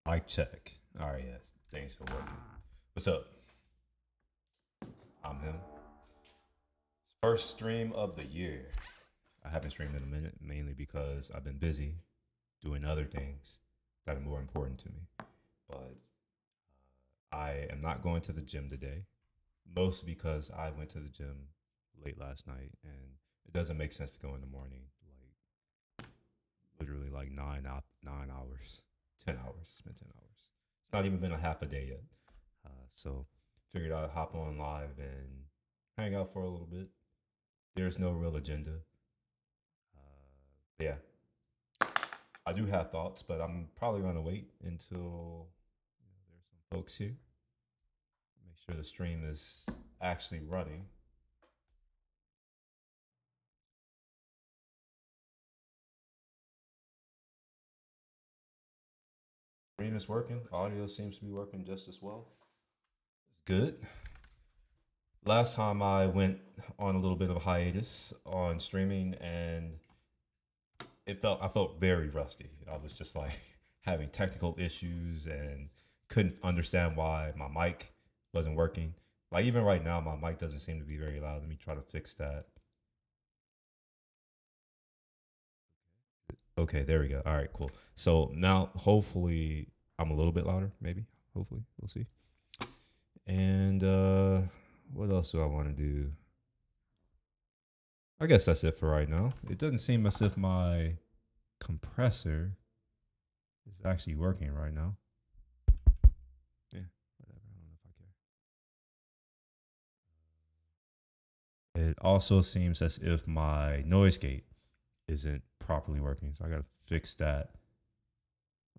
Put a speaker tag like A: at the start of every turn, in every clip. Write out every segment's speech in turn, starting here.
A: Mic check. All right, yes. Thanks for working. What's up? I'm him. First stream of the year. I haven't streamed in a minute, mainly because I've been busy doing other things that are more important to me. But I am not going to the gym today, mostly because I went to the gym late last night, and it doesn't make sense to go in the morning. Like literally, like 9 hours, 10 hours. Spent 10 hours. It's not even been a half a day yet. So figured I'd hop on live and hang out for a little bit. There's no real agenda. Yeah, I do have thoughts, but I'm probably gonna wait until there's some folks here. Make sure the stream is actually running. Stream is working. Audio seems to be working just as well. It's good. Last time I went on a little bit of a hiatus on streaming, and I felt very rusty. I was just like having technical issues and couldn't understand why my mic wasn't working. Like even right now, my mic doesn't seem to be very loud. Let me try to fix that. Okay, there we go. All right, cool. So now hopefully I'm a little bit louder, maybe. Hopefully. We'll see. And what else do I want to do? I guess that's it for right now. It doesn't seem as if my compressor is actually working right now. Yeah, whatever. I don't know if I care. It also seems as if my noise gate isn't properly working, so I gotta fix that.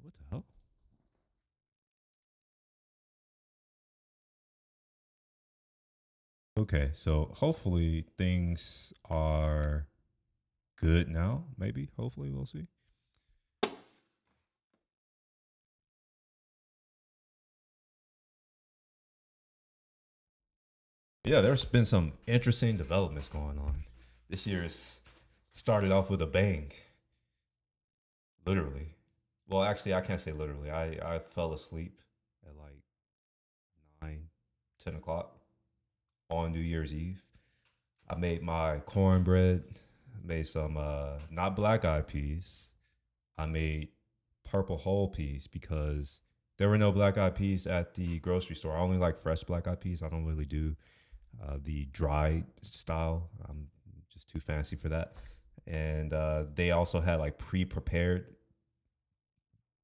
A: What the hell? Okay, so hopefully things are good now. Maybe, hopefully, we'll see. Yeah, there's been some interesting developments going on. This year's started off with a bang, literally. Well, actually, I can't say literally. I fell asleep at like 9, 10 o'clock on New Year's Eve. I made my cornbread, made some not black eyed peas. I made purple whole peas because there were no black eyed peas at the grocery store. I only like fresh black eyed peas. I don't really do the dry style. I'm just too fancy for that. And they also had like pre-prepared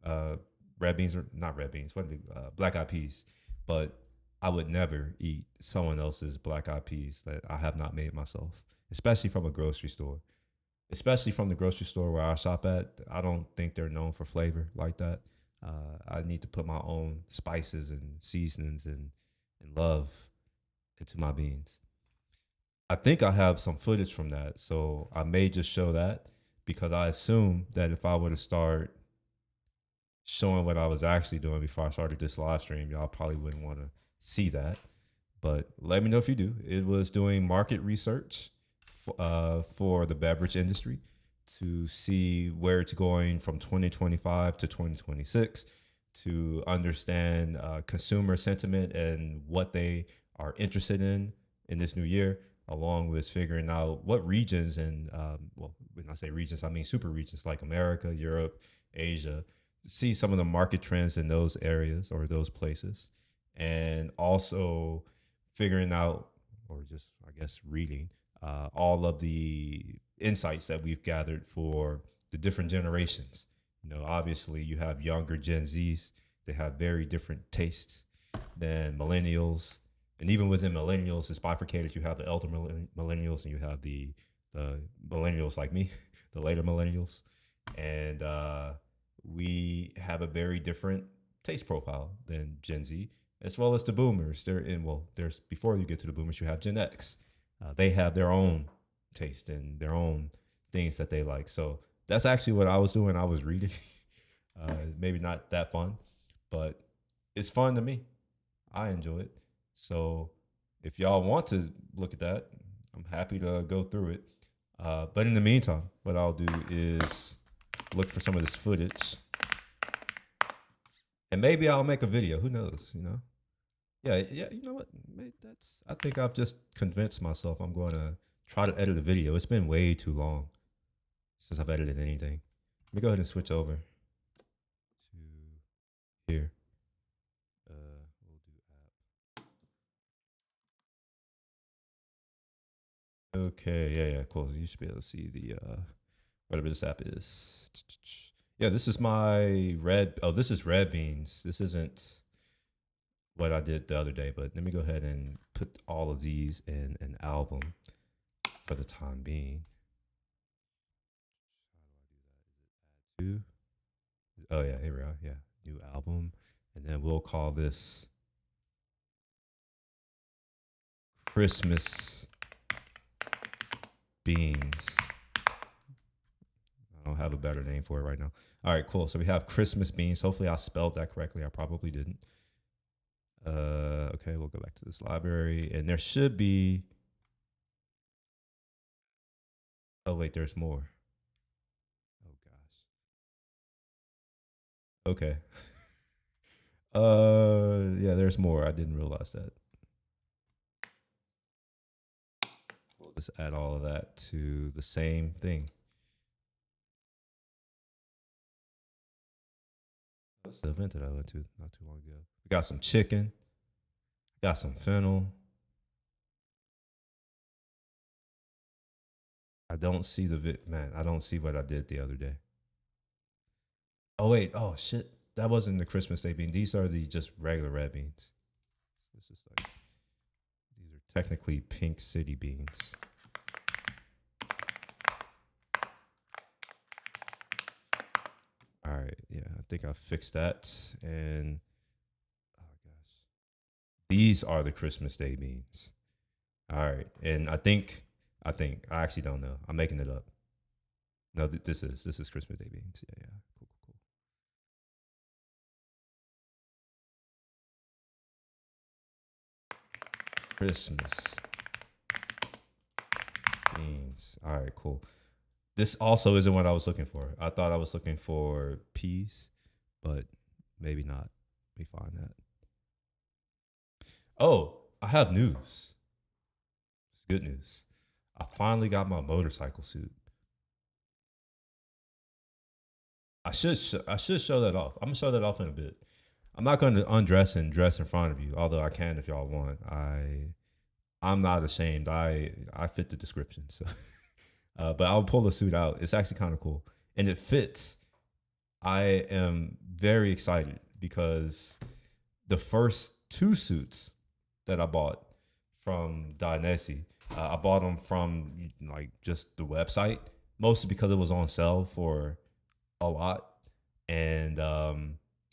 A: uh, red beans, or not red beans, what the black eyed peas. But I would never eat someone else's black eyed peas that I have not made myself, especially from a grocery store. Especially from the grocery store where I shop at, I don't think they're known for flavor like that. I need to put my own spices and seasonings and love into my beans. I think I have some footage from that, so I may just show that because I assume that if I were to start showing what I was actually doing before I started this live stream, y'all probably wouldn't want to see that. But let me know if you do. It was doing market research for the beverage industry to see where it's going from 2025 to 2026, to understand consumer sentiment and what they are interested in this new year, along with figuring out what regions and well, when I say regions, I mean super regions like America, Europe, Asia, see some of the market trends in those areas or those places, and also figuring out, or just I guess reading all of the insights that we've gathered for the different generations. You know, obviously you have younger Gen Zs. They have very different tastes than millennials, and even within millennials, it's bifurcated. You have the elder millennials, and you have the millennials like me, the later millennials, and we have a very different taste profile than Gen Z, as well as the boomers. They're in, well, there's, before you get to the boomers, you have Gen X. They have their own taste and their own things that they like. So that's actually what I was doing. I was reading. Maybe not that fun, but it's fun to me. I enjoy it. So if y'all want to look at that, I'm happy to go through it. But in the meantime, what I'll do is look for some of this footage. And maybe I'll make a video. Who knows? You know? Yeah, yeah. You know what? That's. I think I've just convinced myself I'm going to try to edit a video. It's been way too long since I've edited anything. Let me go ahead and switch over to here. We'll do app. Okay, yeah, cool. You should be able to see the whatever this app is. Yeah, this is my red. Oh, this is red beans. This isn't what I did the other day, but let me go ahead and put all of these in an album for the time being. Two. Oh yeah, here we are. Yeah, new album, and then we'll call this Christmas Beans. I don't have a better name for it right now. All right, cool. So we have Christmas Beans. Hopefully I spelled that correctly. I probably didn't. Okay, we'll go back to this library, and there should be. Oh wait, there's more. Oh gosh. Okay. Yeah, there's more. I didn't realize that. We'll just add all of that to the same thing. What's the event that I went to not too long ago? We got some chicken. Got some fennel. I don't see man. I don't see what I did the other day. Oh wait. Oh shit. That wasn't the Christmas Day bean. These are the just regular red beans. This is like these are technically Pink City beans. All right. Yeah, I think I fixed that. And oh gosh, these are the Christmas Day beans. All right. And I actually don't know. I'm making it up. No, this is Christmas Day beans. Yeah, yeah. Cool. Christmas beans. All right, cool. This also isn't what I was looking for. I thought I was looking for peas, but maybe not. Let me find that. Oh, I have news. It's good news. I finally got my motorcycle suit. I should show that off. I'm gonna show that off in a bit. I'm not going to undress and dress in front of you, although I can if y'all want. I'm not ashamed. I fit the description. So, but I'll pull the suit out. It's actually kind of cool, and it fits. I am very excited because the first two suits that I bought from Dainese, I bought them from like just the website, mostly because it was on sale for a lot, and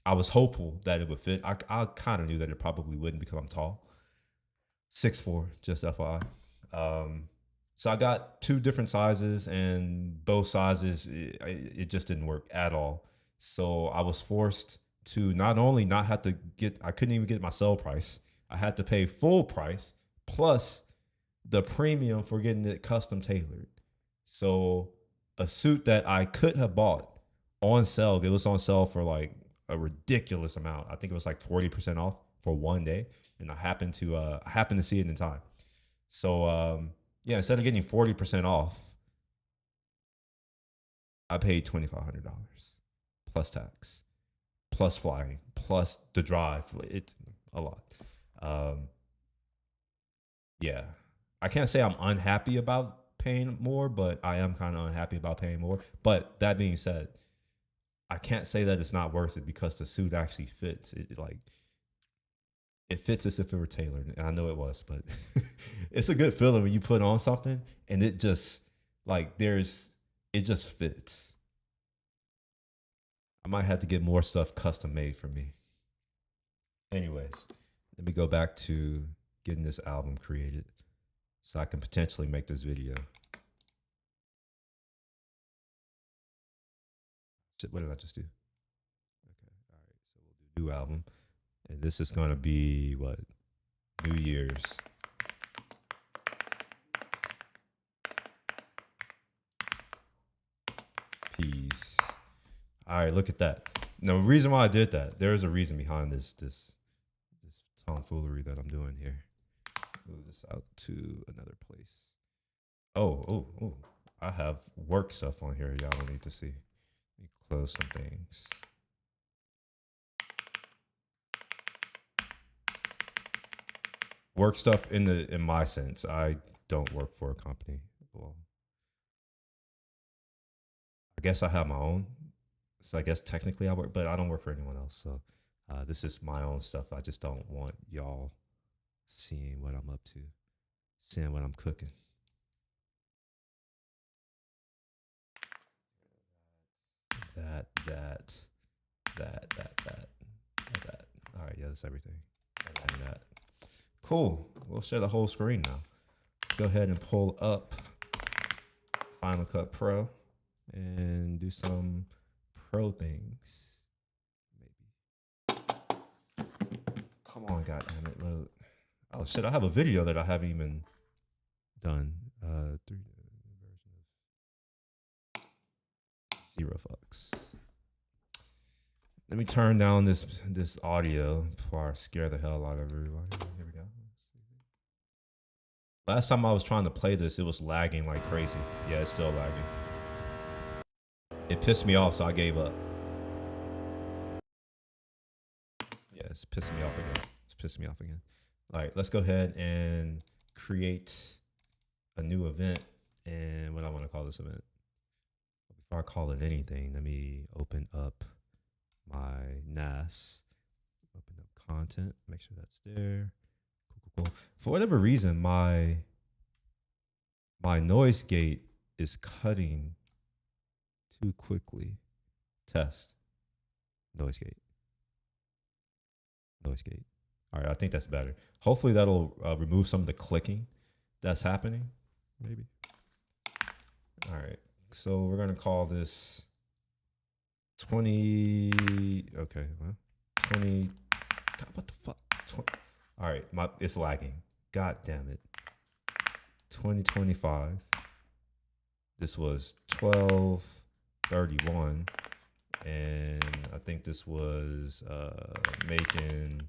A: I was hopeful that it would fit. I kind of knew that it probably wouldn't because I'm tall, 6'4", just FYI. So I got two different sizes, and both sizes it just didn't work at all. So I was forced to not only not have to get, I couldn't even get my sale price. I had to pay full price plus the premium for getting it custom tailored. So a suit that I could have bought on sale, it was on sale for like a ridiculous amount. I think it was like 40% off for one day, and I happened to see it in time. So yeah, instead of getting 40% off, I paid $2,500 plus tax, plus flying, plus the drive. It's a lot. Um, yeah, I can't say I'm unhappy about paying more, but I am kind of unhappy about paying more. But that being said, I can't say that it's not worth it because the suit actually fits. It fits as if it were tailored. And I know it was, but it's a good feeling when you put on something and it just it just fits. I might have to get more stuff custom made for me. Anyways, let me go back to getting this album created so I can potentially make this video. What did I just do? Okay, all right. So we'll do new album, and this is gonna be what, New Year's. Peace. All right, look at that. No, the reason why I did that, there is a reason behind this tomfoolery that I'm doing here. Move this out to another place. Oh. I have work stuff on here y'all don't need to see. Let me close some things. Work stuff in my sense. I don't work for a company. Well, I guess I have my own. So I guess technically I work, but I don't work for anyone else. So this is my own stuff. I just don't want y'all seeing what I'm up to, seeing what I'm cooking. That. All right, yeah, that's everything. And that. Cool. We'll share the whole screen now. Let's go ahead and pull up Final Cut Pro and do some pro things. Maybe. Come on, goddamn it, load. Oh shit, I have a video that I haven't even done. 3 version of 0 fucks. Let me turn down this audio before I scare the hell out of everybody. Here we go. Last time I was trying to play this, it was lagging like crazy. Yeah, it's still lagging. It pissed me off, so I gave up. Yeah, it's pissing me off again. All right, let's go ahead and create a new event. And what I want to call this event. Before I call it anything, let me open up my NAS. Open up content, make sure that's there. Cool. For whatever reason, my noise gate is cutting too quickly. Test. Noise gate. All right, I think that's better. Hopefully that'll remove some of the clicking that's happening, maybe. All right, so we're gonna call this 20, okay, well, 20, God, what the fuck? 20, all right, it's lagging. God damn it. 2025. This was 12:31, and I think this was making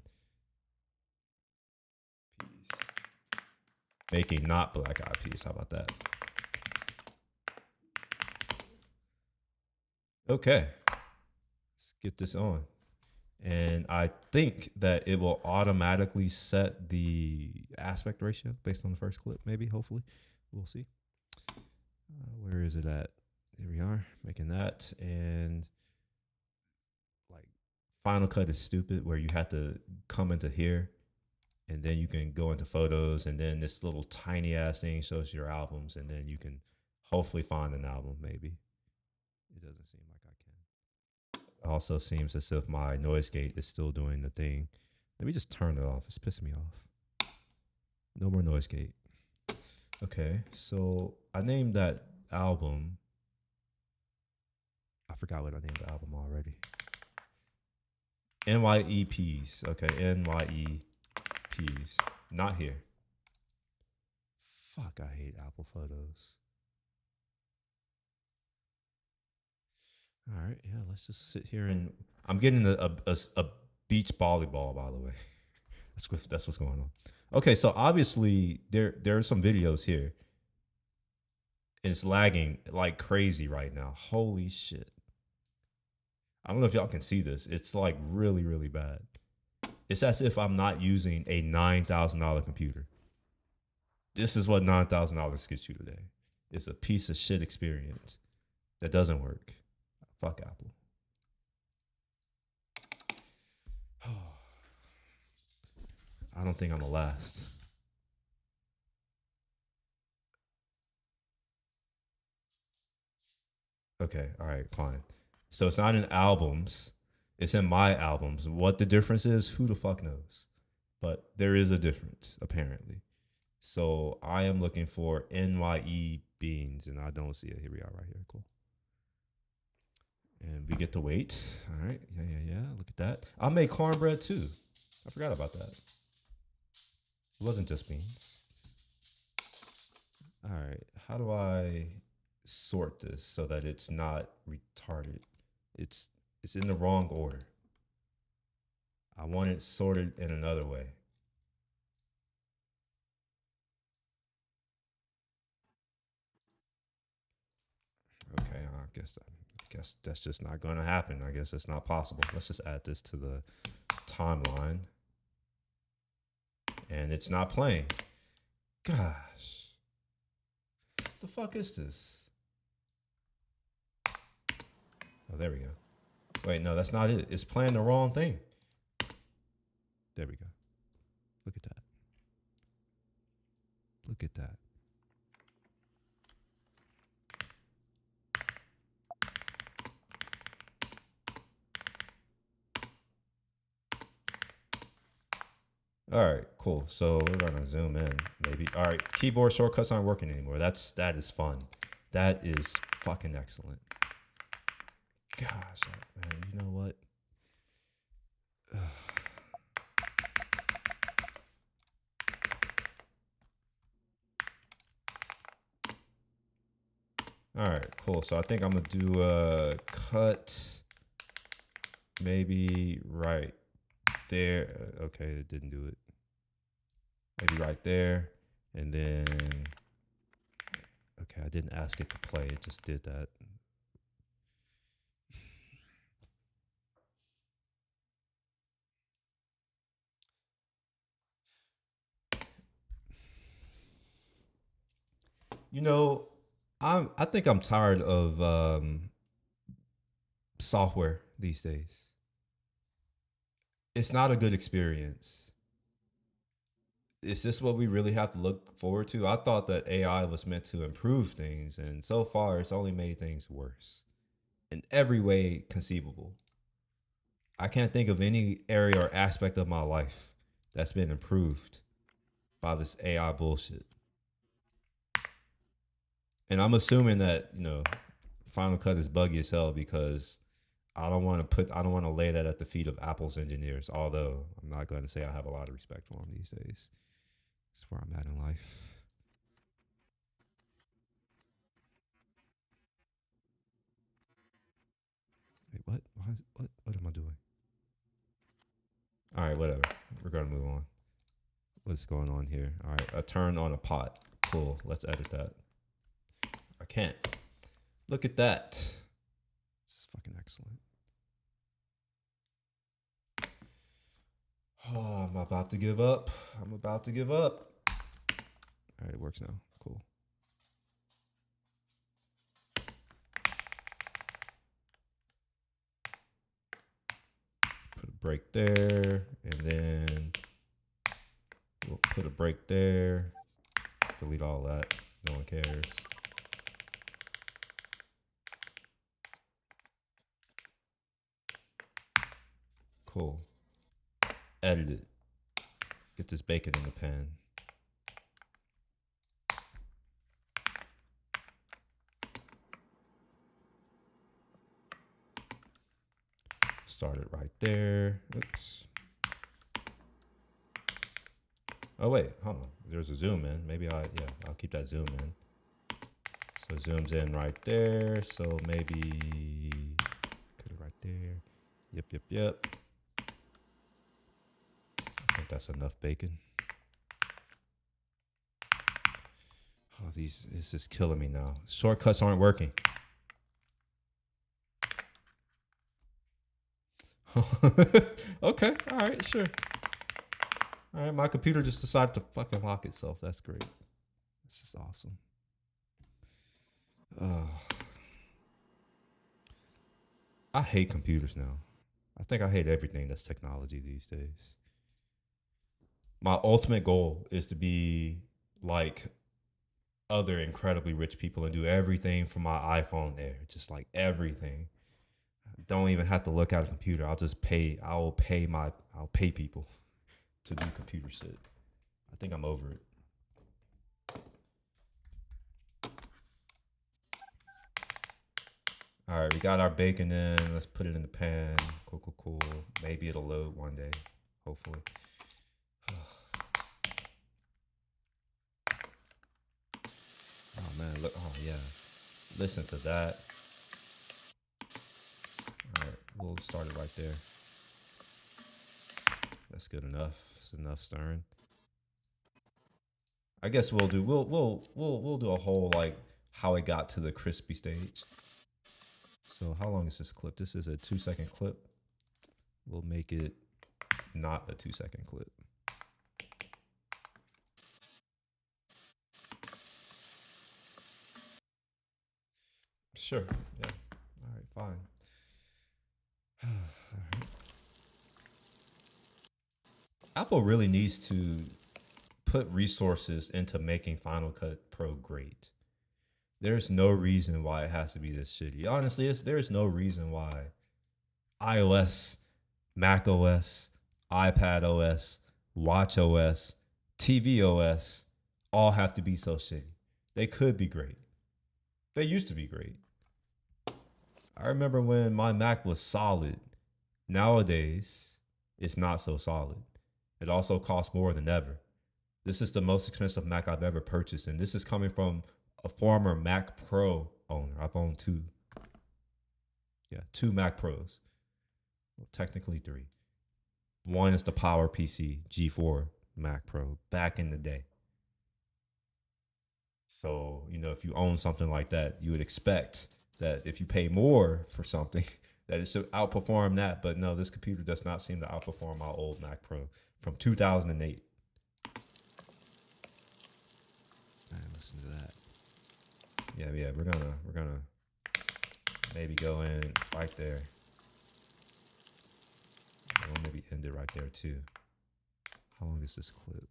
A: not Black Eyed Peas. How about that? Okay, let's get this on. And I think that it will automatically set the aspect ratio based on the first clip, maybe, hopefully. We'll see. Where is it at? Here we are, making that. And like Final Cut is stupid where you have to come into here and then you can go into photos and then this little tiny ass thing shows your albums and then you can hopefully find an album, maybe. It doesn't seem like I can. It also seems as if my noise gate is still doing the thing. Let me just turn it off. It's pissing me off. No more noise gate. Okay, so I named that album. I forgot what I named the album already. NYEPs. Okay, NYEPs. Not here. Fuck, I hate Apple Photos. All right, yeah, let's just sit here and I'm getting a beach volleyball, by the way. That's what's going on. Okay, so obviously there are some videos here. It's lagging like crazy right now. Holy shit. I don't know if y'all can see this. It's like really, really bad. It's as if I'm not using a $9,000 computer. This is what $9,000 gets you today. It's a piece of shit experience that doesn't work. Fuck Apple. I don't think I'm gonna last. Okay, all right, fine. So it's not in albums. It's in my albums. What the difference is, who the fuck knows? But there is a difference, apparently. So I am looking for NYE beans, and I don't see it. Here we are right here. Cool. And we get to wait. All right. Yeah. Look at that. I made cornbread too. I forgot about that. It wasn't just beans. All right. How do I sort this so that it's not retarded? It's It's in the wrong order. I want it sorted in another way. Okay, I guess that's just not going to happen. I guess it's not possible. Let's just add this to the timeline. And it's not playing. Gosh. What the fuck is this? Oh, there we go. Wait, no, that's not it. It's playing the wrong thing. There we go. Look at that. Look at that. All right, cool. So we're gonna zoom in, maybe. All right, keyboard shortcuts aren't working anymore. That is fun. That is fucking excellent. Gosh, man, you know what? All right, cool. So I think I'm gonna do a cut, maybe right there. Okay, it didn't do it. Maybe right there, and then okay, I didn't ask it to play. It just did that. You know, I think I'm tired of software these days. It's not a good experience. Is this what we really have to look forward to? I thought that AI was meant to improve things, and so far it's only made things worse in every way conceivable. I can't think of any area or aspect of my life that's been improved by this AI bullshit. And I'm assuming that, Final Cut is buggy as hell because I don't want to lay that at the feet of Apple's engineers, although I'm not going to say I have a lot of respect for them these days. That's where I'm at in life. Wait, what? What am I doing? All right, whatever. We're going to move on. What's going on here? All right, a turn on a pot. Cool. Let's edit that. I can't. Look at that. This is fucking excellent. Oh, I'm about to give up. I'm about to give up. All right, it works now. Cool. Put a break there, and then we'll put a break there. Delete all that. No one cares. Cool. Edit it. Get this bacon in the pan. Start it right there. Oops. Oh wait, hold on. There's a zoom in. Maybe I'll keep that zoom in. So it zooms in right there. So maybe put it right there. Yep. I think that's enough bacon. Oh, this is killing me now. Shortcuts aren't working. Okay, all right, sure. All right, my computer just decided to fucking lock itself. That's great. This is awesome. I hate computers now. I think I hate everything that's technology these days. My ultimate goal is to be like other incredibly rich people and do everything from my iPhone there. Just like everything. Don't even have to look at a computer. I'll pay people to do computer shit. I think I'm over it. All right, we got our bacon in. Let's put it in the pan. Cool. Maybe it'll load one day, hopefully. Oh man, look. Oh yeah. Listen to that. All right, we'll start it right there. That's good enough. It's enough stirring. I guess we'll do a whole like how it got to the crispy stage. So how long is this clip? This is a 2-second clip. We'll make it not a 2-second clip. Sure. Yeah. All right. Fine. All right. Apple really needs to put resources into making Final Cut Pro great. There's no reason why it has to be this shitty. Honestly, there's no reason why iOS, Mac OS, iPad OS, Watch OS, TV OS all have to be so shitty. They could be great. They used to be great. I remember when my Mac was solid. Nowadays, it's not so solid. It also costs more than ever. This is the most expensive Mac I've ever purchased, and this is coming from a former Mac Pro owner. I've owned two. Yeah, 2 Mac Pros. Well, technically 3. One is the PowerPC G4 Mac Pro back in the day. So, you know, if you own something like that, you would expect that if you pay more for something, that it should outperform that. But no, this computer does not seem to outperform my old Mac Pro from 2008. Man, listen to that. Yeah, we're gonna maybe go in right there. We'll maybe end it right there too. How long is this clip?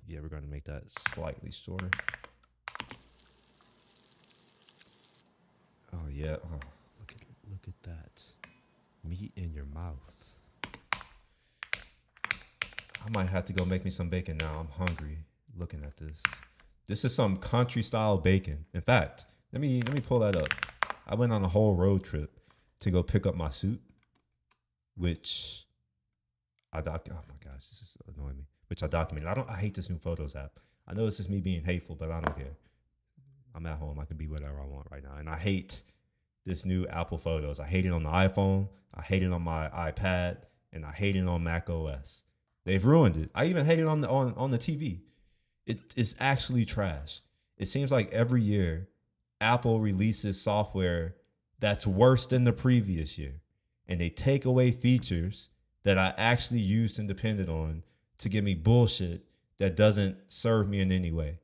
A: Yeah, we're gonna make that slightly shorter. Oh yeah. Oh, look at that. Meat in your mouth. I might have to go make me some bacon now. I'm hungry looking at this. This is some country style bacon. In fact, let me pull that up. I went on a whole road trip to go pick up my suit, which oh my gosh, this is annoying me. Which I documented. I hate this new Photos app. I know this is me being hateful, but I don't care. I'm at home. I can be whatever I want right now. And I hate this new Apple Photos. I hate it on the iPhone. I hate it on my iPad, and I hate it on Mac OS. They've ruined it. I even hate it on the TV. It is actually trash. It seems like every year Apple releases software that's worse than the previous year, and they take away features that I actually used and depended on to give me bullshit that doesn't serve me in any way.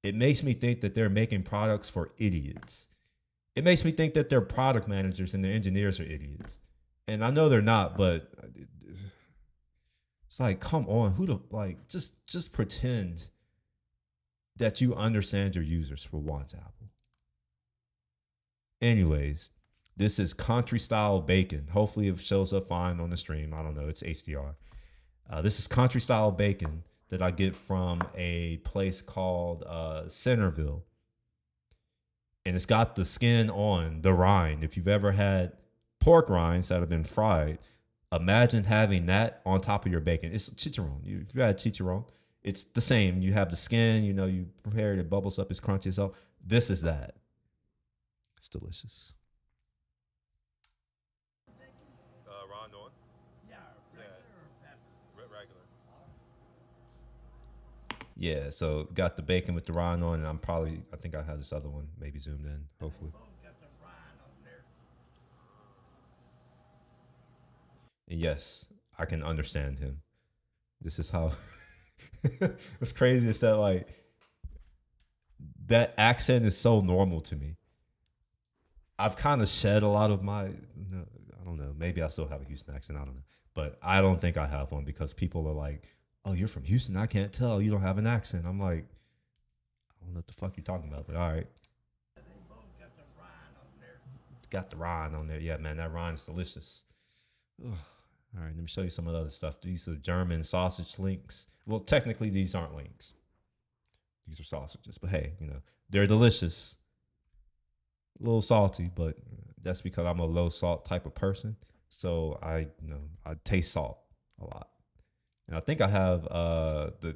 A: It makes me think that they're making products for idiots. It makes me think that their product managers and their engineers are idiots. And I know they're not, but it's like, come on, just pretend that you understand your users for once, Apple. Anyways, this is country style bacon. Hopefully it shows up fine on the stream. I don't know, it's HDR. This is country style bacon that I get from a place called Centerville. And it's got the skin on, the rind. If you've ever had pork rinds that have been fried, imagine having that on top of your bacon. It's chicharron. If you had chicharron, it's the same. You have the skin, you know, you prepare it, it bubbles up, it's crunchy. So this is that. It's delicious. Ron Norton? Yeah, regular. Yeah, so got the bacon with the rind on, and I think I have this other one maybe zoomed in, hopefully. And yes, I can understand him. This is how. What's crazy is that like that accent is so normal to me. I've kind of shed a lot of my. No, I don't know. Maybe I still have a Houston accent. I don't know, but I don't think I have one because people are like, "Oh, you're from Houston. I can't tell. You don't have an accent." I'm like, I don't know what the fuck you're talking about, but all right. It's got the rind on there. Yeah, man, that rind is delicious. Ugh. All right, let me show you some of the other stuff. These are German sausage links. Well, technically, these aren't links. These are sausages, but hey, you know, they're delicious. A little salty, but that's because I'm a low salt type of person. So I taste salt a lot. And I think I have the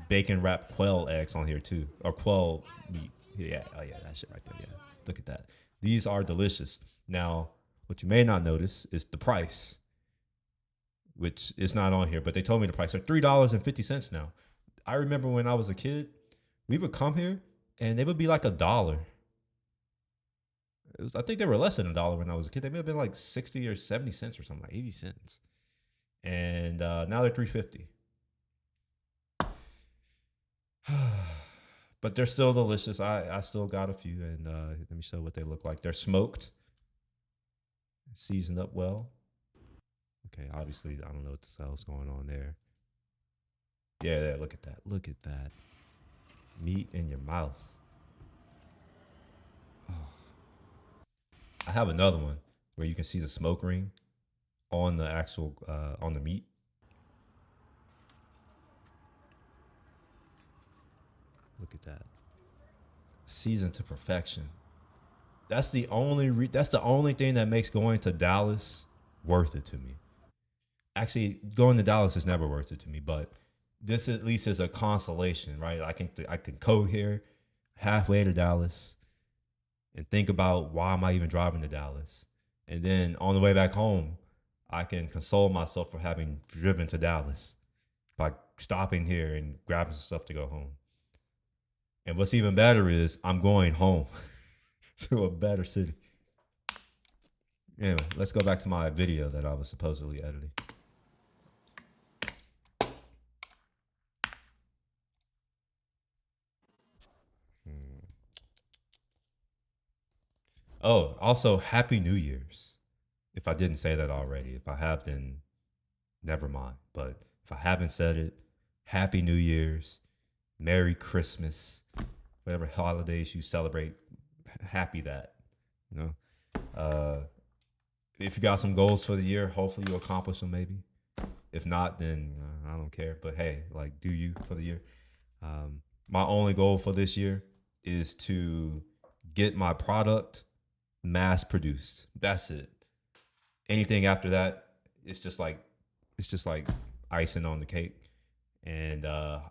A: bacon wrapped quail eggs on here too, or quail meat. Yeah, oh yeah, that shit right there. Yeah, look at that. These are delicious. Now, what you may not notice is the price, which is not on here, but they told me the price. They're $3.50 now. I remember when I was a kid, we would come here and they would be like $1. I think they were less than $1 when I was a kid. They may have been like 60 or 70 cents or something, like 80 cents. And now they're $3.50. But they're still delicious. I still got a few, and let me show what they look like. They're smoked, seasoned up well. Okay, obviously I don't know what the hell's going on there. Yeah, look at that. Look at that. Meat in your mouth. Oh. I have another one where you can see the smoke ring on the actual on the meat. Look at that. Seasoned to perfection. That's the only thing that makes going to Dallas worth it to me. Actually, going to Dallas is never worth it to me, but this at least is a consolation, right? I can go here halfway to Dallas and think about why am I even driving to Dallas? And then on the way back home, I can console myself for having driven to Dallas by stopping here and grabbing some stuff to go home. And what's even better is I'm going home to a better city. Anyway, let's go back to my video that I was supposedly editing. Oh, also, Happy New Year's. If I didn't say that already. If I have, then never mind. But if I haven't said it, Happy New Year's, Merry Christmas, whatever holidays you celebrate, happy that, you know. If you got some goals for the year, hopefully you accomplish them maybe. If not, then I don't care. But hey, like, do you for the year. My only goal for this year is to get my product mass produced. That's it. Anything after that, it's just like icing on the cake. And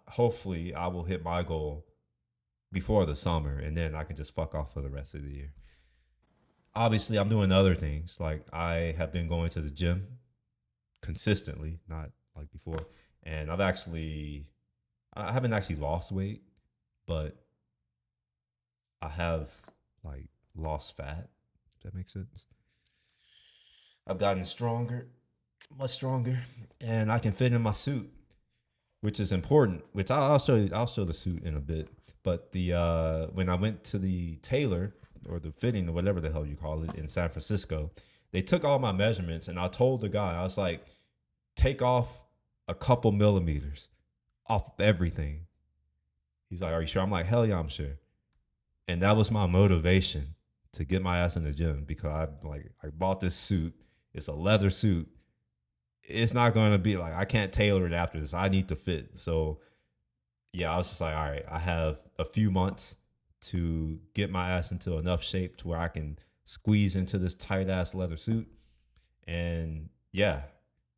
A: hopefully I will hit my goal before the summer, and then I can just fuck off for the rest of the year. Obviously, I'm doing other things. Like, I have been going to the gym consistently, not like before. And I haven't actually lost weight, but I have like lost fat, if that makes sense. I've gotten stronger, much stronger, and I can fit in my suit, which is important. Which I'll show the suit in a bit. But the when I went to the tailor or the fitting or whatever the hell you call it in San Francisco, they took all my measurements, and I told the guy, I was like, take off a couple millimeters off everything. He's like, are you sure? I'm like, hell yeah, I'm sure. And that was my motivation to get my ass in the gym, because I bought this suit. It's a leather suit. It's not going to be like, I can't tailor it after this. I need to fit. So yeah, I was just like, all right, I have a few months to get my ass into enough shape to where I can squeeze into this tight ass leather suit. And yeah,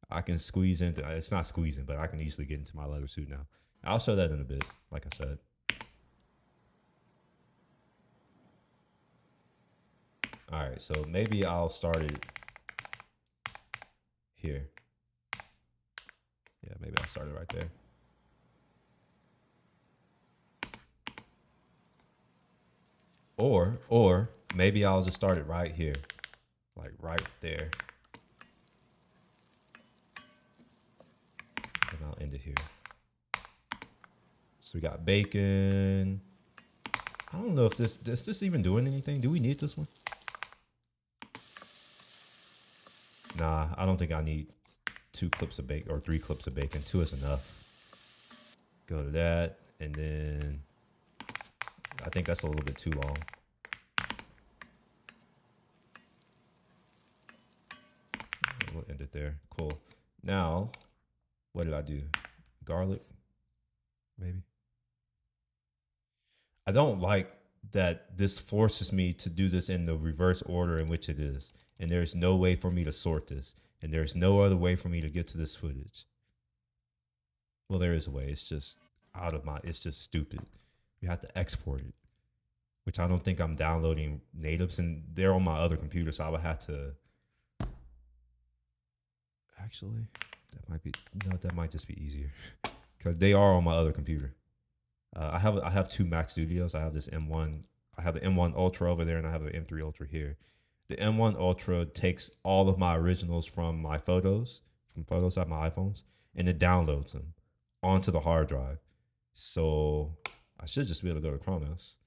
A: I can squeeze into, it's not squeezing, but I can easily get into my leather suit now. I'll show that in a bit, like I said. All right, so maybe I'll start it here. Yeah, maybe I'll start it right there. Or maybe I'll just start it right here, like right there. And I'll end it here. So we got bacon. I don't know if this even doing anything. Do we need this one? Nah, I don't think I need 2 clips of bacon or 3 clips of bacon. 2 is enough. Go to that, and then I think that's a little bit too long. We'll end it there. Cool. Now, what did I do? Garlic, maybe. I don't like that this forces me to do this in the reverse order in which it is. And there's no way for me to sort this. And there's no other way for me to get to this footage. Well, there is a way. It's just it's just stupid. You have to export it. which I don't think I'm downloading natives, and they're on my other computer, so I would have to. Actually, that might be no. That might just be easier because they are on my other computer. I have two Mac Studios. I have this M1. I have the M1 Ultra over there, and I have the M3 Ultra here. The M1 Ultra takes all of my originals from my photos, from photos on my iPhones, and it downloads them onto the hard drive. So I should just be able to go to Chronos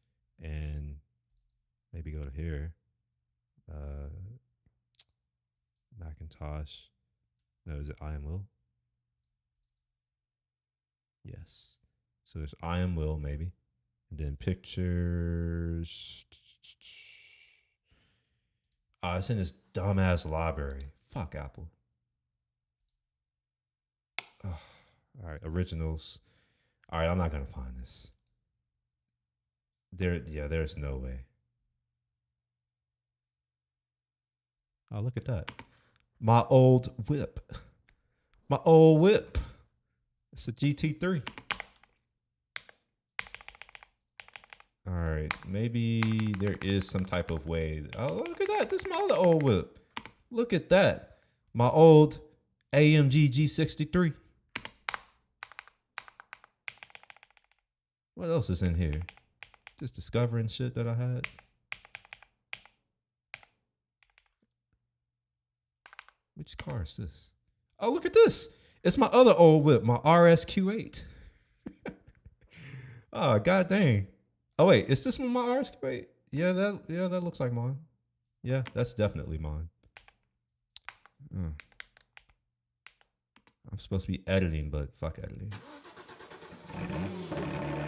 A: and maybe go to here. Macintosh. No, is it I am Will? Yes. So there's I am Will, maybe. And then pictures. It's in this dumbass library. Fuck Apple. All right, originals. All right, I'm not gonna find this. There's no way. Oh, look at that. My old whip. My old whip. It's a GT3. All right, maybe there is some type of way. Oh, look at that. This is my other old whip. Look at that. My old AMG G63. What else is in here? Just discovering shit that I had. Which car is this? Oh, look at this. It's my other old whip, my RSQ8. Oh, god dang. Oh wait, is this one my RSQ8? Yeah, that looks like mine. Yeah, that's definitely mine. I'm supposed to be editing, but fuck editing.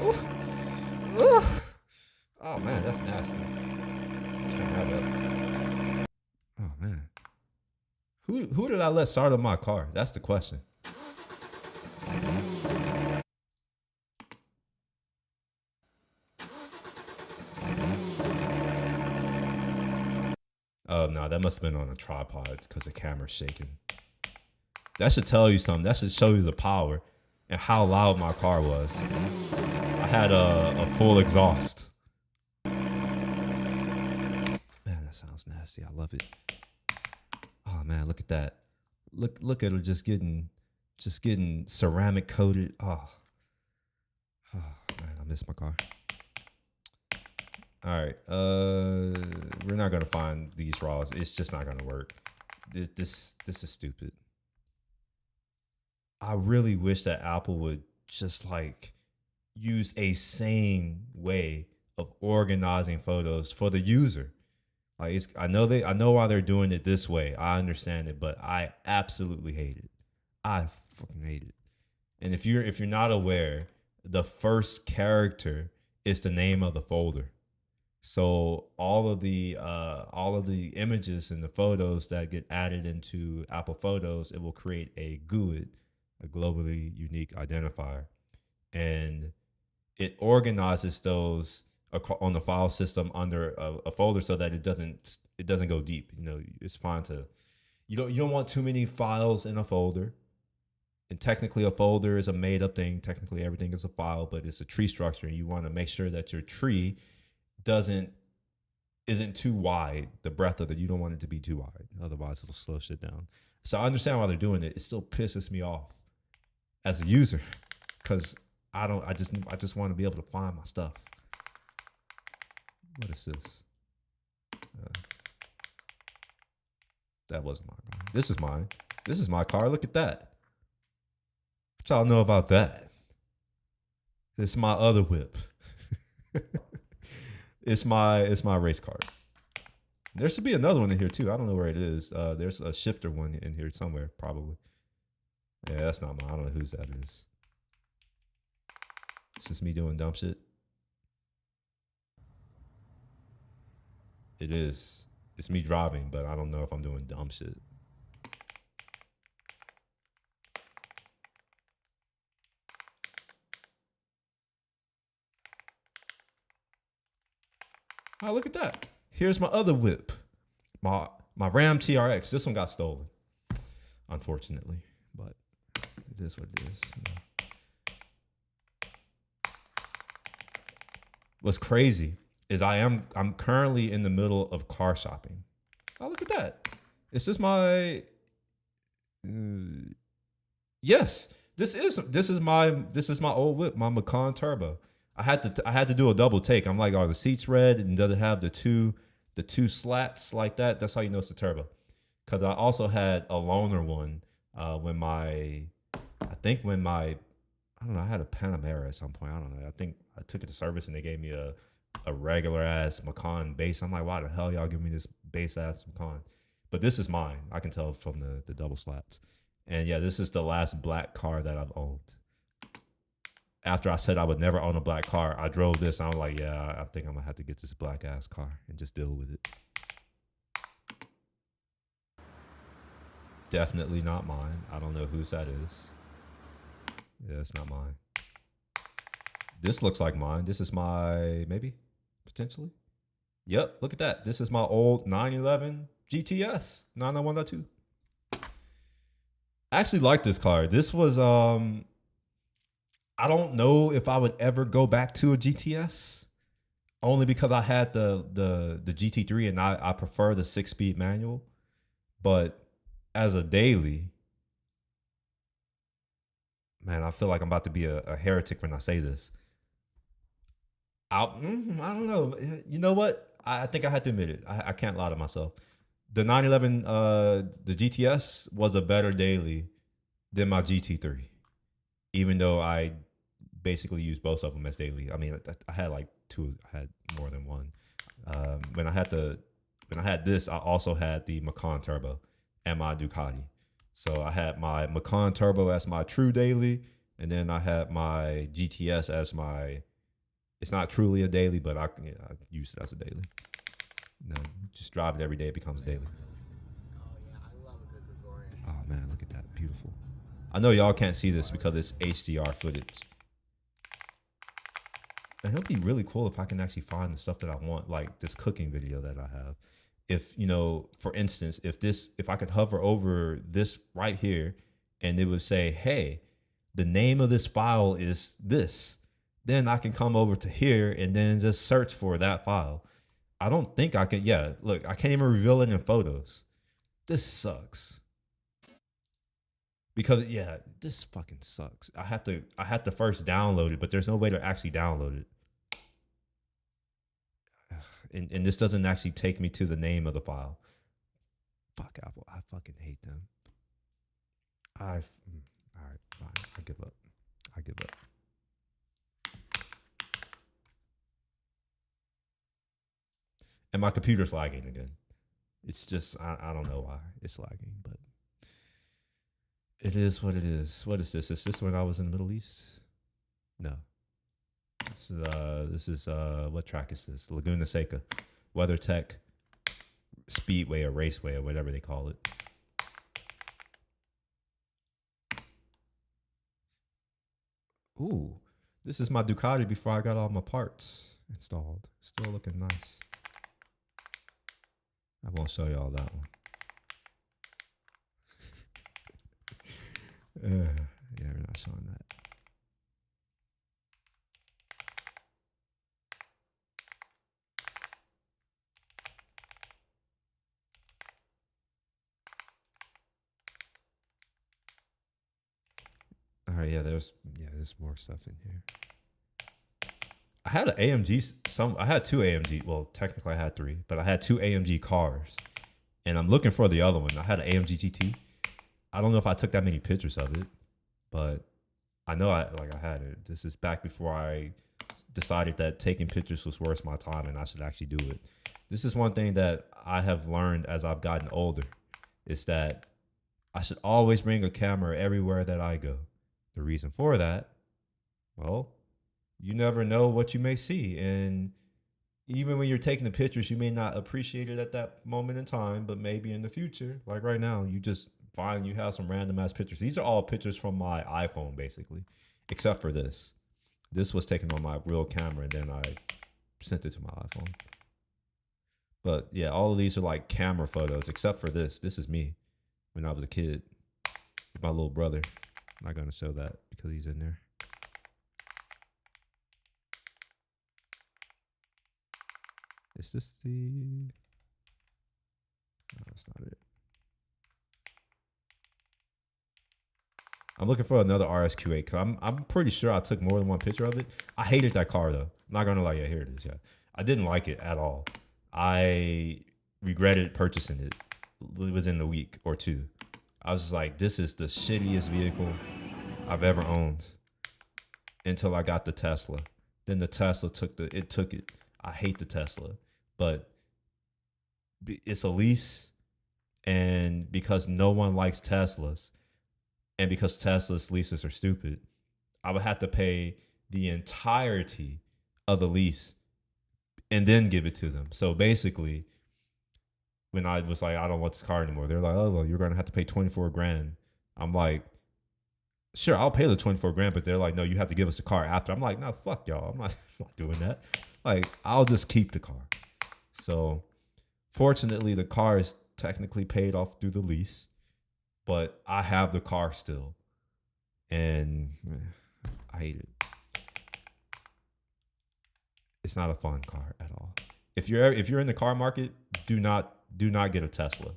A: Oof. Oof. Oh man, that's nasty. Oh man. Who did I let start up my car? That's the question. Oh no, that must have been on a tripod because the camera's shaking. That should tell you something. That should show you the power and how loud my car was. I had a full exhaust. Man, that sounds nasty. I love it. Oh man, look at that. Look at her just getting ceramic coated. Oh man, I miss my car. All right, we're not gonna find these raws. It's just not gonna work. This is stupid. I really wish that Apple would just like use a sane way of organizing photos for the user. Like I know why they're doing it this way. I understand it, but I absolutely hate it. I fucking hate it. And if you're not aware, the first character is the name of the folder. So all of the images and the photos that get added into Apple Photos, it will create a GUID, a globally unique identifier, and it organizes those on the file system under a folder so that it doesn't go deep. You know, it's fine to you don't want too many files in a folder. And technically, a folder is a made up thing. Technically, everything is a file, but it's a tree structure, and you want to make sure that your tree isn't too wide. The breadth of it, you don't want it to be too wide, otherwise it'll slow shit down. So I understand why they're doing it. It still pisses me off as a user because I just want to be able to find my stuff. What is this? That wasn't my car. This is mine. This is my car. Look at that. What y'all know about that? It's my other whip. It's my race car. There should be another one in here too. I don't know where it is. There's a shifter one in here somewhere, probably. Yeah, that's not mine. I don't know whose that is. It's just me doing dumb shit. It is. It's me driving, but I don't know if I'm doing dumb shit. Oh, look at that. Here's my other whip. My Ram TRX. This one got stolen, unfortunately, but it is what it is. You know. What's crazy is I'm currently in the middle of car shopping. Oh, look at that. Is this my yes, this is my old whip, my Macan Turbo. I had to do a double take. I'm like, are the seats red and does it have the two slats like that? That's how you know it's a turbo. Because I also had a loaner one when my I think when my I don't know, I had a Panamera at some point. I don't know. I think I took it to service and they gave me a regular ass Macan bass. I'm like, why the hell y'all give me this bass ass Macan? But this is mine. I can tell from the double slats. And yeah, this is the last black car that I've owned. After I said I would never own a black car, I drove this. And I was like, yeah, I think I'm gonna have to get this black ass car and just deal with it. Definitely not mine. I don't know whose that is. Yeah, it's not mine. This looks like mine. This is my, maybe, potentially. Yep, look at that. This is my old 911 GTS 991.2. I actually like this car. This was I don't know if I would ever go back to a GTS, only because I had the GT3 and I prefer the 6-speed manual. But as a daily, man, I feel like I'm about to be a heretic when I say this. I don't know. You know what? I think I had to admit it. I can't lie to myself. The 911, the GTS was a better daily than my GT3, even though I basically used both of them as daily. I mean, I had like two. I had more than one. When I had this, I also had the Macan Turbo and my Ducati. So I had my Macan Turbo as my true daily, and then I had my GTS as my. It's not truly a daily, but I use it as a daily. You know, just drive it every day, it becomes a daily.
B: Oh yeah, I love a good Gregorian.
A: Oh man, look at that, beautiful. I know y'all can't see this because it's HDR footage. And it'll be really cool if I can actually find the stuff that I want, like this cooking video that I have. If, you know, for instance, if I could hover over this right here and it would say, hey, the name of this file is this, then I can come over to here and then just search for that file. I don't think I can. Yeah, look, I can't even reveal it in photos. This sucks. Because yeah, this fucking sucks. I have to first download it, but there's no way to actually download it. And this doesn't actually take me to the name of the file. Fuck Apple. I fucking hate them. All right, fine. I give up. And my computer's lagging again. It's just, I don't know why it's lagging, but it is what it is. What is this? Is this when I was in the Middle East? No. This is what track is this? Laguna Seca, WeatherTech, Speedway or Raceway or whatever they call it. Ooh, this is my Ducati before I got all my parts installed. Still looking nice. I won't show y'all that one. Yeah, we're not showing that. All right, there's more stuff in here. I had an AMG. I had two AMG. Well, technically I had three, but I had two AMG cars, and I'm looking for the other one. I had an AMG GT. I don't know if I took that many pictures of it, but I know I had it. This is back before I decided that taking pictures was worth my time and I should actually do it. This is one thing that I have learned as I've gotten older, is that I should always bring a camera everywhere that I go. The reason for that, well, you never know what you may see. And even when you're taking the pictures, you may not appreciate it at that moment in time, but maybe in the future, like right now, you just find you have some random ass pictures. These are all pictures from my iPhone, basically, except for this. This was taken on my real camera, and then I sent it to my iPhone. But yeah, all of these are like camera photos, except for this. This is me when I was a kid with my little brother. I'm not going to show that because he's in there. Is this the? No, that's not it. I'm looking for another RSQ8 because I'm pretty sure I took more than one picture of it. I hated that car though. I'm not gonna lie. Yeah, here it is. Yeah, I didn't like it at all. I regretted purchasing it within the week or two. I was just like, this is the shittiest vehicle I've ever owned until I got the Tesla. Then the Tesla took it. I hate the Tesla, but it's a lease, and because no one likes Teslas, and because Tesla's leases are stupid, I would have to pay the entirety of the lease and then give it to them. So basically, when I was like, I don't want this car anymore, they're like, oh, well, you're gonna have to pay 24 grand. I'm like, sure, I'll pay the 24 grand, but they're like, no, you have to give us the car after. I'm like, no, fuck y'all. I'm not doing that. Like, I'll just keep the car. So fortunately, the car is technically paid off through the lease, but I have the car still, and I hate it. It's not a fun car at all. If you're in the car market, do not get a Tesla.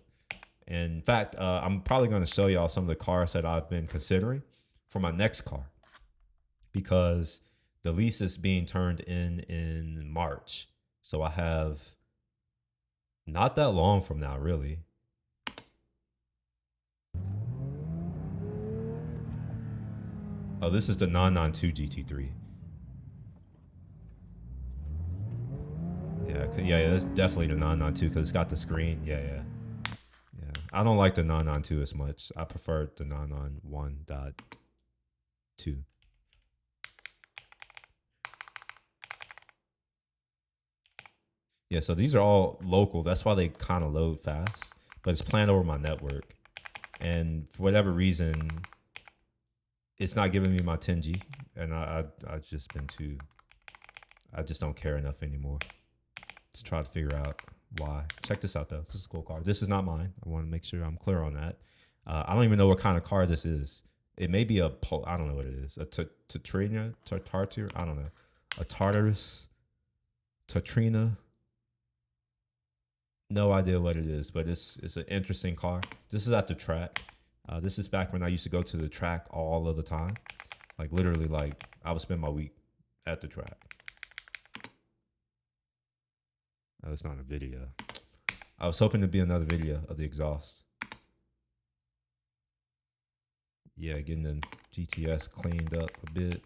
A: In fact, I'm probably going to show y'all some of the cars that I've been considering for my next car, because the lease is being turned in March. So I have not that long from now, really. Oh, this is the 992 GT3. Yeah, that's definitely the 992 because it's got the screen. Yeah. I don't like the 992 as much. I prefer the 991.2. Yeah, so these are all local. That's why they kind of load fast, but it's planned over my network. And for whatever reason, it's not giving me my 10G, and I've just been too. I just don't care enough anymore to try to figure out why. Check this out though. This is a cool car. This is not mine. I want to make sure I'm clear on that. I don't even know what kind of car this is. It may be I don't know what it is. A Tatrina, Tartar. I don't know. A Tartarus, Tatrina. No idea what it is, but it's an interesting car. This is at the track. This is back when I used to go to the track all of the time. Like literally, like I would spend my week at the track. Oh, it's not a video. I was hoping to be another video of the exhaust. Yeah, getting the GTS cleaned up a bit.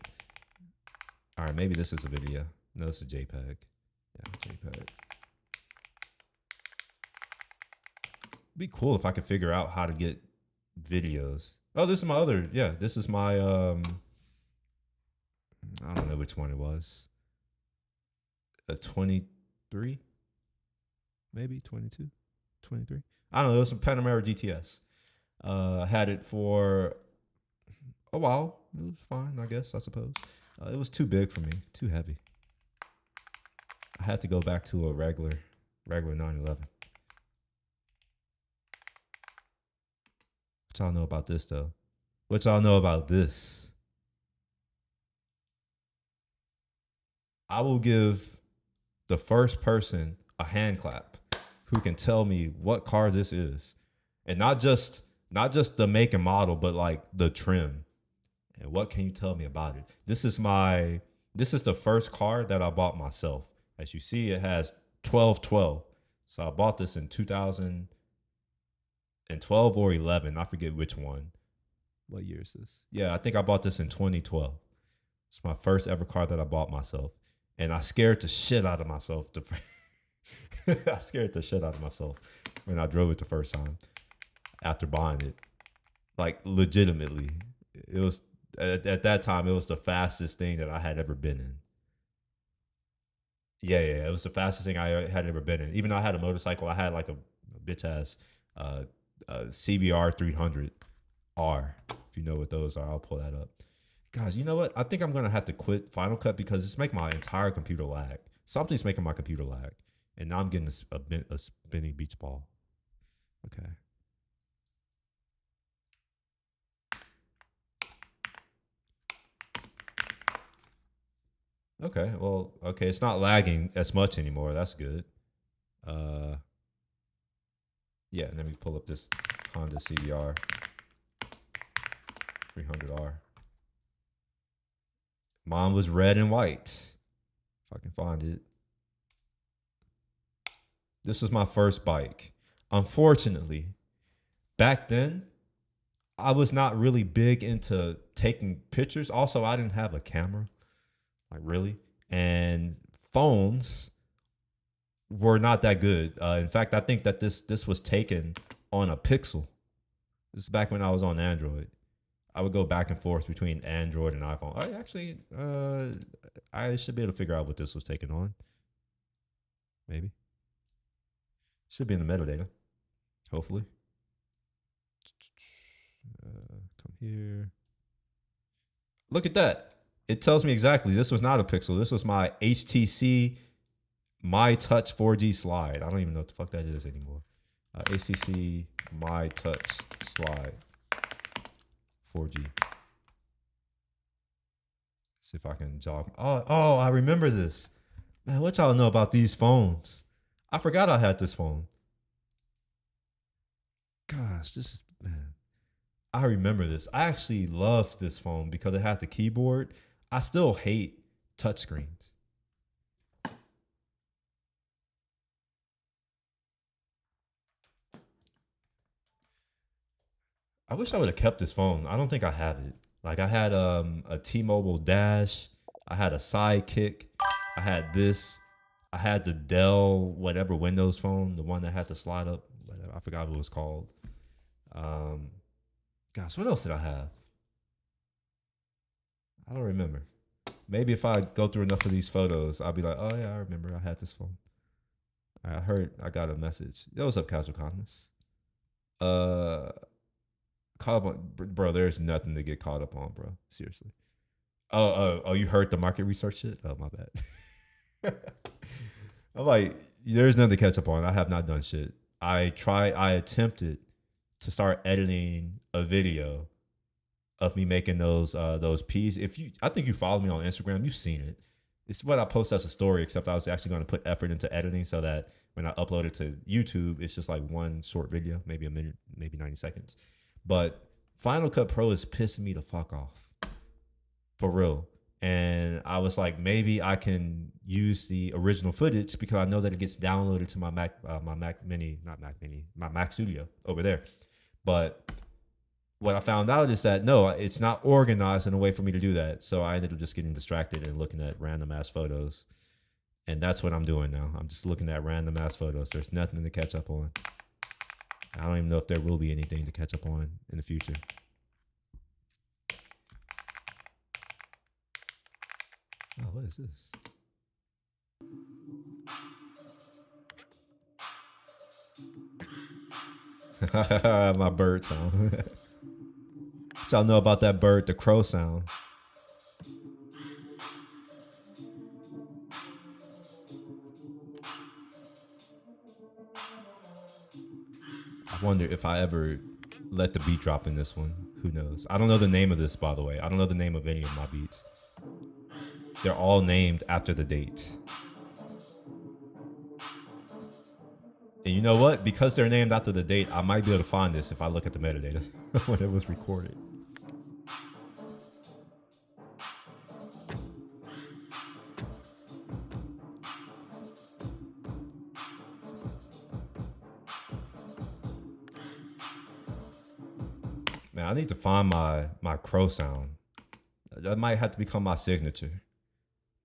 A: All right, maybe this is a video. No, it's a JPEG. Yeah, JPEG. It'd be cool if I could figure out how to get videos. Oh, this is my other. Yeah, this is my. I don't know which one it was. A 23, maybe 22, 23. I don't know. It was a Panamera GTS. Had it for a while. It was fine, I guess. I suppose. It was too big for me. Too heavy. I had to go back to a regular 911. What y'all know about this though? What y'all know about this? I will give the first person a hand clap who can tell me what car this is, and not just the make and model, but like the trim. And what can you tell me about it? This is the first car that I bought myself. As you see, it has 1212. So I bought this in 2012 or 11. I forget which one. What year is this? Yeah, I think I bought this in 2012. It's my first ever car that I bought myself. And I scared the shit out of myself. I scared the shit out of myself when I drove it the first time after buying it. Like, legitimately. It was, at that time, it was the fastest thing that I had ever been in. Yeah. It was the fastest thing I had ever been in. Even though I had a motorcycle, I had like a bitch ass CBR 300R. If you know what those are, I'll pull that up. Guys, you know what? I think I'm going to have to quit Final Cut because it's making my entire computer lag. Something's making my computer lag. And now I'm getting a spinning beach ball. Okay. Okay, well, okay, it's not lagging as much anymore. That's good. Yeah, and let me pull up this Honda CBR 300R. Mine was red and white. If I can find it. This was my first bike. Unfortunately, back then, I was not really big into taking pictures. Also, I didn't have a camera, like really. And phones were not that good. In fact, I think that this was taken on a Pixel. This is back when I was on Android. I would go back and forth between Android and iPhone. I should be able to figure out what this was taken on. Maybe. Should be in the metadata. Hopefully. Come here. Look at that. It tells me exactly. This was not a Pixel. This was my HTC My Touch 4G slide. I don't even know what the fuck that is anymore. HTC My Touch slide 4G. See if I can jog. Oh, I remember this. Man, what y'all know about these phones? I forgot I had this phone. Gosh, this is, man. I remember this. I actually loved this phone because it had the keyboard. I still hate touchscreens. I wish I would have kept this phone. I don't think I have it. Like I had a T-Mobile Dash. I had a Sidekick. I had this. I had the Dell whatever Windows phone, the one that had to slide up. Whatever. I forgot what it was called. Gosh, what else did I have? I don't remember. Maybe if I go through enough of these photos, I'll be like, oh yeah, I remember I had this phone. I got a message. Yo, what's up, Casual Economist? Caught up on, bro, there's nothing to get caught up on, bro. Seriously. Oh, you heard the market research shit? Oh, my bad. I'm like, there's nothing to catch up on. I have not done shit. I attempted to start editing a video of me making those P's. I think you follow me on Instagram, you've seen it. It's what I post as a story, except I was actually going to put effort into editing so that when I upload it to YouTube, it's just like one short video, maybe a minute, maybe 90 seconds. But Final Cut Pro is pissing me the fuck off. For real. And I was like, maybe I can use the original footage because I know that it gets downloaded to my Mac Studio over there. But what I found out is that no, it's not organized in a way for me to do that. So I ended up just getting distracted and looking at random ass photos. And that's what I'm doing now. I'm just looking at random ass photos. There's nothing to catch up on. I don't even know if there will be anything to catch up on in the future. Oh, what is this? My bird sound. What y'all know about that bird, the crow sound? I wonder if I ever let the beat drop in this one. Who knows? I don't know the name of this, by the way. I don't know the name of any of my beats. They're all named after the date. And you know what? Because they're named after the date, I might be able to find this if I look at the metadata when it was recorded. Man, I need to find my crow sound. That might have to become my signature.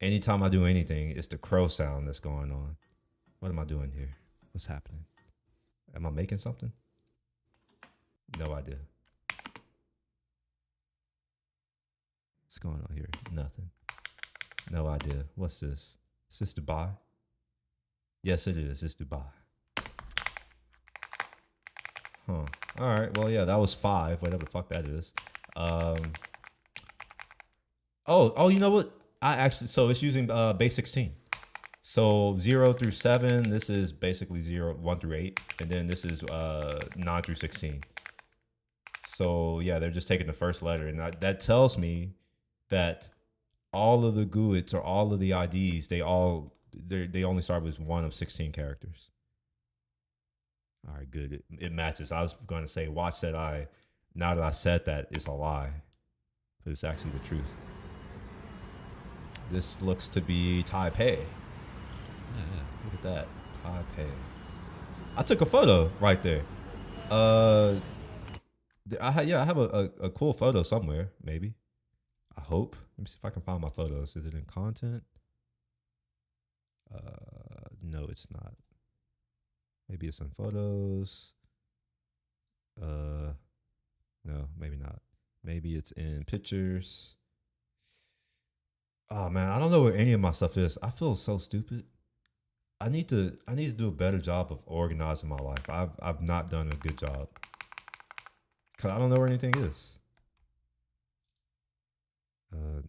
A: Anytime I do anything, it's the crow sound that's going on. What am I doing here? What's happening? Am I making something? No idea. What's going on here? Nothing. No idea. What's this? Is this Dubai? Yes, it is. It's Dubai. Huh. All right. Well, yeah, that was 5, whatever the fuck that is. Oh, you know what? So it's using base 16. So 0 through 7, this is basically 1 through 8. And then this is 9 through 16. So yeah, they're just taking the first letter. And that tells me that all of the GUIDs or all of the IDs, they only start with one of 16 characters. All right, good. It matches. I was going to say, watch that eye. Now that I said that, it's a lie, but it's actually the truth. This looks to be Taipei. Yeah, look at that. Taipei. I took a photo right there. I have a cool photo somewhere, maybe. I hope. Let me see if I can find my photos. Is it in content? No, it's not. Maybe it's in photos. No, maybe not. Maybe it's in pictures. Oh man, I don't know where any of my stuff is. I feel so stupid. I need to do a better job of organizing my life. I've not done a good job. Cause I don't know where anything is.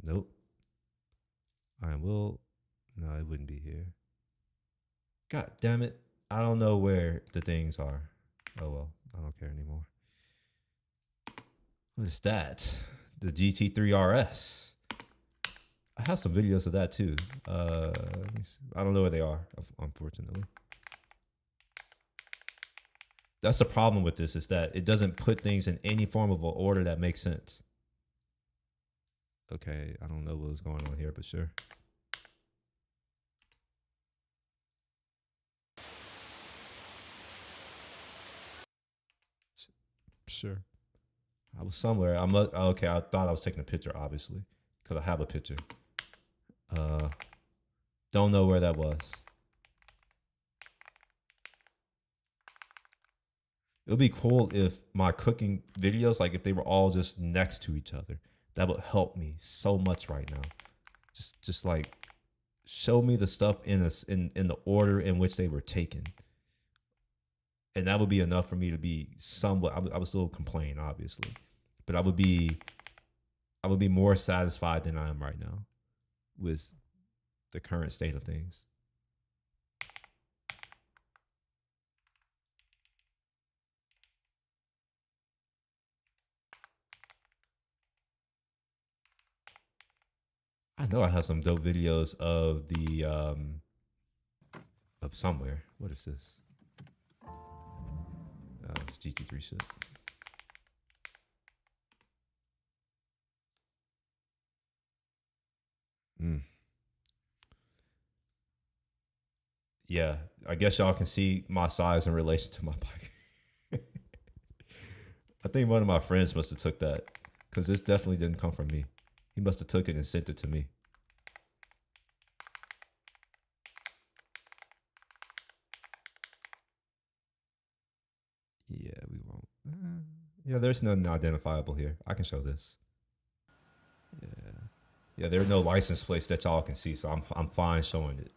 A: Nope. I will. No, it wouldn't be here. God damn it. I don't know where the things are. Oh well, I don't care anymore. What is that? The GT3 RS. I have some videos of that too. I don't know where they are, unfortunately. That's the problem with this, is that it doesn't put things in any form of an order that makes sense. Okay, I don't know what's going on here, but sure. Sure. I was somewhere. Okay. I thought I was taking a picture, obviously, because I have a picture. Don't know where that was. It would be cool if my cooking videos, like if they were all just next to each other. That would help me so much right now. Just like show me the stuff in the order in which they were taken, and that would be enough for me to be somewhat. I would still complain, obviously, but I would be more satisfied than I am right now with the current state of things. I know I have some dope videos of the of somewhere. What is this? It's GT3 shit. Yeah, I guess y'all can see my size in relation to my bike. I think one of my friends must have took that, because this definitely didn't come from me. He must have took it and sent it to me. Yeah, we won't. Yeah, there's nothing identifiable here. I can show this. Yeah, there are no license plates that y'all can see, so I'm fine showing it.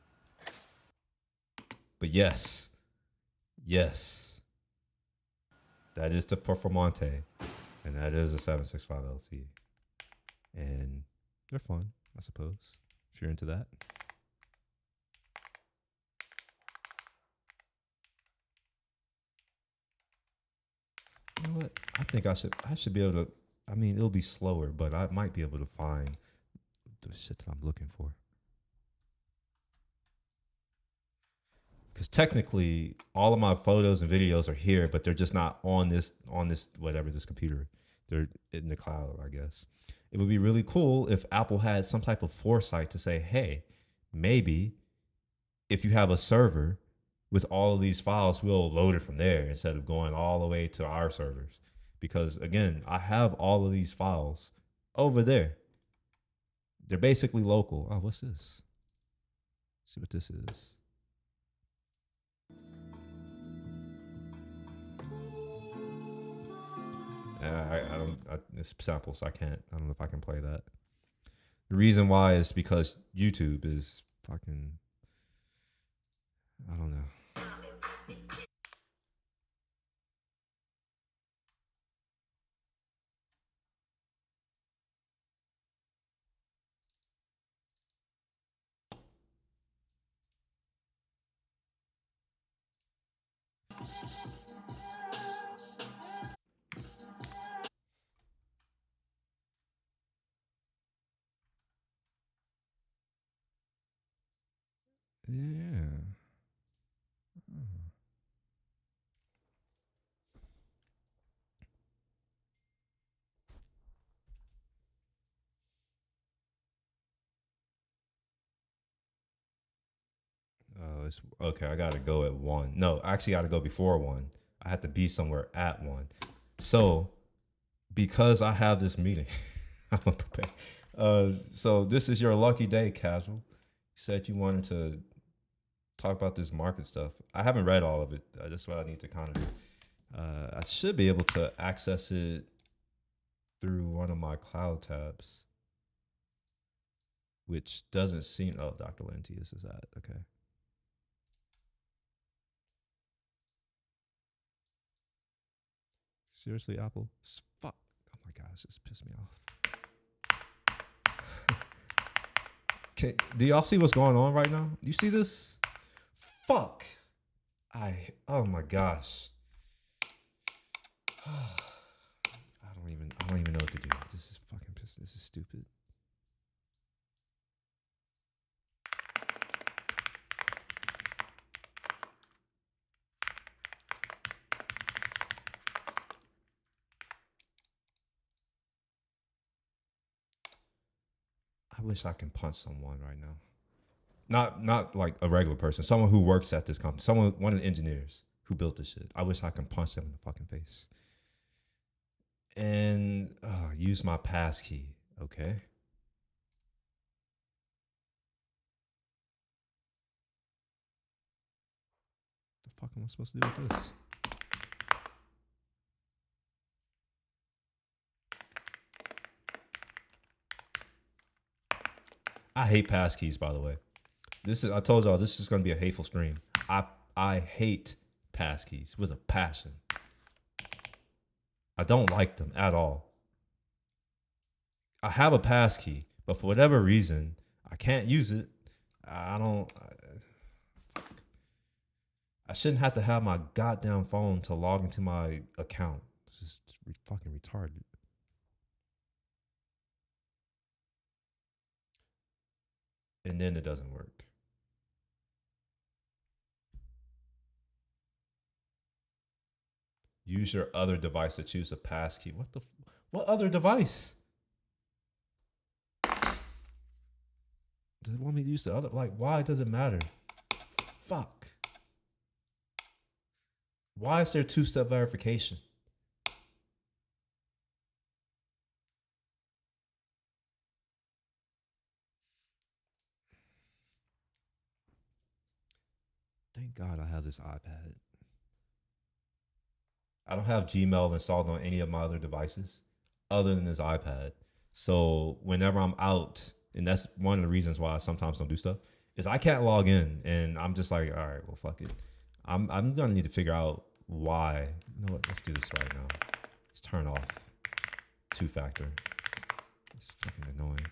A: But yes, that is the Performante, and that is a 765 LT, and they're fun, I suppose, if you're into that. You know what? I think I should be able to. I mean, it'll be slower, but I might be able to find the shit that I'm looking for. Because technically, all of my photos and videos are here, but they're just not on this whatever, this computer. They're in the cloud, I guess. It would be really cool if Apple had some type of foresight to say, hey, maybe if you have a server with all of these files, we'll load it from there instead of going all the way to our servers. Because again, I have all of these files over there. They're basically local. Oh, what's this? Let's see what this is. It's samples. I can't. I don't know if I can play that. The reason why is because YouTube is fucking. I don't know. Yeah. Okay, I gotta go at 1. No, actually, I gotta go before 1. I have to be somewhere at 1. So because I have this meeting, I'm unprepared. So this is your lucky day, Casual. You said you wanted to talk about this market stuff. I haven't read all of it. That's what I need to kind of do. I should be able to access it through one of my cloud tabs, which doesn't seem. Oh, Dr. Lindsay, this is that. Okay. Seriously, Apple? Fuck. Oh my gosh, this pissed me off. Do y'all see what's going on right now? You see this? Fuck. Oh my gosh. I don't even know what to do. This is fucking pissed. This is stupid. I wish I can punch someone right now. Not like a regular person, someone who works at this company, one of the engineers who built this shit. I wish I can punch them in the fucking face. And use my pass key. Okay. The fuck am I supposed to do with this? I hate pass keys, by the way. I told y'all this is gonna be a hateful stream. I hate pass keys with a passion. I don't like them at all. I have a pass key, but for whatever reason, I can't use it. I shouldn't have to have my goddamn phone to log into my account. It's just fucking retarded. And then it doesn't work. Use your other device to choose a pass key. What other device? Does it want me to use the other? Like, why does it matter? Fuck. Why is there two-step verification? Thank God I have this iPad. I don't have Gmail installed on any of my other devices other than this iPad. So whenever I'm out, and that's one of the reasons why I sometimes don't do stuff, is I can't log in, and I'm just like, all right, well, fuck it. I'm gonna need to figure out why. You know what? Let's do this right now. Let's turn off two-factor. It's fucking annoying.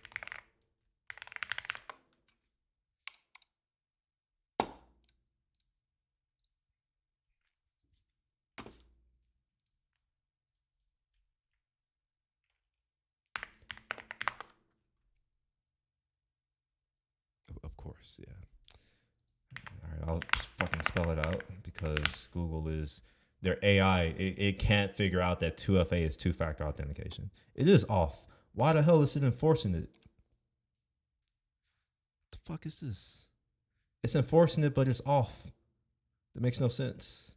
A: Of course, yeah. All right, I'll just fucking spell it out because Google is their AI. It can't figure out that 2FA is two-factor authentication. It is off. Why the hell is it enforcing it? What the fuck is this? It's enforcing it, but it's off. That makes no sense.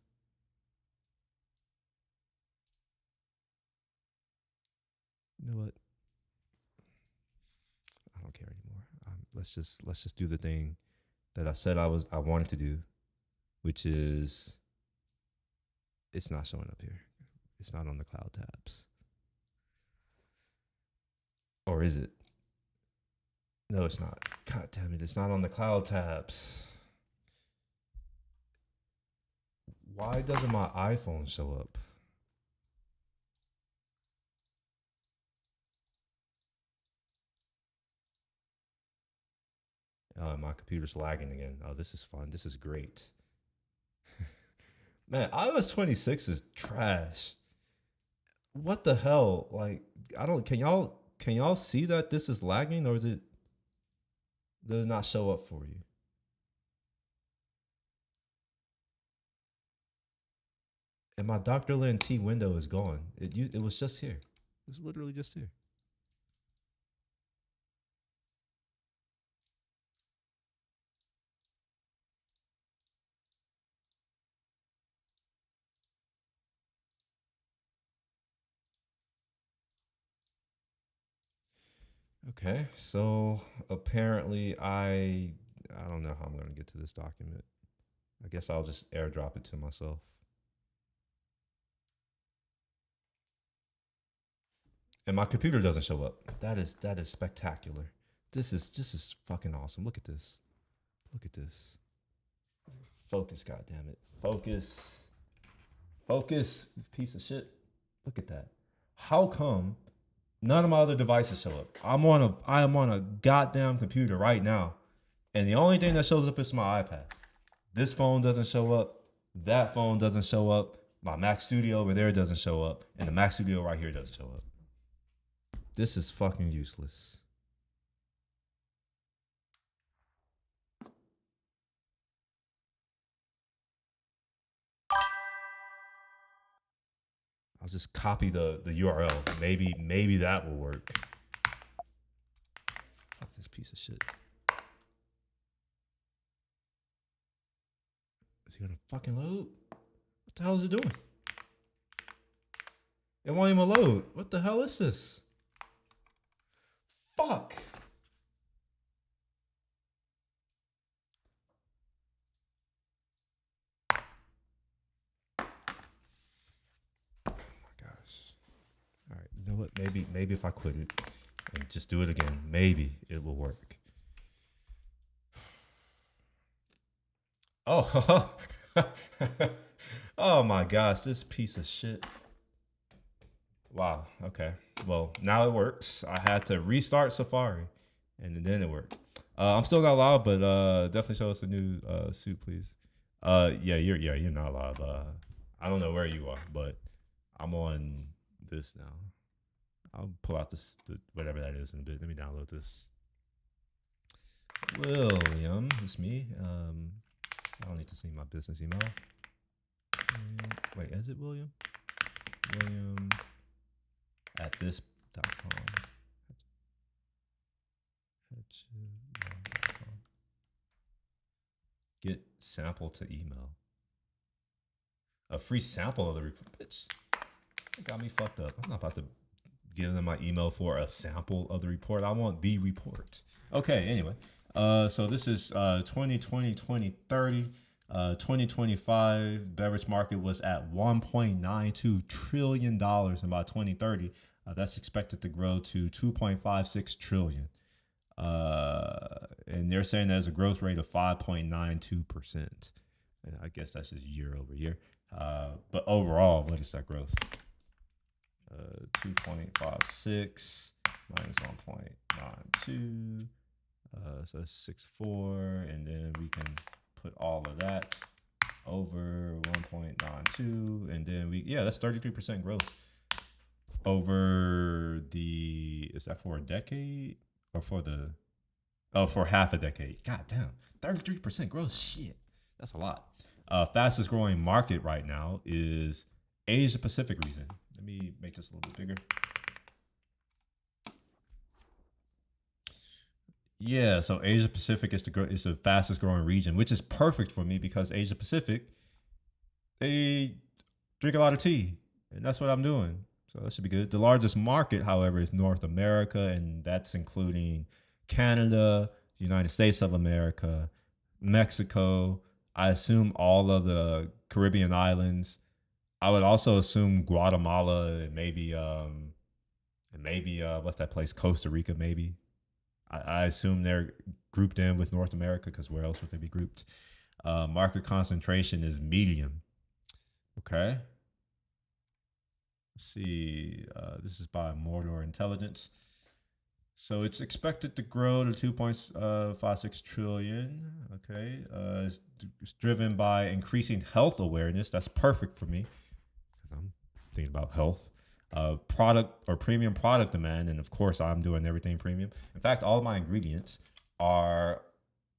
A: You know what? I don't care anymore. Let's just do the thing that I said I wanted to do, which is it's not showing up here. It's not on the cloud tabs. Or is it? No, it's not. God damn it, it's not on the cloud tabs. Why doesn't my iPhone show up? My computer's lagging again. Oh, this is fun. This is great. Man, iOS 26 is trash. What the hell? Like, I don't. Can y'all see that this is lagging, or does it not show up for you? And my Dr. Lin T window is gone. It was just here. It was literally just here. Okay, so apparently I don't know how I'm gonna get to this document. I guess I'll just airdrop it to myself. And my computer doesn't show up. That is spectacular. This is fucking awesome. Look at this. Look at this. Focus, goddamn it. Focus. Focus, you piece of shit. Look at that. How come none of my other devices show up? I am on a goddamn computer right now, and the only thing that shows up is my iPad. This phone doesn't show up. That phone doesn't show up. My Mac Studio over there doesn't show up, and the Mac Studio right here doesn't show up. This is fucking useless. I'll just copy the URL. Maybe that will work. Fuck this piece of shit. Is he gonna fucking load? What the hell is it doing? It won't even load. What the hell is this? Fuck. Oh my gosh. All right. You know what? Maybe if I quit it and just do it again, maybe it will work. Oh. Oh my gosh, this piece of shit. Wow. Okay. Well, now it works. I had to restart Safari, and then it worked. I'm still not live, but definitely show us a new suit, please. You're not live. I don't know where you are, but I'm on this now. I'll pull out this whatever that is in a bit. Let me download this. William, it's me. I don't need to see my business email. Wait, is it William? William at this.com. Get sample to email. A free sample of the report. Bitch, that got me fucked up. I'm not about to give them my email for a sample of the report. I want the report. Okay, anyway. So this is 2020, 2030. 2025 beverage market was at $1.92 trillion by 2030. That's expected to grow to 2.56 trillion. And they're saying there's a growth rate of 5.92%. And I guess that's just year over year. But overall, what is that growth? 2.56 minus 1.92. So that's 6.4. And then we can put all of that over 1.92. And then that's 33% growth over is that for a decade? Or for half a decade. God damn. 33% growth. Shit. That's a lot. Fastest growing market right now is Asia Pacific region. Let me make this a little bit bigger. Yeah, so Asia Pacific is the fastest growing region, which is perfect for me because Asia Pacific, they drink a lot of tea, and that's what I'm doing. So that should be good. The largest market, however, is North America, and that's including Canada, United States of America, Mexico. I assume all of the Caribbean islands. I would also assume Guatemala and maybe what's that place? Costa Rica, maybe. I assume they're grouped in with North America because where else would they be grouped? Market concentration is medium. Okay. Let's see. This is by Mordor Intelligence. So it's expected to grow to 2.56 trillion. Okay. It's driven by increasing health awareness. That's perfect for me because I'm thinking about health. Product or premium product demand, and of course I'm doing everything premium. In fact, all of my ingredients are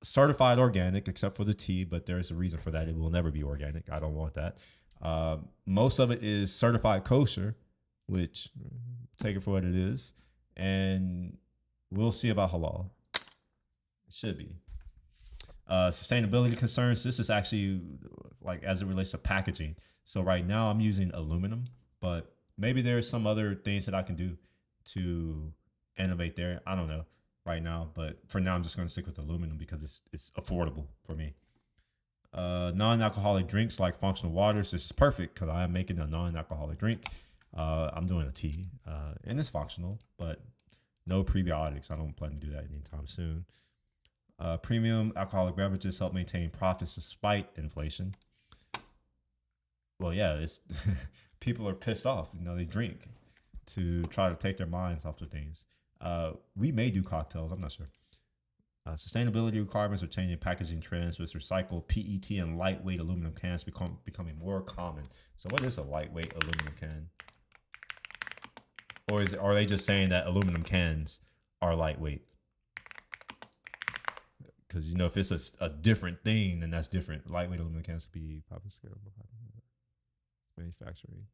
A: certified organic except for the tea, but there's a reason for that. It will never be organic. I don't want that. Most of it is certified kosher, which take it for what it is, and we'll see about halal. It should be. Sustainability concerns. This is actually like as it relates to packaging. So right now I'm using aluminum, but maybe there's some other things that I can do to
C: innovate there. I don't know right now, but for now, I'm just going to stick with aluminum because it's affordable for me. Non-alcoholic drinks like functional waters. This is perfect because I am making a non-alcoholic drink. I'm doing a tea, and it's functional, but no prebiotics. I don't plan to do that anytime soon. Premium alcoholic beverages help maintain profits despite inflation. Well, yeah, it's people are pissed off. You know, they drink to try to take their minds off of things. We may do cocktails. I'm not sure. Sustainability requirements are changing packaging trends with recycled PET and lightweight aluminum cans becoming more common. So, what is a lightweight aluminum can? Or are they just saying that aluminum cans are lightweight? Because you know, if it's a different thing, then that's different. Lightweight aluminum cans could be pop scale manufacturing.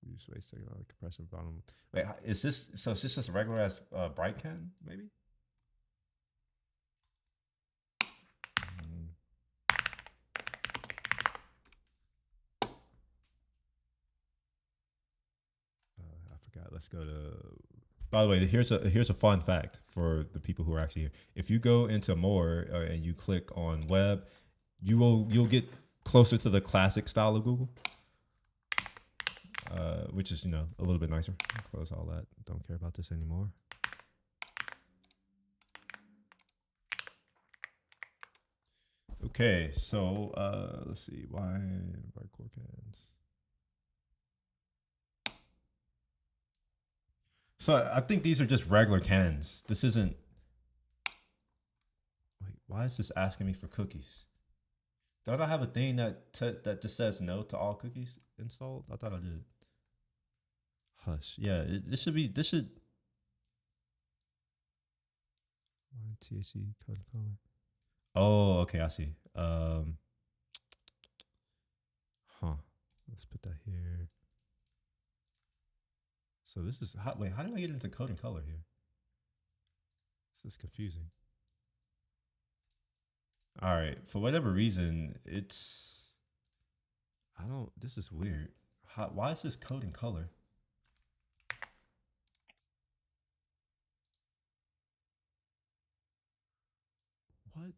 C: Use waste technology, compressive bottom. Wait, is this so? Is this just a regular as bright can? Maybe. I forgot. Let's go to. By the way, here's a fun fact for the people who are actually here. If you go into more and you click on web, you'll get closer to the classic style of Google, which is a little bit nicer. Close all that. Don't care about this anymore. Okay, so let's see. Why bright core cans? So I think these are just regular cans. This isn't. Wait, why is this asking me for cookies? Don't I have a thing that just says no to all cookies installed? I thought I did. Hush. Yeah, this should. THC code color. Oh, okay, I see. Let's put that here. So this is wait. How did I get into code and color here? This is confusing. All right, for whatever reason, it's. I don't. This is weird. Why is this code and color? What?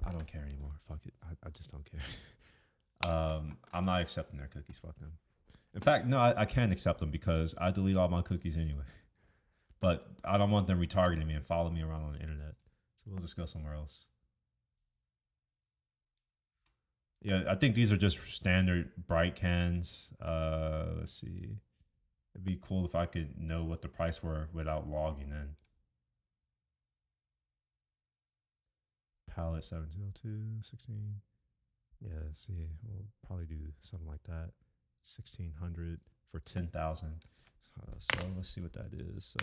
C: I don't care anymore. Fuck it. I just don't care. I'm not accepting their cookies. Fuck them. In fact, no, I can't accept them because I delete all my cookies anyway. But I don't want them retargeting me and following me around on the internet. So we'll just go somewhere else. Yeah, I think these are just standard bright cans. Let's see. It'd be cool if I could know what the price were without logging in. Palette 1702, 16. Yeah, let's see. We'll probably do something like that. 1600 for 10,000. So let's see what that is. So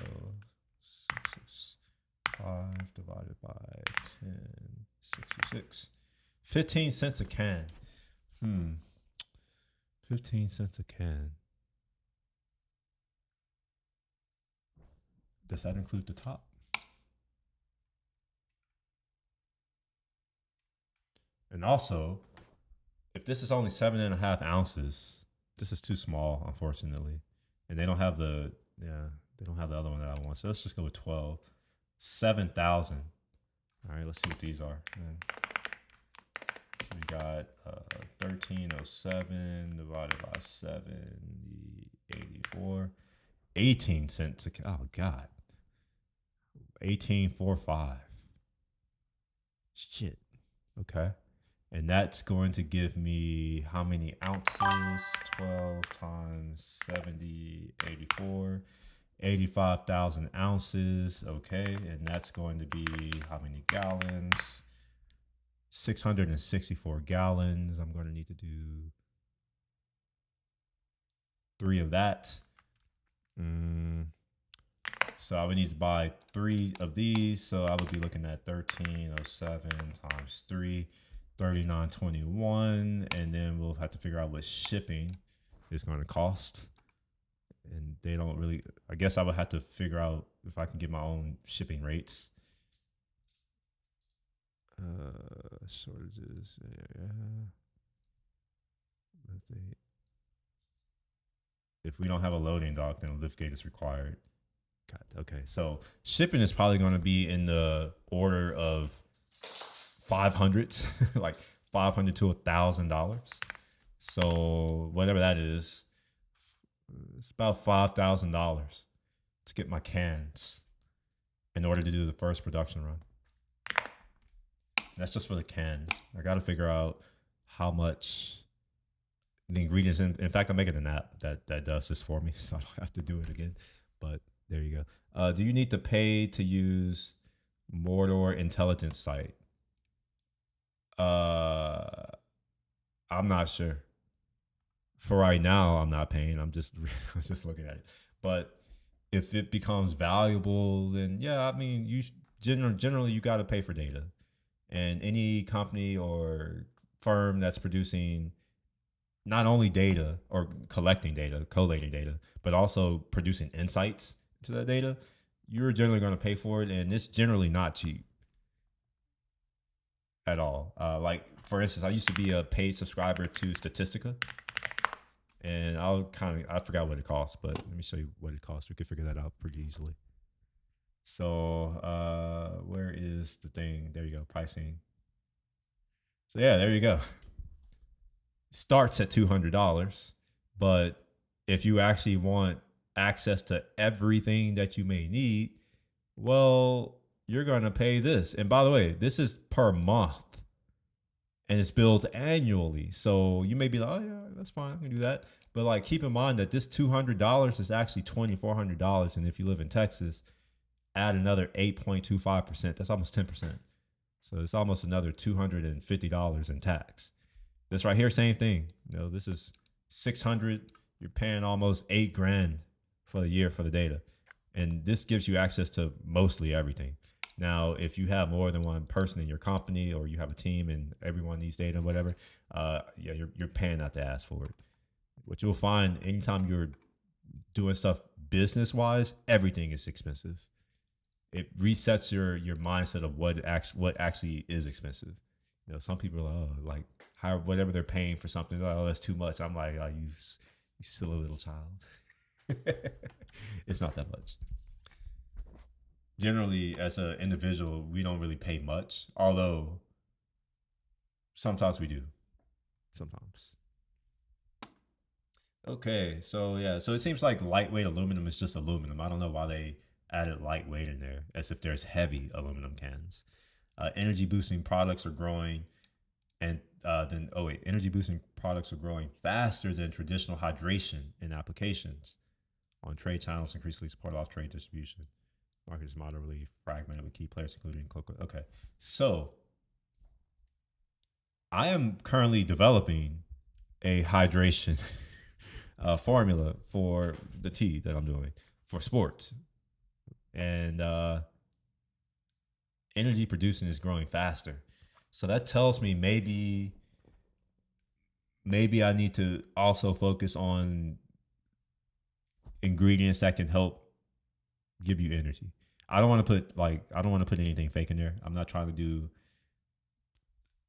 C: 665 divided by 10, 66. 15 cents a can. 15 cents a can. Does that include the top? And also, if this is only 7.5 ounces, this is too small, unfortunately. And they don't have the other one that I want. So let's just go with 12. 7,000. All right, let's see what these are. So we got 1307 divided by 84. 18 cents a oh god. 1845. Shit. Okay. And that's going to give me how many ounces? 12 times 70, 84. 85,000 ounces. Okay. And that's going to be how many gallons? 664 gallons. I'm going to need to do 3 of that. So I would need to buy 3 of these. So I would be looking at 1307 times 3. 39.21, and then we'll have to figure out what shipping is going to cost. And they don't really. I guess I would have to figure out if I can get my own shipping rates. Shortages. Yeah. Let's see. If we don't have a loading dock, then a lift gate is required. God, okay, so shipping is probably going to be in the order of 500s, like $500 to $1,000. So whatever that is, it's about $5,000 to get my cans in order to do the first production run. That's just for the cans. I got to figure out how much the ingredients. In fact, I'm making an app that does this for me, so I don't have to do it again. But there you go. Do you need to pay to use Mordor intelligence site? I'm not sure. For right now, I'm not paying. I'm just looking at it. But if it becomes valuable, then yeah, I mean, you generally you got to pay for data, and any company or firm that's producing not only data or collecting data, collating data, but also producing insights to that data, you're generally going to pay for it, and it's generally not cheap at all. Like for instance, I used to be a paid subscriber to Statistica, and I forgot what it costs, but let me show you what it costs. We can figure that out pretty easily. So where is the thing? There you go, pricing. So yeah, there you go. Starts at $200, but if you actually want access to everything that you may need, well, you're going to pay this. And by the way, this is per month and it's billed annually. So you may be like, oh yeah, that's fine, I can do that. But like, keep in mind that this $200 is actually $2,400. And if you live in Texas, add another 8.25%. That's almost 10%. So it's almost another $250 in tax. This right here, same thing. You know, this is 600. You're paying almost $8,000 for the year for the data. And this gives you access to mostly everything. Now, if you have more than one person in your company, or you have a team and everyone needs data, whatever, yeah, you're paying out to ask for it. What you'll find anytime you're doing stuff business wise, everything is expensive. It resets your mindset of what actually is expensive. You know, some people are like whatever they're paying for something, oh, that's too much. I'm like, oh, you silly little child. It's not that much. Generally, as an individual, we don't really pay much, although sometimes we do. Sometimes. Okay, so yeah, so it seems like lightweight aluminum is just aluminum. I don't know why they added lightweight in there, as if there's heavy aluminum cans. Energy boosting products are growing, and energy boosting products are growing faster than traditional hydration in applications on trade channels, increasingly support off trade distribution. Market is moderately fragmented with key players, including Coca. Okay, so I am currently developing a hydration formula for the tea that I'm doing for sports, and energy producing is growing faster. So that tells me maybe I need to also focus on ingredients that can help give you energy. I don't want to put anything fake in there. I'm not trying to do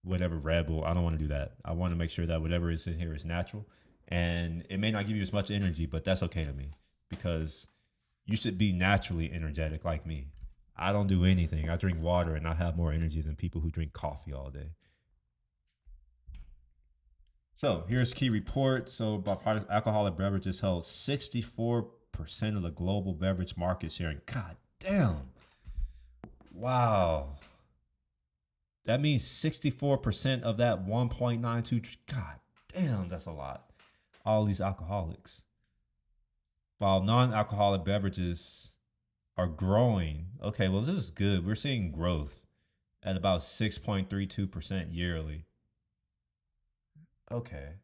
C: whatever Red Bull. I don't want to do that. I want to make sure that whatever is in here is natural, and it may not give you as much energy, but that's okay to me, because you should be naturally energetic like me. I don't do anything. I drink water and I have more energy than people who drink coffee all day. So here's key reports. So by product, alcoholic beverages held 64% of the global beverage market share. And God damn. Wow. That means 64% of that 1.92. God damn, that's a lot. All these alcoholics. While non-alcoholic beverages are growing. Okay, well, this is good. We're seeing growth at about 6.32% yearly. Okay,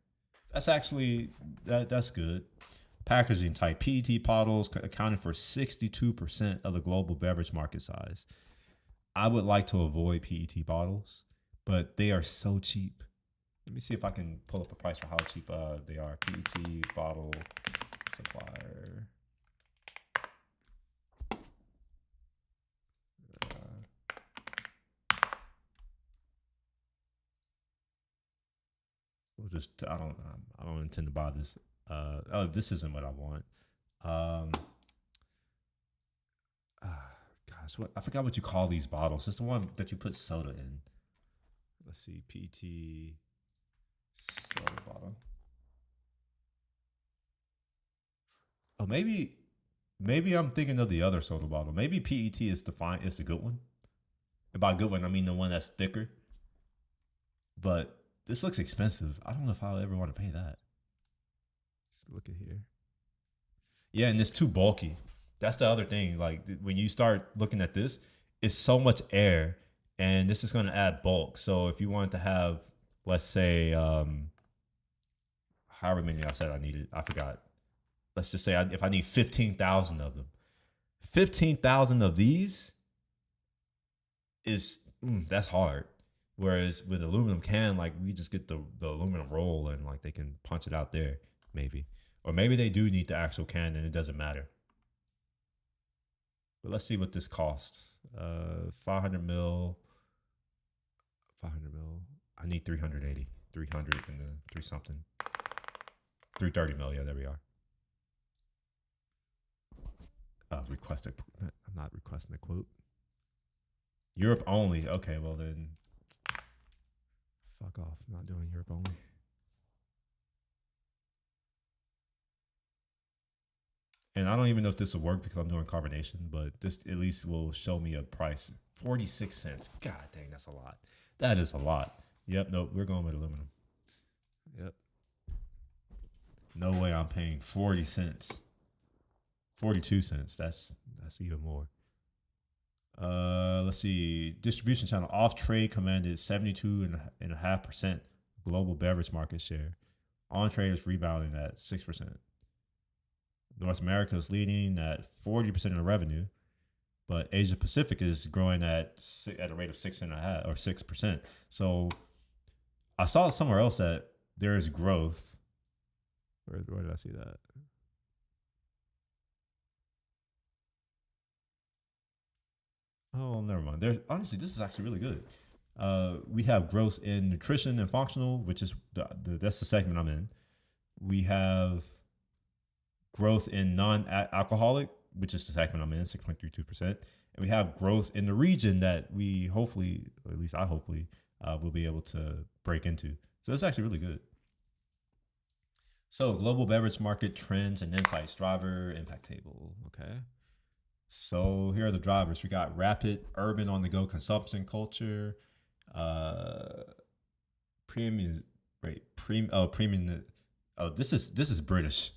C: that's actually that's good. Packaging type, PET bottles accounted for 62% of the global beverage market size. I would like to avoid PET bottles, but they are so cheap. Let me see if I can pull up a price for how cheap they are. PET bottle supplier. I don't intend to buy this. Oh, this isn't what I want. Um, gosh, what I forgot what you call these bottles. It's the one that you put soda in. Let's see, PT soda bottle. Oh, maybe I'm thinking of the other soda bottle. Maybe PET is the good one. And by good one, I mean the one that's thicker. But this looks expensive. I don't know if I'll ever want to pay that. Let's look at here. Yeah, and it's too bulky. That's the other thing. Like when you start looking at this, it's so much air, and this is going to add bulk. So if you wanted to have, let's say, however many I said I needed, I forgot. Let's just say if I need 15,000 of them, 15,000 of these is that's hard. Whereas with aluminum can, like we just get the aluminum roll and like they can punch it out there, maybe. Or maybe they do need the actual can and it doesn't matter. But let's see what this costs. 500 mil. 500 mil. I need 380. 300 and the 3 something. 330 mil. Yeah, there we are. Requested. I'm not requesting a quote. Europe only. Okay, well then. Fuck off. I'm not doing Europe only. And I don't even know if this will work because I'm doing carbonation, but this at least will show me a price. 46 cents. God dang, that's a lot. That is a lot. Yep, nope, we're going with aluminum. Yep. No way I'm paying 40 cents. 42 cents. That's even more. Let's see. Distribution channel off trade commanded 72.5% global beverage market share. On trade is rebounding at 6%. North America is leading at 40% of the revenue, but Asia Pacific is growing at a rate of 6.5% or 6%. So I saw somewhere else that there is growth. Where did I see that? Oh, never mind. There's honestly, this is actually really good. We have growth in nutrition and functional, which is that's the segment I'm in. We have growth in non-alcoholic, which is the segment I'm in, 6.32%. And we have growth in the region that we hopefully, or at least I hopefully, will be able to break into. So it's actually really good. So global beverage market trends and insights, driver impact table. Okay. So here are the drivers. We got rapid urban on the go consumption culture, premium rate, premium. Oh, this is British.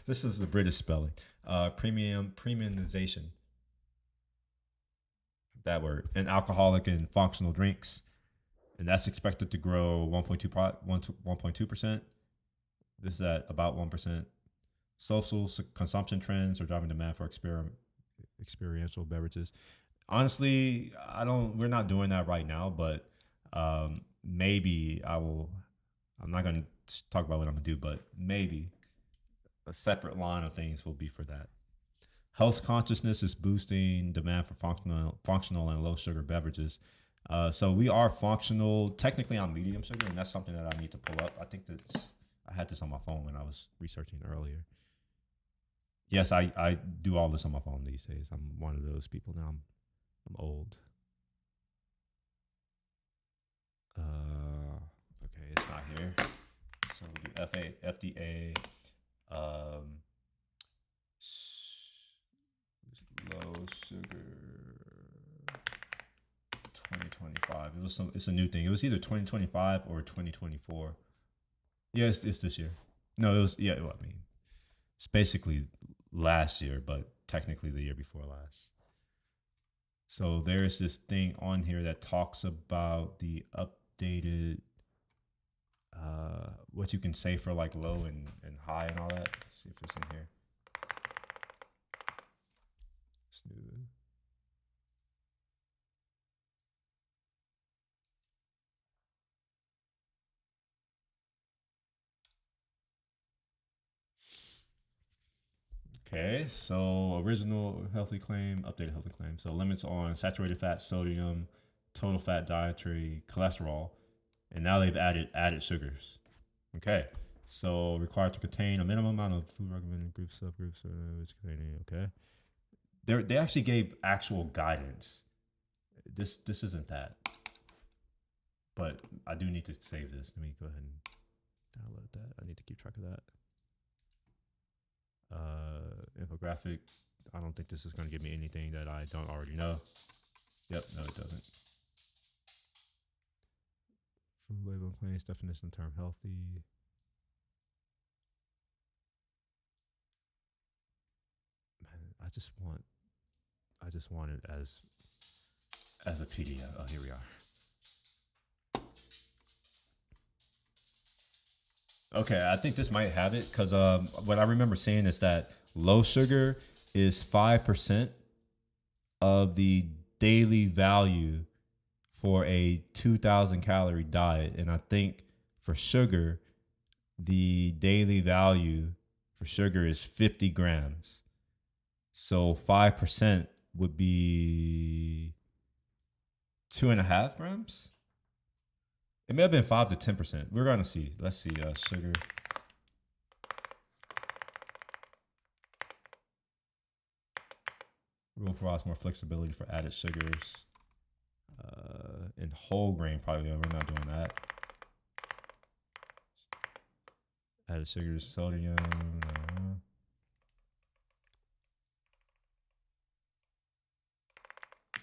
C: This is the British spelling. Premiumization. That word. And alcoholic and functional drinks. And that's expected to grow 1.2%. This is at about 1%. Social consumption trends are driving demand for experiential beverages. Honestly, we're not doing that right now, but maybe I will. I'm not going to talk about what I'm going to do, but maybe a separate line of things will be for that. Health consciousness is boosting demand for functional and low sugar beverages. So we are functional, technically on medium sugar, and that's something that I need to pull up. I think that I had this on my phone when I was researching earlier. Yes, I do all this on my phone these days. I'm one of those people now. I'm old. Okay, it's not here. So we'll do FDA, low sugar 2025. It's a new thing. It was either 2025 or 2024. Yeah, it's this year. No, it was well, I mean, it's basically last year, but technically the year before last. So there's this thing on here that talks about the updated what you can say for like low and high and all that. Let's see if it's in here. Smooth. Okay, so original healthy claim, updated healthy claim. So limits on saturated fat, sodium, total fat dietary, cholesterol, and now they've added sugars. Okay. So required to contain a minimum amount of food recommended in groups, subgroups, which containing. Okay. They actually gave actual guidance. This isn't that. But I do need to save this. Let me go ahead and download that. I need to keep track of that. Infographic. I don't think this is going to give me anything that I don't already know. Yep, no, it doesn't. Food label claims definition term healthy. Man, I just want it as a PDF. Oh, here we are. Okay, I think this might have it because what I remember seeing is that low sugar is 5% of the daily value for a 2,000 calorie diet. And I think for sugar, the daily value for sugar is 50 grams. So 5% would be 2.5 grams. It may have been 5 to 10%. We're going to see. Let's see. Sugar. Rule provides more flexibility for added sugars. In whole grain, probably. We're not doing that. Added sugars, sodium.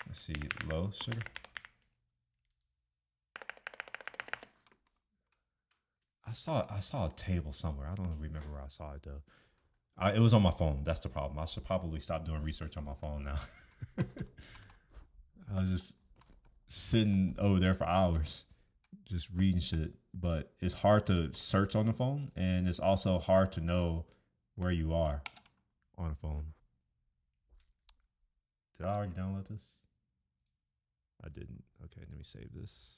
C: Let's see. Low sugar. I saw a table somewhere. I don't remember where I saw it though. It was on my phone. That's the problem. I should probably stop doing research on my phone now. I was just sitting over there for hours, just reading shit. But it's hard to search on the phone, and it's also hard to know where you are on the phone. Did I already download this? I didn't. Okay, let me save this.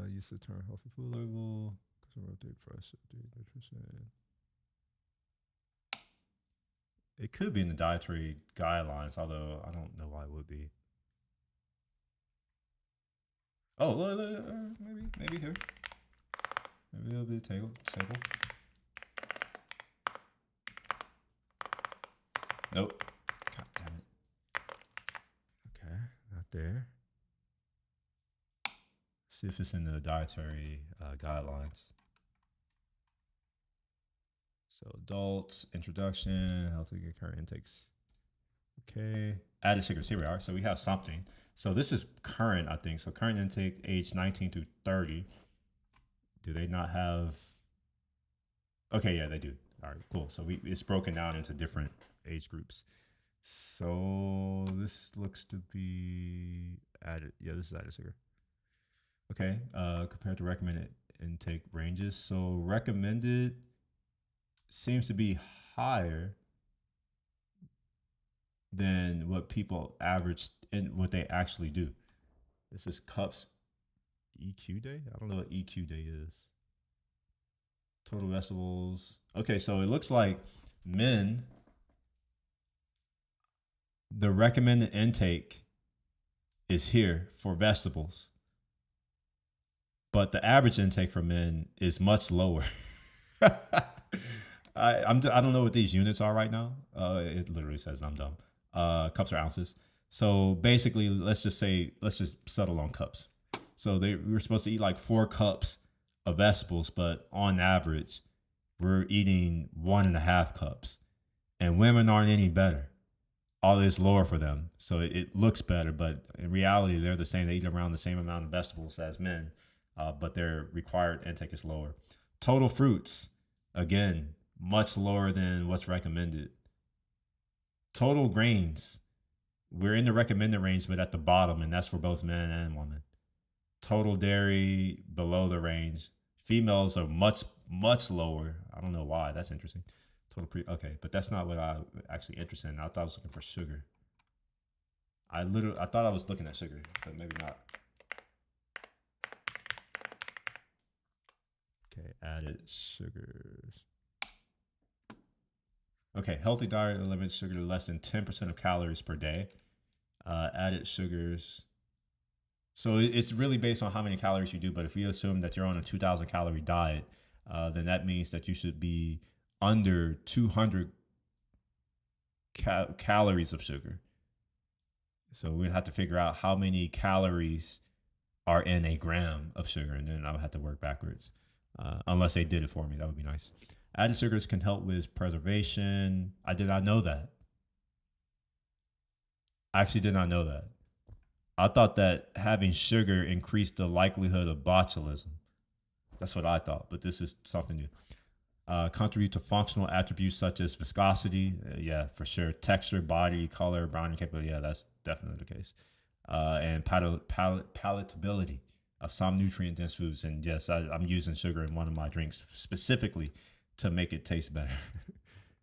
C: Use the term healthy food label. Consumer update fresh nutrition. It could be in the dietary guidelines, although I don't know why it would be. Oh, look, maybe here. Maybe it'll be a table. Nope. God damn it. Okay, not there. See if it's in the dietary guidelines. So adults, introduction, healthy current intakes. Okay, added sugars, here we are. So we have something. So this is current, I think. So current intake, age 19 to 30. Do they not have? Okay, yeah, they do. All right, cool. So it's broken down into different age groups. So this looks to be added. Yeah, this is added sugar. Okay, compared to recommended intake ranges. So recommended seems to be higher than what people average and what they actually do. This is cups EQ day. I don't know what EQ day is. Total vegetables. Okay, so it looks like men, the recommended intake is here for vegetables, but the average intake for men is much lower. I don't know what these units are right now. It literally says I'm dumb. Cups or ounces. So basically, let's just settle on cups. So we were supposed to eat like 4 cups of vegetables, but on average, we're eating 1.5 cups. And women aren't any better. All is lower for them. So it looks better, but in reality, they're the same. They eat around the same amount of vegetables as men, but their required intake is lower. Total fruits, again, much lower than what's recommended. Total grains, we're in the recommended range, but at the bottom, and that's for both men and women. Total dairy, below the range. Females are much, much lower. I don't know why. That's interesting. Okay, but that's not what I'm actually interested in. I thought I was looking for sugar. I thought I was looking at sugar, but maybe not. Okay, added sugars. Okay, healthy diet limits sugar to less than 10% of calories per day. Added sugars. So it's really based on how many calories you do. But if you assume that you're on a 2,000 calorie diet, then that means that you should be under 200 calories of sugar. So we'd have to figure out how many calories are in a gram of sugar, and then I would have to work backwards. Unless they did it for me, that would be nice. Added sugars can help with preservation. I did not know that. I actually did not know that. I thought that having sugar increased the likelihood of botulism. That's what I thought, but this is something new. Contribute to functional attributes such as viscosity, yeah, for sure. Texture, body, color, browning capability, yeah, that's definitely the case. And palatability of some nutrient dense foods. And yes, I'm using sugar in one of my drinks specifically to make it taste better.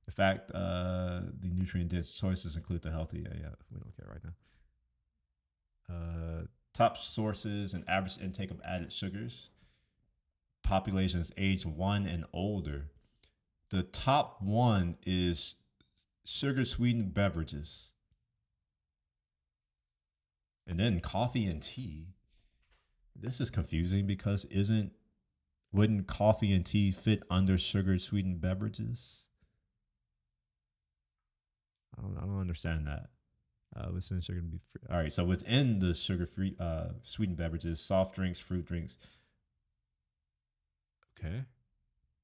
C: In fact, the nutrient dense choices include the healthy. Yeah, we don't care right now. Top sources and average intake of added sugars. Populations age 1 and older. The top one is sugar sweetened beverages. And then coffee and tea. This is confusing because wouldn't coffee and tea fit under sugar sweetened beverages? I don't understand that. Within sugar to be free. All right, so within the sugar-free sweetened beverages, soft drinks, fruit drinks. Okay.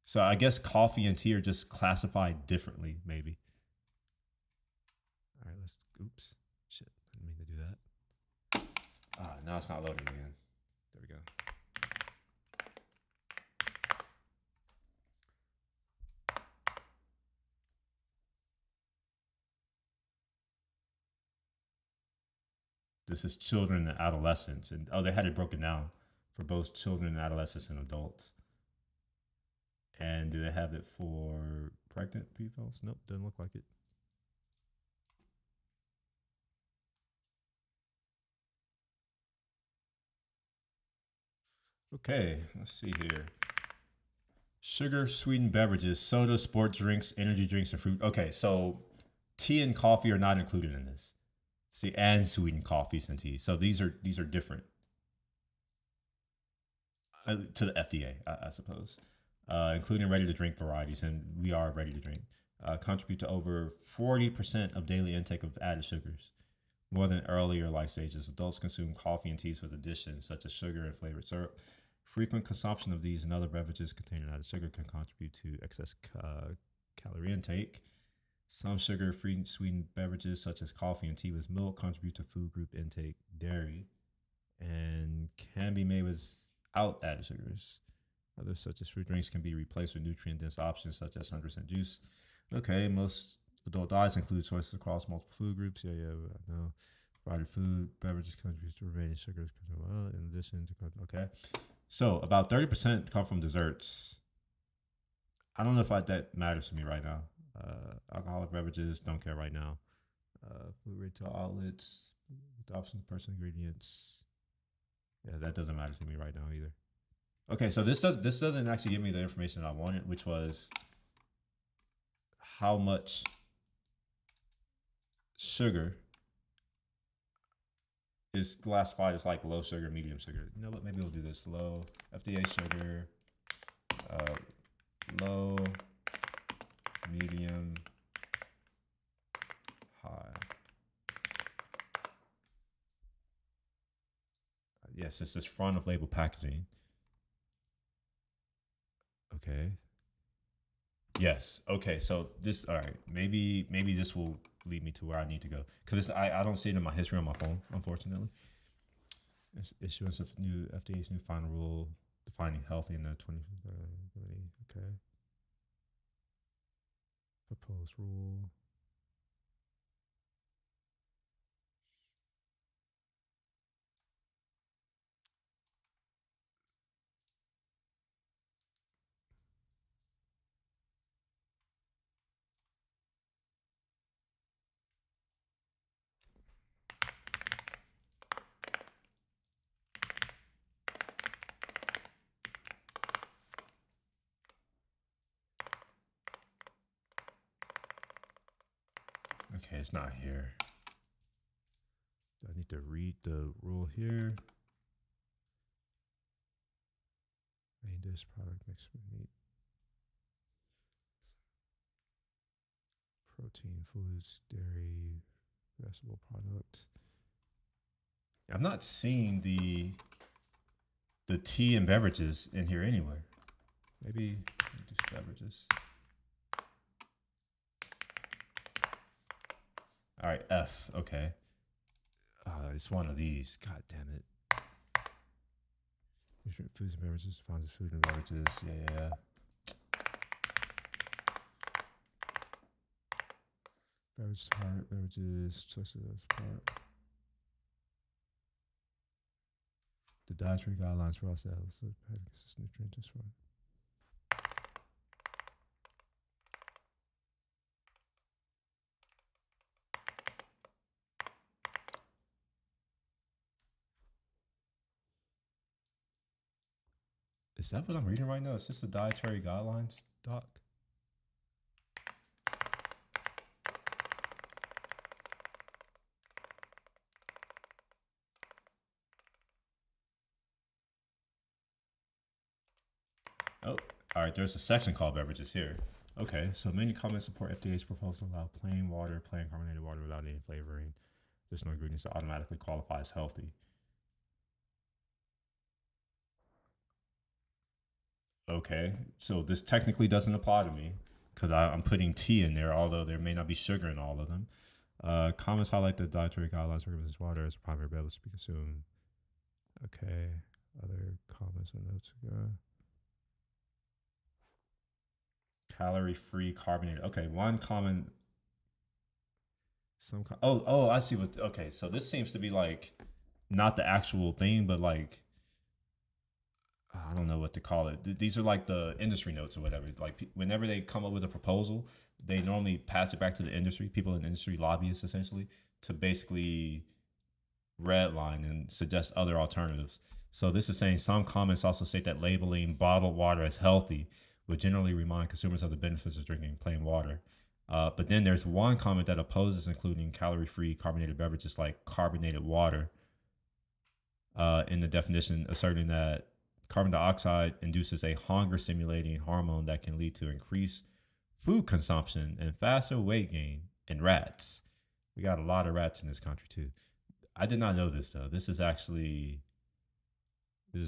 C: So I guess coffee and tea are just classified differently, maybe. All right, oops. Shit, I didn't mean to do that. Now it's not loading again. There we go. This is children and adolescents. And they had it broken down for both children, adolescents, and adults. And do they have it for pregnant people? Nope, doesn't look like it. Okay, let's see here. Sugar sweetened beverages, soda, sports drinks, energy drinks, and fruit. Okay, so tea and coffee are not included in this. See, and sweetened coffees and teas. So these are different to the FDA, I suppose, including ready to drink varieties, and we are ready to drink. Contribute to over 40% of daily intake of added sugars. More than earlier life stages, adults consume coffee and teas with additions such as sugar and flavored syrup. Frequent consumption of these and other beverages containing added sugar can contribute to excess calorie intake. Some sugar-free sweetened beverages, such as coffee and tea with milk, contribute to food group intake dairy and can be made without added sugars. Others, such as fruit drinks, can be replaced with nutrient-dense options, such as 100% juice. Okay, most adult diets include choices across multiple food groups. Yeah, I know. Provided food, beverages contribute to remaining sugars. In addition to, okay. So about 30% come from desserts. I don't know if that matters to me right now. Alcoholic beverages, don't care right now. Food retail outlets, with options, personal ingredients. Yeah, that doesn't matter to me right now either. Okay, so this doesn't actually give me the information I wanted, which was how much sugar is classified as like low sugar, medium sugar. You know what? Maybe we'll do this. Low FDA sugar, low, medium, high. Yes, this is front of label packaging. Okay. Yes. Okay. So this, all right. Maybe this will lead me to where I need to go because I don't see it in my history on my phone, unfortunately. It's issuance of new FDA's new final rule defining healthy in the 20. Okay. Proposed rule. Okay, it's not here. I need to read the rule here. Main dish product mixed with meat. Protein, foods, dairy, vegetable product. I'm not seeing the tea and beverages in here anywhere. Maybe just beverages. All right, F. Okay. It's one of these. God damn it. Foods and beverages. Defines food and beverages. Yeah. Beverage part. Beverages. Choices part. The dietary guidelines for us that consistent nutrient just fine. Is that what I'm reading right now? Is this the dietary guidelines doc? Oh, all right. There's a section called beverages here. Okay, so many comments support FDA's proposal to allow plain water, plain carbonated water without any flavoring. There's no ingredients that automatically qualify as healthy. Okay, so this technically doesn't apply to me because I'm putting tea in there, although there may not be sugar in all of them. Comments highlight the dietary guidelines recommend this water as a primary beverage to be consumed. Okay, other comments and notes. Calorie-free carbonated. Okay, one common. Oh, I see what. Okay, so this seems to be like not the actual thing, but like I don't know what to call it. These are like the industry notes or whatever. Like whenever they come up with a proposal, they normally pass it back to the industry, people in the industry, lobbyists essentially, to basically redline and suggest other alternatives. So this is saying some comments also state that labeling bottled water as healthy would generally remind consumers of the benefits of drinking plain water. But then there's one comment that opposes including calorie-free carbonated beverages like carbonated water in the definition, asserting that carbon dioxide induces a hunger-stimulating hormone that can lead to increased food consumption and faster weight gain in rats. We got a lot of rats in this country too. I did not know this though. This is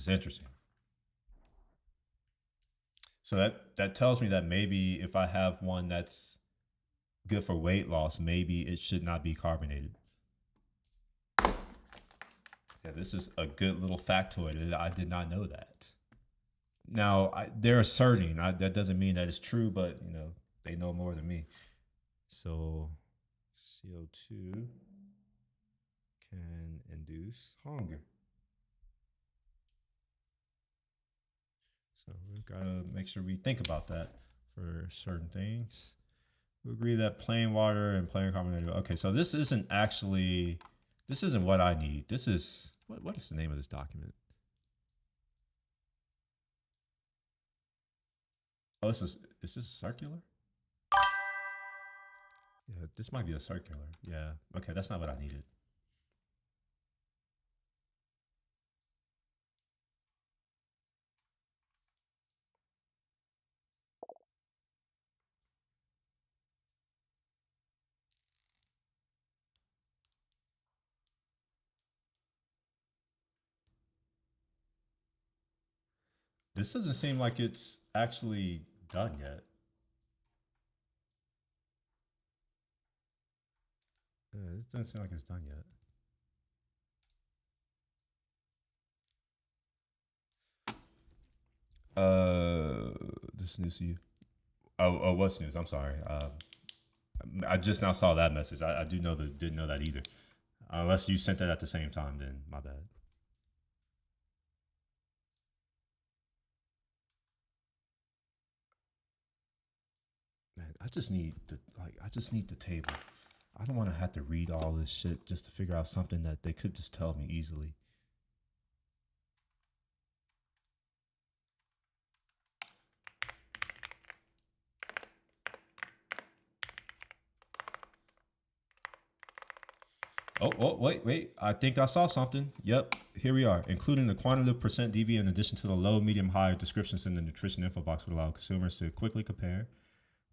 C: interesting. So that tells me that maybe if I have one that's good for weight loss, maybe it should not be carbonated. Yeah, this is a good little factoid. I did not know that. Now, they're asserting. That doesn't mean that it's true, but, they know more than me. So, CO2 can induce hunger. So, we've got to make sure we think about that for certain things. We agree that plain water and plain carbonated. Okay, so this isn't what I need. This is, what is the name of this document? Oh, is this circular? Yeah, this might be a circular. Yeah, okay, that's not what I needed. This doesn't seem like it's actually done yet. Yeah, this doesn't seem like it's done yet. This news to you. Oh, what's news? I'm sorry. I just now saw that message. I didn't know that either. Unless you sent that at the same time, then my bad. Man, I just need the table. I don't want to have to read all this shit just to figure out something that they could just tell me easily. Wait. I think I saw something. Yep, here we are. Including the quantitative percent deviant in addition to the low, medium, high descriptions in the nutrition info box would allow consumers to quickly compare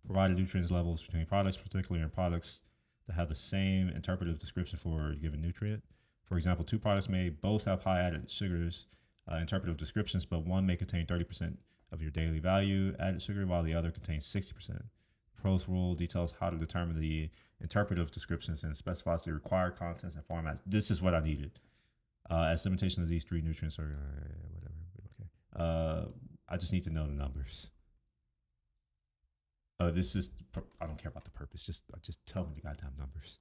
C: provided nutrients levels between products, particularly in products that have the same interpretive description for a given nutrient. For example, two products may both have high added sugars interpretive descriptions, but one may contain 30% of your daily value added sugar, while the other contains 60%. Pros rule details how to determine the interpretive descriptions and specifies the required contents and formats. This is what I needed. As limitation of these three nutrients are whatever. Okay. I just need to know the numbers. This is I don't care about the purpose. Just tell me the goddamn numbers.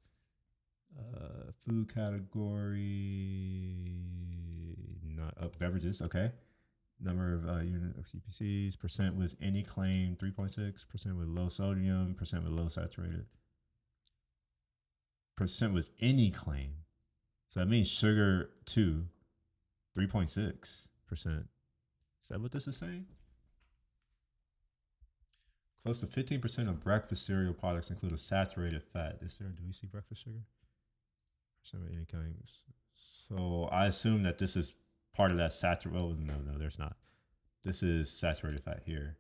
C: Food category, not beverages. Okay. Number of unit of CPCs, percent with any claim 3.6, percent with low sodium, percent with low saturated, percent with any claim. So that means sugar 2, 3.6%. Is that what this is saying? Close to 15% of breakfast cereal products include a saturated fat. Do we see breakfast sugar? Percent of any kind. So I assume that this is part of that saturated. Oh, no, there's not. This is saturated fat here.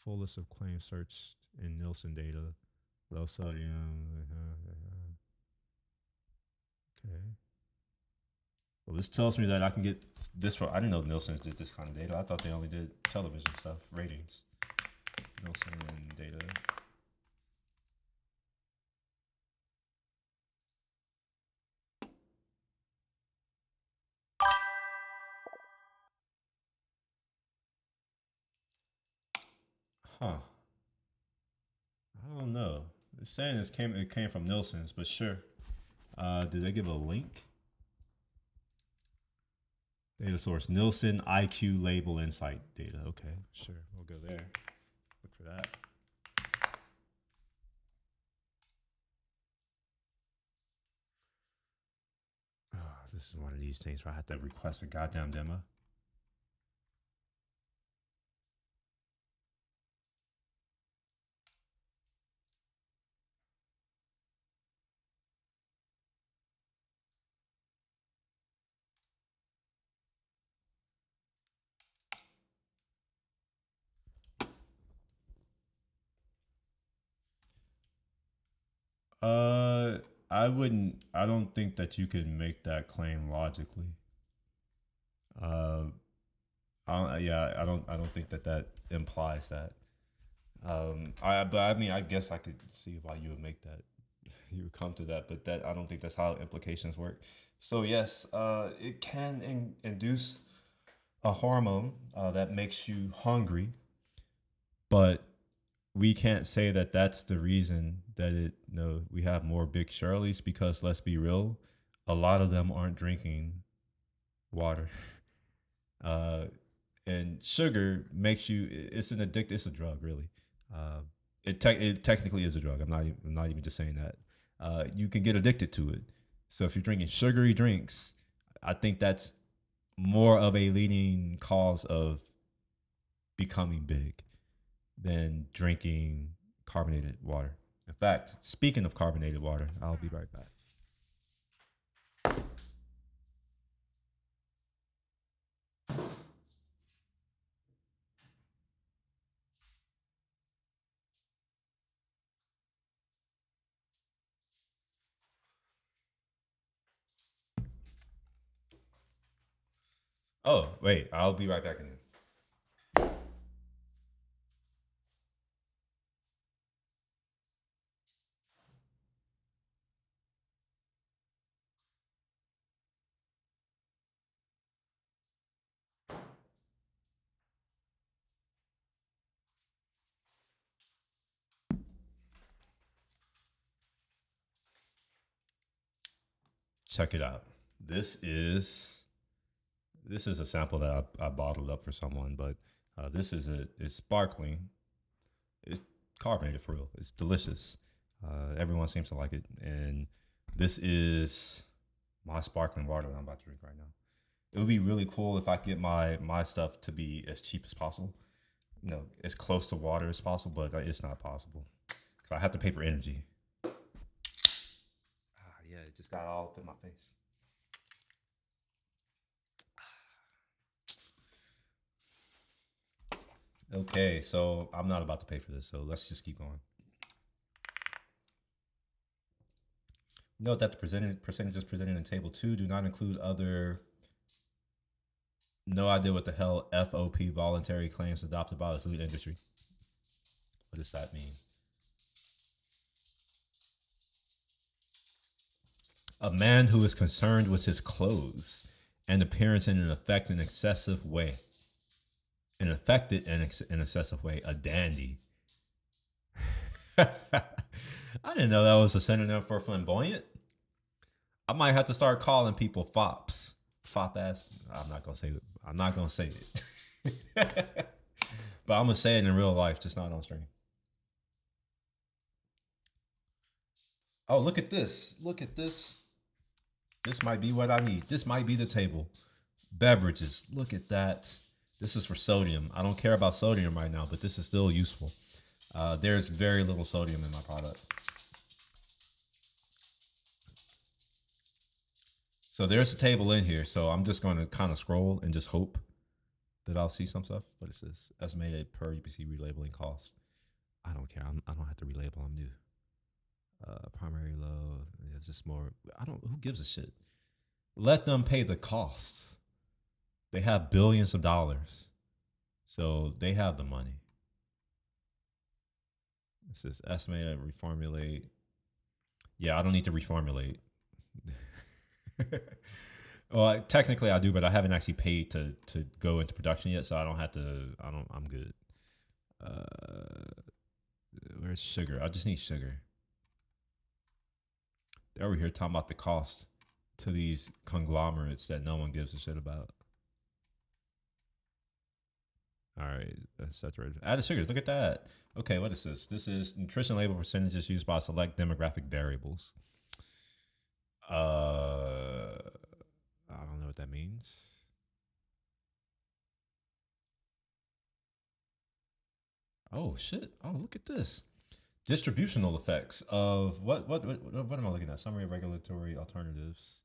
C: Full list of claims searched in Nielsen data. Low sodium. Okay. Well, this tells me that I can get this from. I didn't know Nielsen did this kind of data. I thought they only did television stuff, ratings. Nielsen data. Huh. I don't know. They're saying it came from Nielsen's, but sure. Did they give a link? Data source Nielsen IQ label insight data. Okay, sure. We'll go there. Look for that. Oh, this is one of these things where I have to request a goddamn demo. I don't think that you can make that claim logically. I don't think that implies that. I guess I could see why you would make that. You would come to that, but I don't think that's how implications work. So yes, it can induce a hormone that makes you hungry, but we can't say that that's the reason that we have more Big Shirleys, because let's be real, a lot of them aren't drinking water. And sugar makes you, it's it's a drug, really. It technically is a drug. I'm not even just saying that. You can get addicted to it. So if you're drinking sugary drinks, I think that's more of a leading cause of becoming big than drinking carbonated water. In fact, speaking of carbonated water, I'll be right back. Oh, wait, I'll be right back in. Check it out. This is a sample that I bottled up for someone, but it's sparkling. It's carbonated for real. It's delicious. Everyone seems to like it, and this is my sparkling water that I'm about to drink right now. It would be really cool if I get my stuff to be as cheap as possible. As close to water as possible, but it's not possible. I have to pay for energy.
A: yeah, it just got all up in my face. Okay, so I'm not about to pay for this, so let's just keep going. Note that the percentages presented in table 2 do not include other. No idea what the hell FOP, voluntary claims adopted by the food industry. What does that mean? A man who is concerned with his clothes and appearance in an affected and excessive way. An affected and excessive way. A dandy. I didn't know that was a synonym for flamboyant. I might have to start calling people fops. Fop ass. I'm not gonna say it. I'm not gonna say it. But I'm gonna say it in real life, just not on stream. Oh, look at this. Look at this. This might be what I need. This might be the table. Beverages. Look at that. This is for sodium. I don't care about sodium right now, but this is still useful. There's very little sodium in my product. So there's a table in here. So I'm just going to kind of scroll and just hope that I'll see some stuff. What is this? Estimated per UPC relabeling cost. I don't care. I don't have to relabel. I'm new. Primary low. It's just more. Who gives a shit? Let them pay the costs. They have billions of dollars. So they have the money. This is estimated reformulate. Yeah, I don't need to reformulate. Well, technically I do, but I haven't actually paid to go into production yet, so I don't have to. I'm good. Where's sugar? I just need sugar. They're over here talking about the cost to these conglomerates that no one gives a shit about. All right, that's saturated. Added sugars. Look at that. Okay, what is this? This is nutrition label percentages used by select demographic variables. I don't know what that means. Oh shit! Oh, look at this. Distributional effects of what am I looking at? Summary of regulatory alternatives.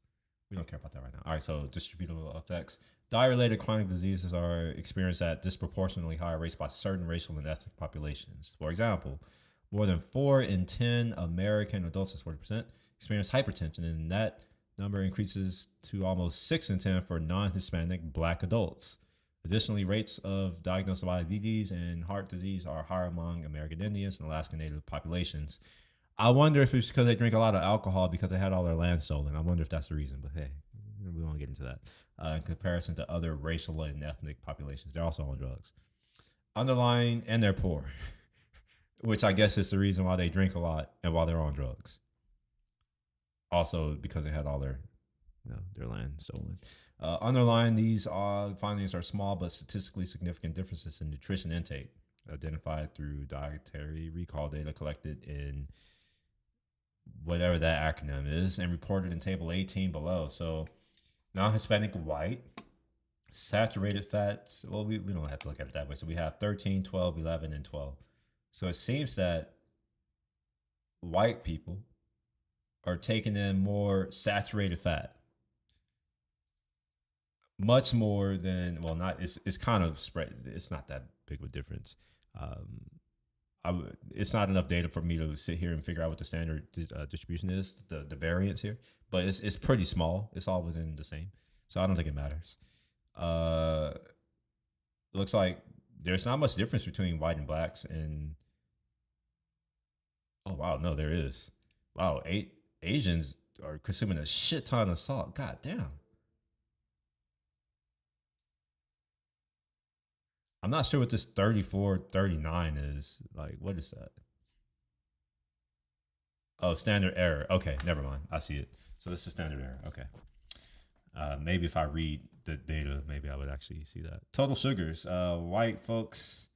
A: We don't care about that right now. All right, so distributable effects. Diet-related chronic diseases are experienced at disproportionately higher rates by certain racial and ethnic populations. For example, more than 4 in 10 American adults, that's 40%, experience hypertension, and that number increases to almost 6 in 10 for non-Hispanic Black adults. Additionally, rates of diagnosed diabetes and heart disease are higher among American Indians and Alaska Native populations. I wonder if it's because they drink a lot of alcohol because they had all their land stolen. I wonder if that's the reason, but hey, we won't get into that. In comparison to other racial and ethnic populations, they're also on drugs. Underlying, and they're poor, which I guess is the reason why they drink a lot and why they're on drugs. Also, because they had all their land stolen. Underlying these findings are small but statistically significant differences in nutrition intake, identified through dietary recall data collected in whatever that acronym is and reported in table 18 below. So non-Hispanic white, saturated fats, well, we don't have to look at it that way. So we have 13, 12, 11, and 12. So it seems that white people are taking in more saturated fat. Much more than, well, not, it's kind of spread. It's not that big of a difference. It's not enough data for me to sit here and figure out what the standard distribution is, the variance here, but it's pretty small. It's all within the same. So I don't think it matters. It looks like there's not much difference between white and blacks. And oh, wow, no, there is. Wow, Asians are consuming a shit ton of salt. God damn. I'm not sure what this 34, 39 is. Like, what is that? Oh, standard error. Okay, never mind. I see it. So this is standard error. Okay. Maybe if I read the data, maybe I would actually see that. Total sugars. White folks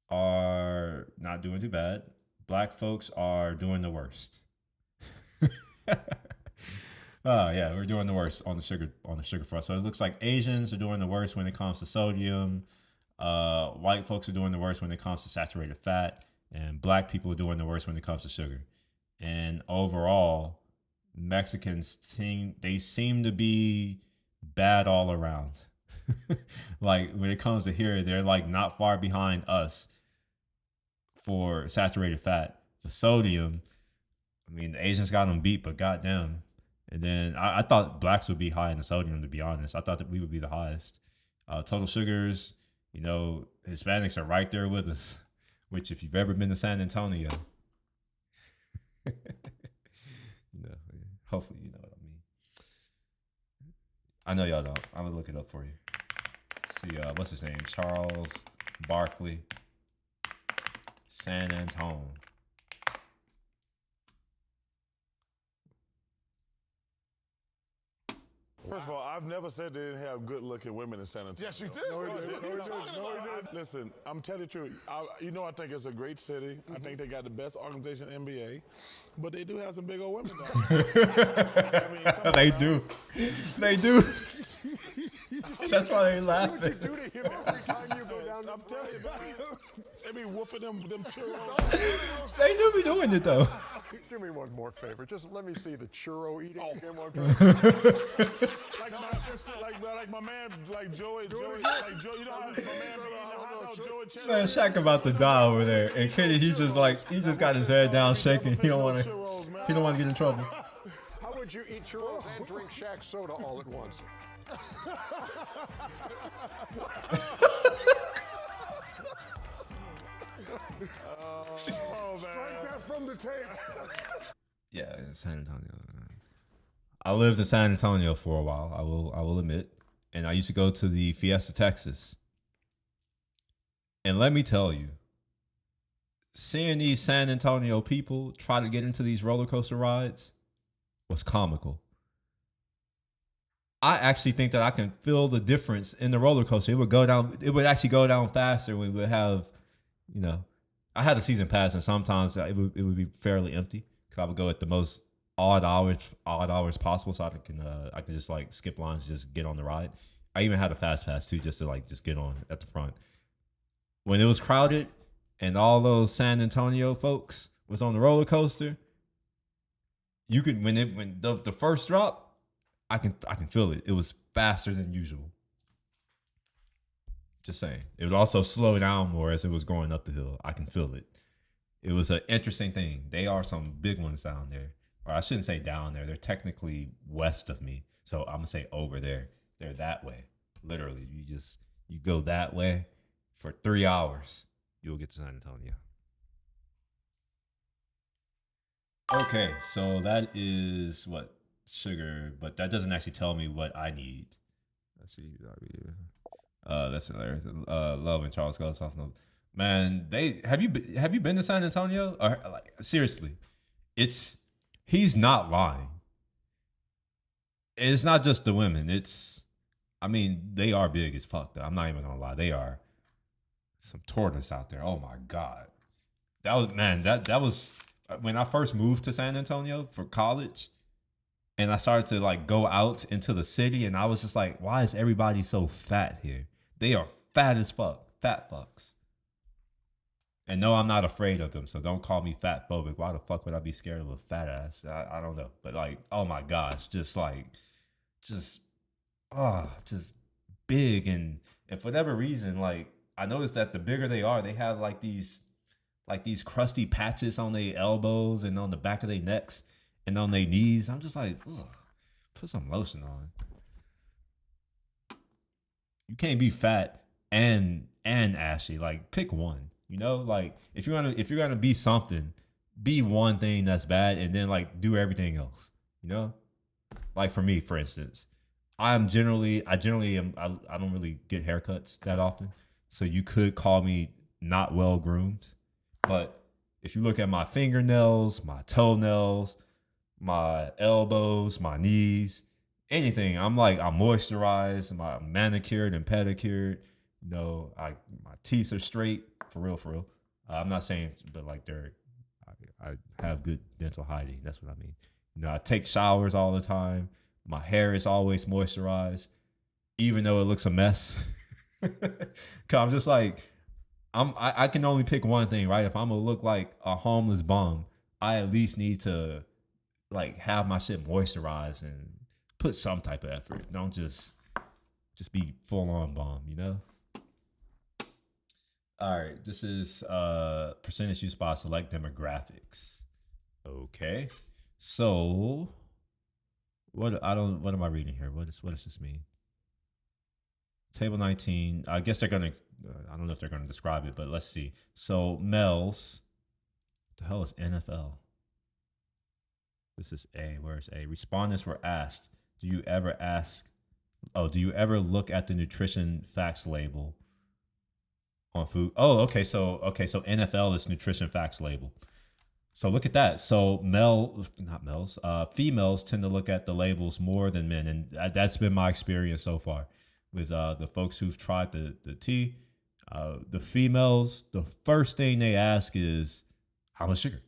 A: are not doing too bad. Black folks are doing the worst. Yeah, we're doing the worst on the sugar front. So it looks like Asians are doing the worst when it comes to sodium. White folks are doing the worst when it comes to saturated fat, and black people are doing the worst when it comes to sugar. And overall,
C: Mexicans seem to be bad all around. Like when it comes to here, they're like not far behind us for saturated fat. For sodium, I mean the Asians got them beat, but goddamn. And then I thought blacks would be high in the sodium. To be honest, I thought that we would be the highest. Total sugars, Hispanics are right there with us. Which, if you've ever been to San Antonio, hopefully you know what I mean. I know y'all don't. I'm gonna look it up for you. See, what's his name? Charles Barkley, San Antone.
D: First of all, I've never said they didn't have good-looking women in San Antonio.
B: Yes, you did.
D: No, he did. No, he did. Listen, I'm telling you the truth. I think it's a great city. I think they got the best organization in the NBA. But they do have some big old women down there. I mean, come on
C: They
D: now.
C: do. They do. That's why they laughing.
B: What you do to him every time you go down
D: I'm telling you, man. They be whooping them churros.
C: They do be doing it though.
B: Do me one more favor. Just let me see the churro eating
D: Oh.
B: again one time.
D: like my man, like Joey, like Joey, you know how my man be eating the hot dog, Joey Chestnut?
C: Man, Shaq about to die over there, and Kenny, he just got his head down, shaking. He don't want to get in trouble.
B: How would you eat churros and drink Shaq soda all at once?
D: Oh, man.
B: Strike that from the tape.
C: Yeah, in San Antonio. I lived in San Antonio for a while. I will admit, and I used to go to the Fiesta Texas. And let me tell you, seeing these San Antonio people try to get into these roller coaster rides was comical. I actually think that I can feel the difference in the roller coaster. It would actually go down faster when we would have, I had a season pass, and sometimes it would be fairly empty because I would go at the most odd hours possible, so I can just like skip lines, and just get on the ride. I even had a fast pass too, just to just get on at the front. When it was crowded and all those San Antonio folks was on the roller coaster, you could when the first drop, I can feel it. It was faster than usual. Just saying. It would also slow down more as it was going up the hill. I can feel it. It was an interesting thing. They are some big ones down there. Or I shouldn't say down there. They're technically west of me. So I'm going to say over there. They're that way. Literally. You go that way for 3 hours. You'll get to San Antonio. Okay. So that is what? Sugar. But that doesn't actually tell me what I need. Let's see. That's hilarious. Love and Charles goes off note. Man, have you been to San Antonio? Or like seriously, he's not lying. And it's not just the women. They are big as fuck though. I'm not even gonna lie. They are some tortoise out there. Oh my god. That was when I first moved to San Antonio for college. And I started to like go out into the city, and I was just like, why is everybody so fat here? They are fat as fuck. Fat fucks. And no, I'm not afraid of them, so don't call me fat phobic. Why the fuck would I be scared of a fat ass? I don't know. But like, oh my gosh, just big. And for whatever reason, like, I noticed that the bigger they are, they have like these crusty patches on their elbows and on the back of their necks and on their knees. I'm just like, ugh, put some lotion on. You can't be fat and ashy. Like, pick one. Like if you're gonna be something, be one thing that's bad, and then like do everything else. Like for me, for instance, I generally am. I don't really get haircuts that often, so you could call me not well groomed. But if you look at my fingernails, my toenails, my elbows, my knees, anything, I'm moisturized, my manicured and pedicured. My teeth are straight, for real. I'm not saying, but like I have good dental hygiene. That's what I mean. I take showers all the time. My hair is always moisturized, even though it looks a mess. Cause I'm just like, I can only pick one thing, right? If I'm gonna look like a homeless bum, I at least need to like have my shit moisturized and put some type of effort. Don't just be full on bomb, you know? All right, this is percentage used by select demographics. Okay. So what am I reading here? What does this mean? Table 19. I guess they're gonna I don't know if they're gonna describe it, but let's see. So males, what the hell is NFL? This is A. Where's A? Respondents were asked, do you ever look at the nutrition facts label on food? Oh, okay. So NFL is nutrition facts label. So look at that. So females tend to look at the labels more than men, and that's been my experience so far with the folks who've tried the tea. The females, the first thing they ask is how much sugar,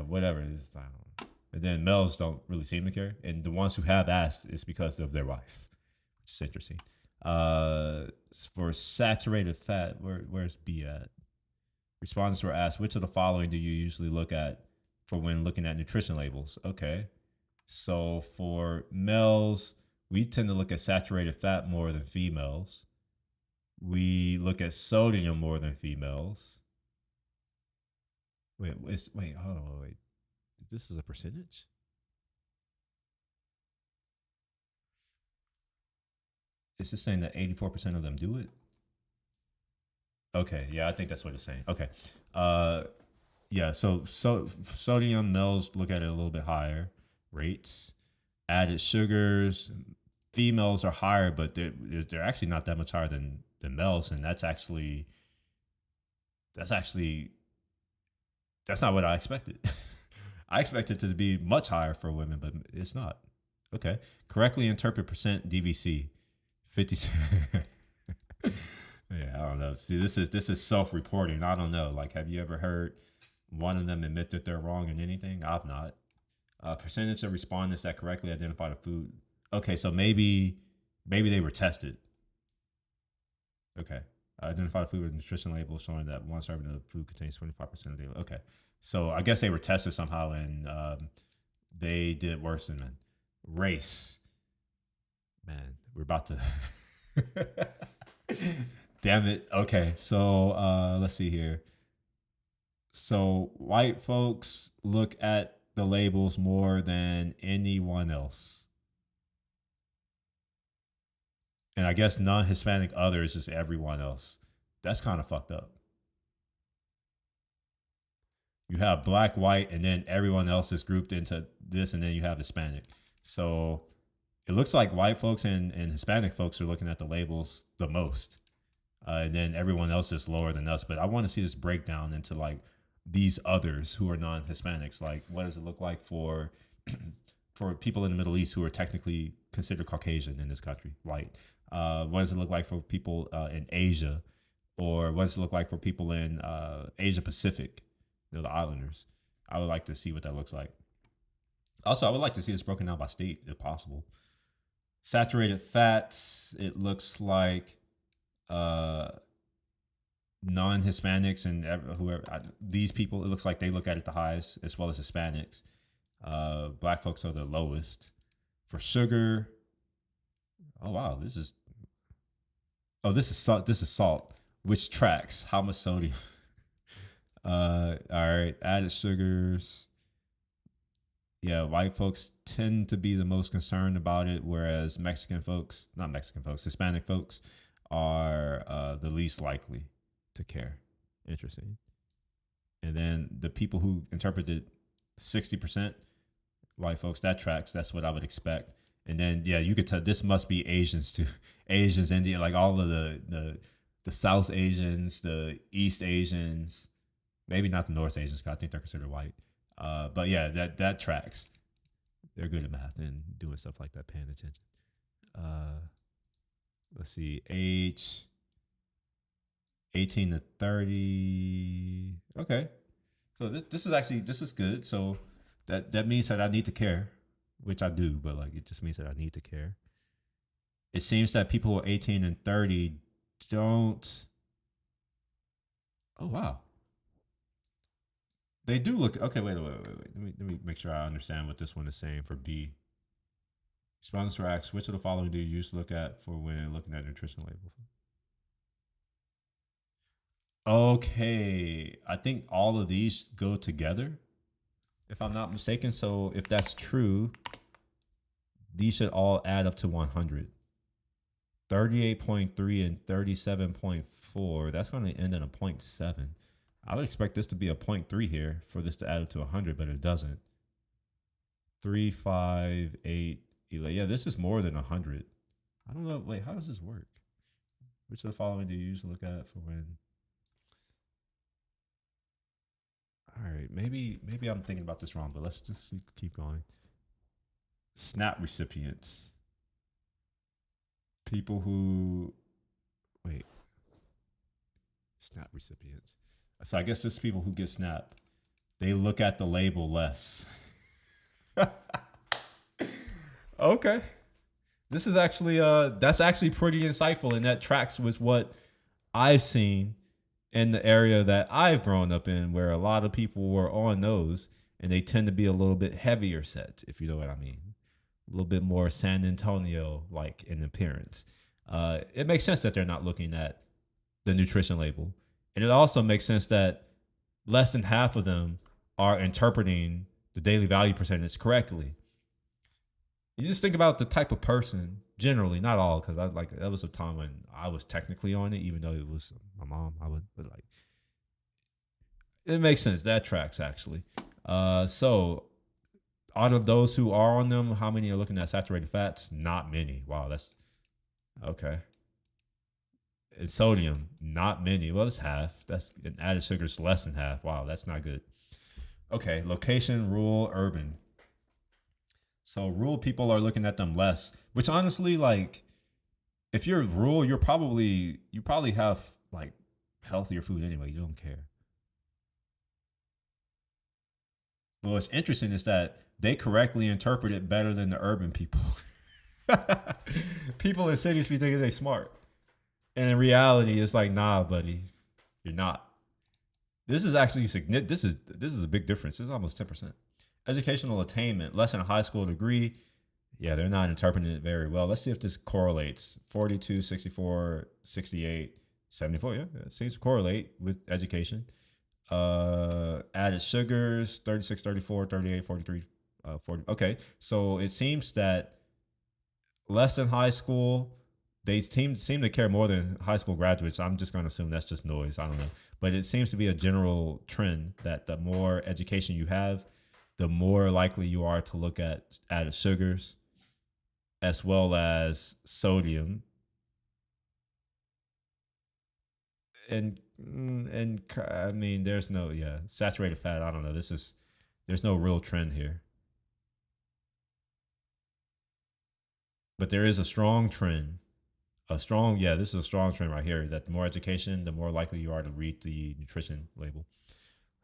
C: whatever it is. I don't know. And then males don't really seem to care, and the ones who have asked is because of their wife, which is interesting. For saturated fat, where's B at? Respondents were asked, which of the following do you usually look at for when looking at nutrition labels? Okay. So for males, we tend to look at saturated fat more than females. We look at sodium more than females. Wait, hold on, wait. This is a percentage? Is this saying that 84% of them do it? Okay, yeah, I think that's what it's saying. Okay. Yeah, so sodium, males look at it a little bit higher rates. Added sugars, females are higher, but they're actually not that much higher than males, and that's not what I expected. I expected it to be much higher for women, but it's not. Okay. Correctly interpret percent DVC. 50. Yeah, I don't know. See, this is self-reporting. I don't know. Like, have you ever heard one of them admit that they're wrong in anything? I've not. Percentage of respondents that correctly identify the food. Okay, so maybe they were tested. Okay. Identify the food with nutrition label showing that one serving of food contains 25% of the. Okay. So I guess they were tested somehow, and they did worse than men. Race. Man, we're about to. Damn it. Okay, so let's see here. So white folks look at the labels more than anyone else. And I guess non-Hispanic others is everyone else. That's kind of fucked up. You have black, white, and then everyone else is grouped into this, and then you have Hispanic. So it looks like white folks and Hispanic folks are looking at the labels the most. And then everyone else is lower than us. But I want to see this breakdown into like these others who are non-Hispanics. Like, what does it look like for people in the Middle East who are technically considered Caucasian in this country, white? What does it look like for people in Asia? Or what does it look like for people in Asia Pacific, the islanders? I would like to see what that looks like. Also, I would like to see this broken down by state if possible. Saturated fats, it looks like non-Hispanics and whoever these people, it looks like they look at it the highest, as well as Hispanics. Black folks are the lowest. For sugar, oh wow, this is salt, which tracks how much sodium. All right, added sugars. Yeah, white folks tend to be the most concerned about it, whereas Hispanic folks are the least likely to care. Interesting. And then the people who interpreted 60% white folks, that tracks. That's what I would expect. And then, yeah, you could tell this must be Asians too. Asians, Indian, like all of the South Asians, the East Asians, maybe not the North Asians, because I think they're considered white. But yeah, that tracks. They're good at math and doing stuff like that, paying attention. Let's see, age 18 to 30. Okay, so this is good. So that means that I need to care, which I do, but like it just means that I need to care. It seems that people who are 18 and 30 don't. Oh wow. They do look okay. Wait. Let me make sure I understand what this one is saying for B. Sponsor asks, which of the following do you use to look at for when looking at nutrition label? Okay, I think all of these go together, if I'm not mistaken. So if that's true, these should all add up to 100. 38.3 and 37.4. That's going to end in a 0.7. I would expect this to be a 0.3 here for this to add up to 100, but it doesn't. 3, 5, 8, 11. Yeah, this is more than 100. I don't know. Wait, how does this work? Which of the following do you usually look at for when? All right, maybe I'm thinking about this wrong, but let's just keep going. SNAP recipients. People who, wait, SNAP recipients. So I guess this people who get SNAP, they look at the label less. Okay. This is actually, that's actually pretty insightful, and that tracks with what I've seen in the area that I've grown up in, where a lot of people were on those, and they tend to be a little bit heavier set, if you know what I mean. A little bit more San Antonio like in appearance. It makes sense that they're not looking at the nutrition label. And it also makes sense that less than half of them are interpreting the daily value percentage correctly. You just think about the type of person, generally, not all, because I like that was a time when I was technically on it, even though it was my mom. But like, it makes sense. That tracks actually. So out of those who are on them, how many are looking at saturated fats? Not many. Wow, that's okay. And sodium, not many. Well, it's half. That's and added sugars less than half. Wow, that's not good. Okay, location, rural, urban. So rural people are looking at them less, which honestly, like, if you're rural, you probably have like healthier food anyway. You don't care. Well, what's interesting is that they correctly interpret it better than the urban people. People in cities be thinking they smart. And in reality, it's like, nah, buddy, you're not. This is actually significant. This is a big difference. It's almost 10%. Educational attainment, less than a high school degree. Yeah, they're not interpreting it very well. Let's see if this correlates. 42, 64, 68, 74. Yeah, it seems to correlate with education. Added sugars, 36, 34, 38, 43, 40. Okay, so it seems that less than high school, they seem to care more than high school graduates. I'm just going to assume that's just noise. I don't know. But it seems to be a general trend that the more education you have, the more likely you are to look at added sugars as well as sodium. And I mean, there's no, saturated fat. I don't know. There's no real trend here. But there is a strong trend. This is a strong trend right here, that the more education, the more likely you are to read the nutrition label.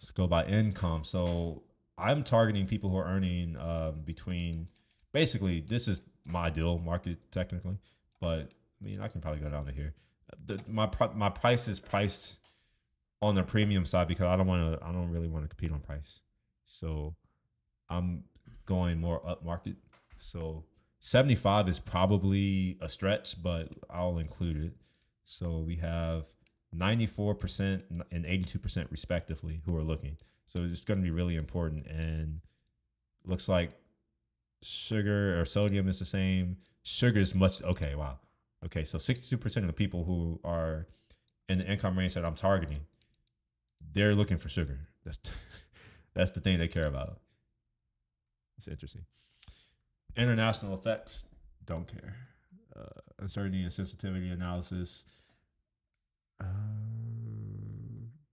C: Let's go by income. So I'm targeting people who are earning between, basically, this is my ideal market technically, but I mean, I can probably go down to here. My price is priced on the premium side because I don't really want to compete on price. So I'm going more up market. So 75 is probably a stretch, but I'll include it. So we have 94% and 82% respectively who are looking. So it's going to be really important. And looks like sugar or sodium is the same. Sugar is much, okay, wow. Okay, so 62% of the people who are in the income range that I'm targeting, they're looking for sugar. That's the thing they care about. It's interesting. International effects, don't care. Uncertainty and sensitivity analysis.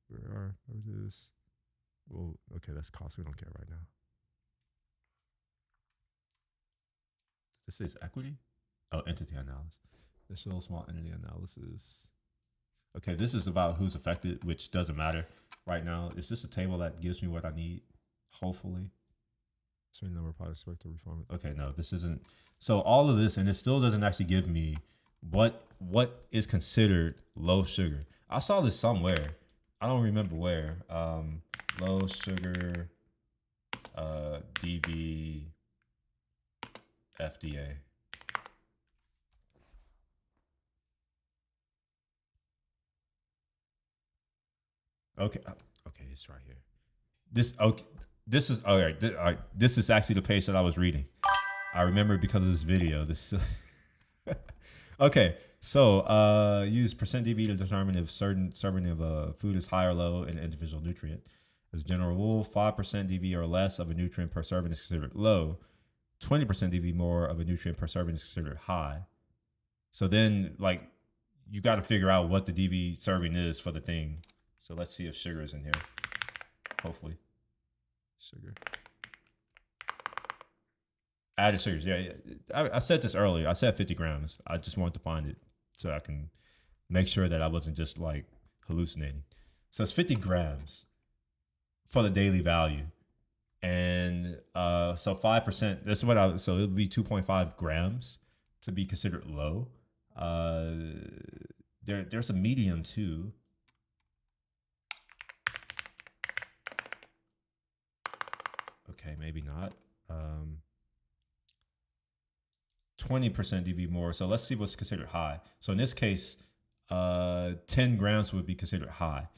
C: Where is this? Well, okay, that's cost. We don't care right now. This is equity. Oh, entity analysis. This shows small entity analysis. Okay, this is about who's affected, which doesn't matter right now. Is this a table that gives me what I need? Hopefully. Certain number of products expect to reform. Okay, no, this isn't. So all of this, and it still doesn't actually give me what is considered low sugar. I saw this somewhere. I don't remember where. low sugar DV FDA. Okay, okay, it's right here. This is all right. All right. This is actually the page that I was reading. I remember because of this video. This okay. So use percent DV to determine if certain serving of a food is high or low in an individual nutrient. As a general rule, 5% DV or less of a nutrient per serving is considered low. 20% DV more of a nutrient per serving is considered high. So then, like, you got to figure out what the DV serving is for the thing. So let's see if sugar is in here. Hopefully. Sugar. Added sugars. Yeah. I said this earlier. I said 50 grams. I just wanted to find it so I can make sure that I wasn't just like hallucinating. So it's 50 grams for the daily value. And so 5%, that's what so it would be 2.5 grams to be considered low. There's a medium too. Okay, maybe not. 20% DV more. So let's see what's considered high. So in this case, 10 grams would be considered high.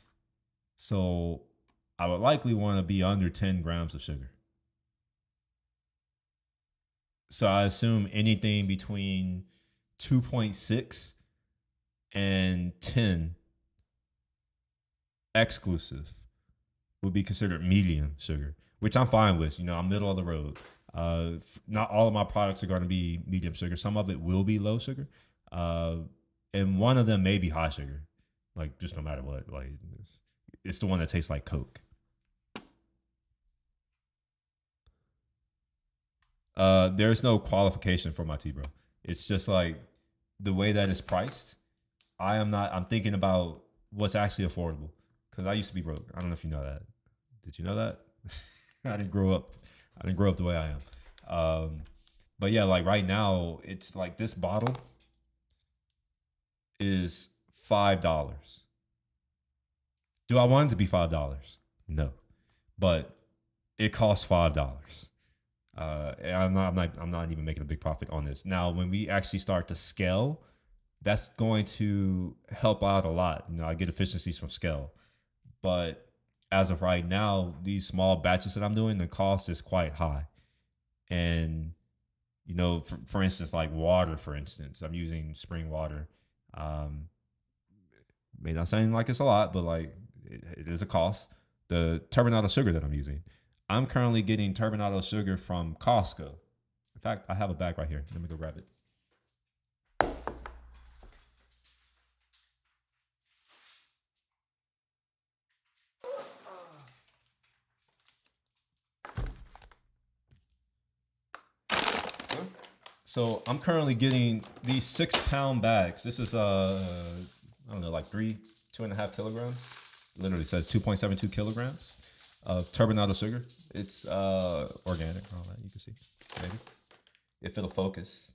C: So I would likely want to be under 10 grams of sugar. So I assume anything between 2.6 and 10 exclusive would be considered medium sugar, which I'm fine with. You know, I'm middle of the road. Not all of my products are going to be medium sugar. Some of it will be low sugar. And one of them may be high sugar. Like, just no matter what. Like, it's the one that tastes like Coke. There's no qualification for my tea, bro. It's just like the way that it's priced. I'm thinking about what's actually affordable. Because I used to be broke. I don't know if you know that. Did you know that? I didn't grow up the way I am. But yeah, like right now, it's like this bottle is $5. Do I want it to be $5? No. But it costs $5. And I'm not even making a big profit on this. Now, when we actually start to scale, that's going to help out a lot. You know, I get efficiencies from scale. But as of right now, these small batches that I'm doing, the cost is quite high. And, you know, for instance, like water, for instance, I'm using spring water. May not sound like it's a lot, but like it is a cost. The turbinado sugar that I'm using, I'm currently getting turbinado sugar from Costco. In fact, I have a bag right here. Let me go grab it. So I'm currently getting these 6-pound bags. This is I don't know, like 2.5 kilograms. Literally says 2.72 kilograms of turbinado sugar. It's organic, all that you can see. Maybe if it'll focus,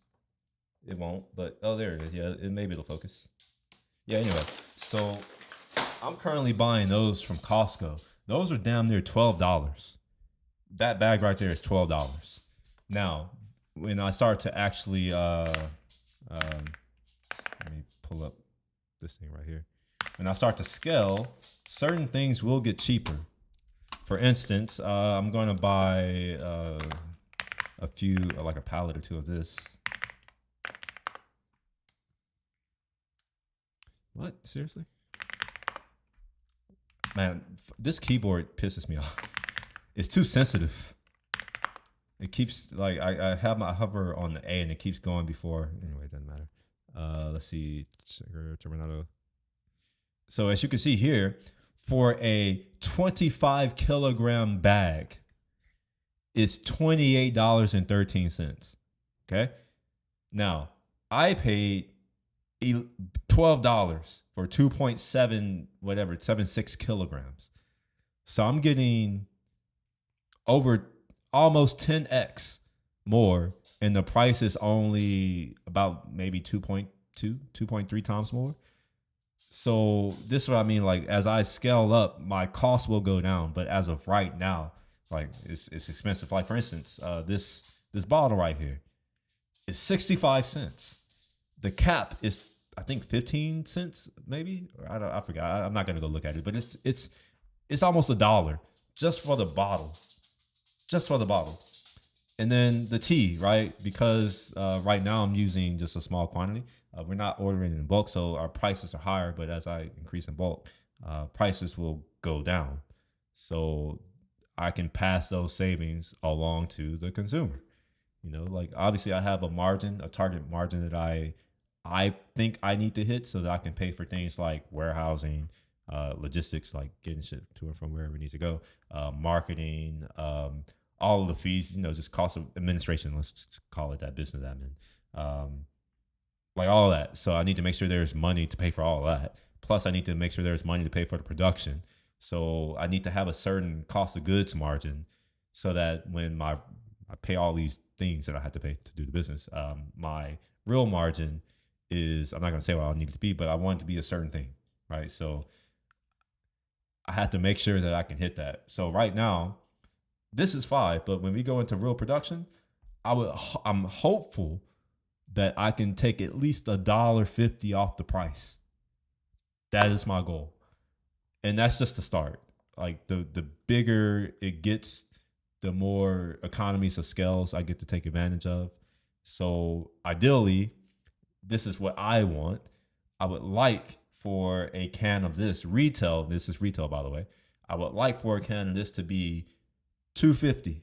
C: it won't. But oh, there it is. Yeah, maybe it'll focus. Yeah. Anyway, so I'm currently buying those from Costco. Those are damn near $12. That bag right there is $12. Now, when I start to actually, let me pull up this thing right here. When I start to scale, certain things will get cheaper. For instance, I'm going to buy a few, like a pallet or two of this. What? Seriously? Man, this keyboard pisses me off. It's too sensitive. It keeps, like, I have my hover on the A and it keeps going before. Anyway, it doesn't matter. Let's see. Turbinado. So as you can see here, for a 25 kilogram bag, it's $28.13. Okay. Now, I paid $12 for 2.76 kilograms. So I'm getting over almost 10x more, and the price is only about maybe 2.3 times more. So this is what I mean. Like as I scale up, my costs will go down. But as of right now, like it's expensive. Like for instance, this bottle right here is 65 cents. The cap is I think 15 cents maybe. Or I forgot. I'm not gonna go look at it, but it's almost $1 just for the bottle, just for the bottle. And then the tea, right? Because right now I'm using just a small quantity. We're not ordering in bulk, so our prices are higher. But as I increase in bulk, prices will go down. So I can pass those savings along to the consumer. You know, like obviously I have a margin, a target margin that I think I need to hit so that I can pay for things like warehousing, logistics, like getting shit to and from wherever it needs to go, marketing, all of the fees, you know, just cost of administration. Let's just call it that, business admin, like all of that. So I need to make sure there's money to pay for all of that. Plus, I need to make sure there's money to pay for the production. So I need to have a certain cost of goods margin, so that when I pay all these things that I have to pay to do the business, my real margin is, I'm not going to say what I need it to be, but I want it to be a certain thing, right? So I have to make sure that I can hit that. So right now, this is 5, but when we go into real production, I'm hopeful that I can take at least $1.50 off the price. That is my goal. And that's just the start. Like the bigger it gets, the more economies of scales I get to take advantage of. So ideally, this is what I want. I would like for a can of this retail. This is retail, by the way. I would like for a can of this to be $2.50.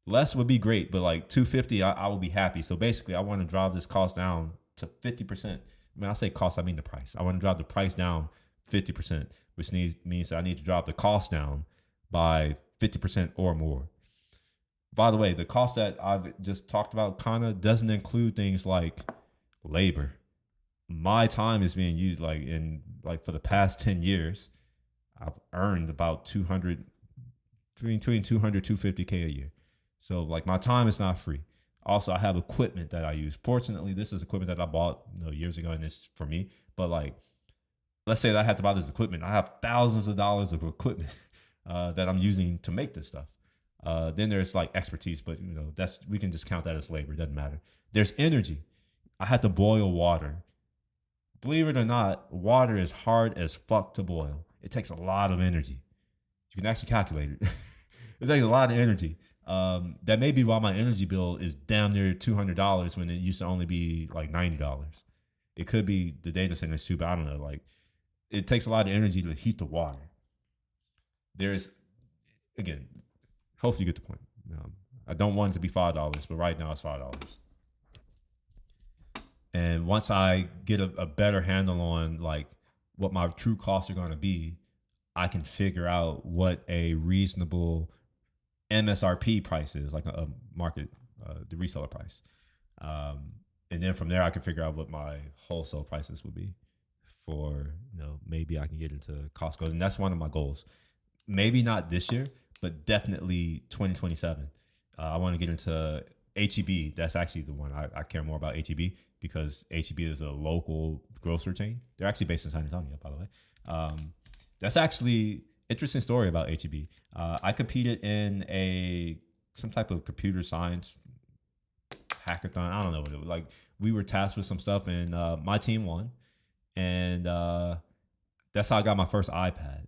C: Less would be great, but like $2.50, I will be happy. So basically, I want to drive this cost down to 50%. When I say cost, I mean the price. I want to drive the price down 50%, which means that I need to drop the cost down by 50% or more. By the way, the cost that I've just talked about kind of doesn't include things like labor. My time is being used for the past 10 years. I've earned about 200, between 200, 250K a year. So like my time is not free. Also, I have equipment that I use. Fortunately, this is equipment that I bought years ago, and it's for me. But like, let's say that I had to buy this equipment. I have thousands of dollars of equipment that I'm using to make this stuff. Then there's like expertise, but we can just count that as labor. It doesn't matter. There's energy. I had to boil water. Believe it or not, water is hard as fuck to boil. It takes a lot of energy. You can actually calculate it. It takes a lot of energy. That may be why my energy bill is down near $200 when it used to only be like $90. It could be the data centers too, but I don't know. Like, it takes a lot of energy to heat the water. There's, again, hopefully you get the point. I don't want it to be $5, but right now it's $5. And once I get a better handle on like what my true costs are going to be, I can figure out what a reasonable MSRP price is, like a market, the reseller price. And then from there, I can figure out what my wholesale prices would be for, maybe I can get into Costco. And that's one of my goals. Maybe not this year, but definitely 2027. I want to get into H-E-B. That's actually the one I care more about, H-E-B, because H-E-B is a local grocery chain. They're actually based in San Antonio, by the way. That's actually interesting story about H-E-B. I competed in some type of computer science hackathon. I don't know what it was. Like, we were tasked with some stuff, and my team won. And that's how I got my first iPad.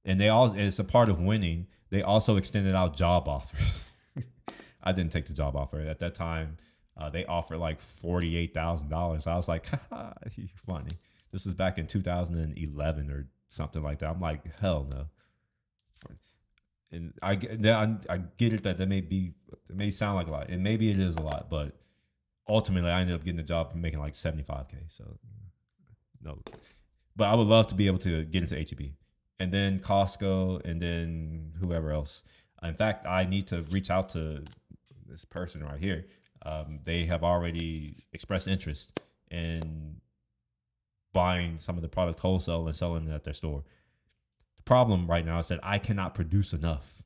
C: And it's a part of winning. They also extended out job offers. I didn't take the job offer. At that time, they offered like $48,000. I was like, haha, you're funny. This was back in 2011 or something like that. I'm like, hell no. And I get it that it may sound like a lot, and maybe it is a lot, but ultimately I ended up getting a job and making like $75K. So no, but I would love to be able to get into H-E-B, and then Costco, and then whoever else. In fact, I need to reach out to this person right here. They have already expressed interest in buying some of the product wholesale and selling it at their store. The problem right now is that I cannot produce enough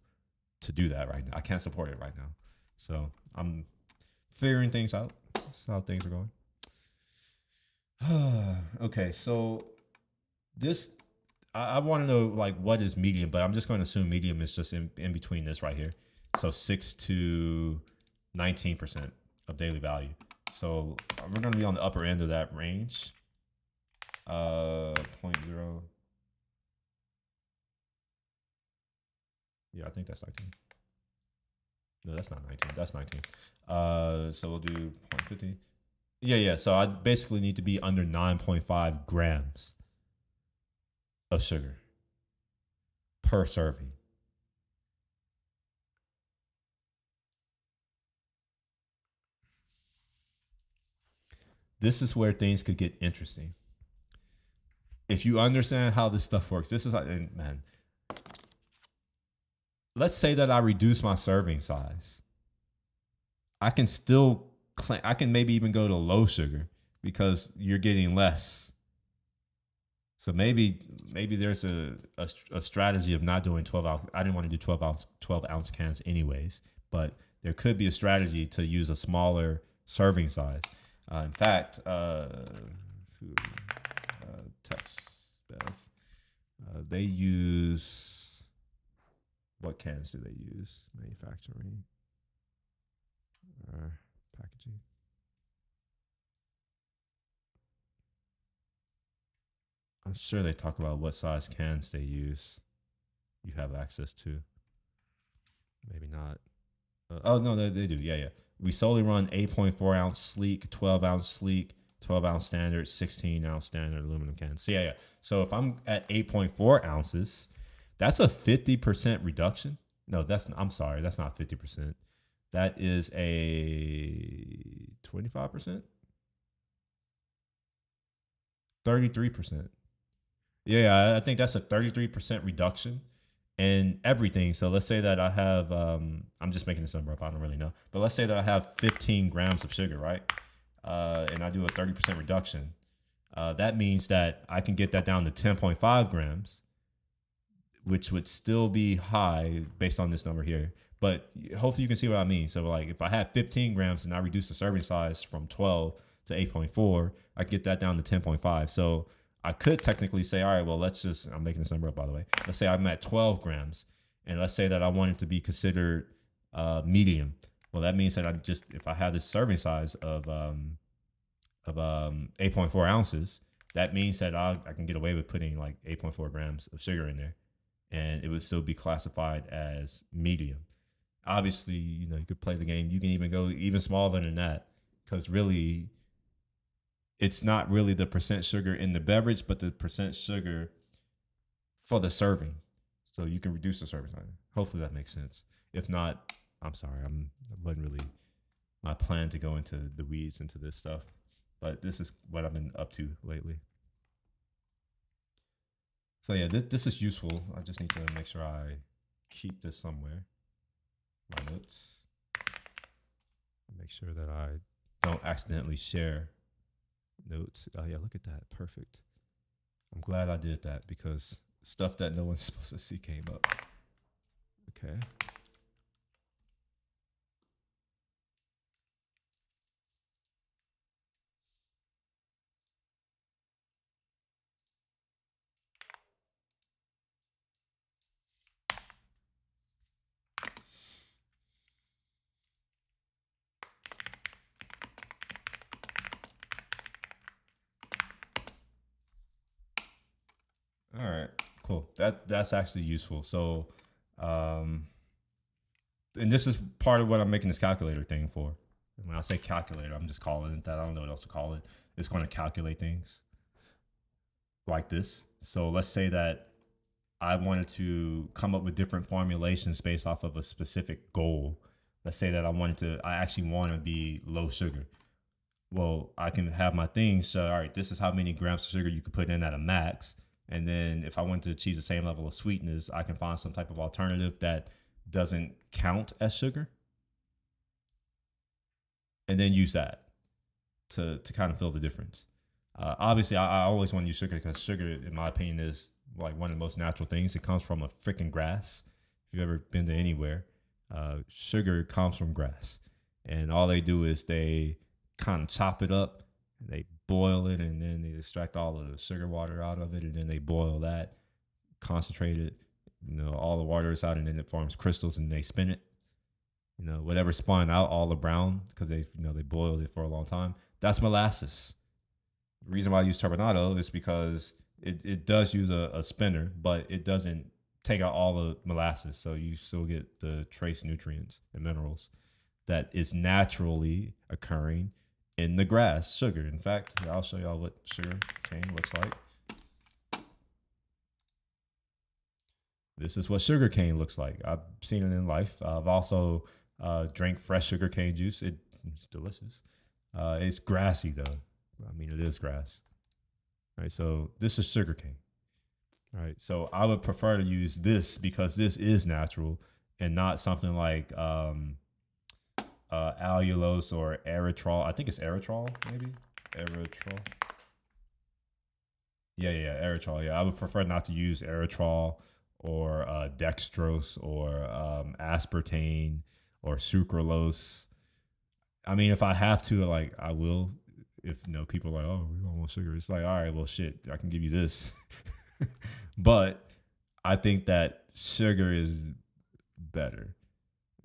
C: to do that right now. I can't support it right now. So I'm figuring things out. That's how things are going. Okay, so This I want to know like what is medium, but I'm just going to assume medium is just in between this right here. So 6 to 19% of daily value. So we're going to be on the upper end of that range. 0.0. Yeah, I think that's 19. No, that's not 19. That's 19. So we'll do 0.50. Yeah. So I basically need to be under 9.5 grams of sugar per serving. This is where things could get interesting. If you understand how this stuff works, this is like, man, let's say that I reduce my serving size. I can still I can maybe even go to low sugar because you're getting less. So maybe there's a strategy of not doing 12 ounce. I didn't want to do 12 ounce cans anyways, but there could be a strategy to use a smaller serving size. In fact, Tex Bev, they use, what cans do they use? Manufacturing or packaging? I'm sure they talk about what size cans they use. You have access to. Maybe not. Oh no, they do. Yeah. We solely run 8.4 ounce sleek, 12 ounce sleek, 12 ounce standard, 16 ounce standard aluminum cans. So yeah. So if I'm at 8.4 ounces, that's a 50% reduction. No, I'm sorry, that's not 50%. That is a 25%, 33%. Yeah, I think that's a 33% reduction in everything. So let's say that I have, I'm just making this number up, I don't really know. But let's say that I have 15 grams of sugar, right? And I do a 30% reduction. That means that I can get that down to 10.5 grams, which would still be high based on this number here. But hopefully you can see what I mean. So like if I had 15 grams and I reduce the serving size from 12 to 8.4, I get that down to 10.5. So I could technically say, all right, well, I'm making this number up, by the way. Let's say I'm at 12 grams, and let's say that I want it to be considered medium. Well, that means that if I have this serving size of 8.4 ounces, that means that I can get away with putting like 8.4 grams of sugar in there, and it would still be classified as medium. Obviously, you could play the game. You can even go even smaller than that, because really, it's not really the percent sugar in the beverage, but the percent sugar for the serving. So you can reduce the serving size. Hopefully that makes sense. If not, I'm sorry. It wasn't really my plan to go into the weeds into this stuff, but this is what I've been up to lately. So yeah, this is useful. I just need to make sure I keep this somewhere. My notes. Make sure that I don't accidentally share notes. Oh yeah, look at that. Perfect. I'm glad I did that because stuff that no one's supposed to see came up. Okay. All right, cool. That's actually useful. So, and this is part of what I'm making this calculator thing for. And when I say calculator, I'm just calling it that. I don't know what else to call it. It's going to calculate things like this. So let's say that I wanted to come up with different formulations based off of a specific goal. Let's say that I actually want to be low sugar. Well, I can have my things. So, all right, this is how many grams of sugar you could put in at a max. And then if I want to achieve the same level of sweetness, I can find some type of alternative that doesn't count as sugar. And then use that to kind of feel the difference. Obviously, I always want to use sugar because sugar, in my opinion, is like one of the most natural things. It comes from a freaking grass. If you've ever been to anywhere, sugar comes from grass. And all they do is they kind of chop it up And they boil it, and then they extract all of the sugar water out of it, and then they boil that, concentrate it, all the water is out, and then it forms crystals, and they spin it. Whatever spun out, all the brown, because they boiled it for a long time. That's molasses. The reason why I use turbinado is because it does use a spinner, but it doesn't take out all the molasses, so you still get the trace nutrients and minerals that is naturally occurring in the grass, sugar. In fact, I'll show y'all what sugar cane looks like. This is what sugar cane looks like. I've seen it in life. I've also drank fresh sugar cane juice. It's delicious. It's grassy though. I mean, it is grass. All right, so this is sugar cane. All right, so I would prefer to use this because this is natural and not something like allulose or erythritol. I think it's erythritol, maybe erythritol. Yeah, erythritol. Yeah, I would prefer not to use erythritol or dextrose or aspartame or sucralose. I mean, if I have to, like, I will. If people are like, oh, we don't want sugar, it's like, all right, well, shit, I can give you this. But I think that sugar is better.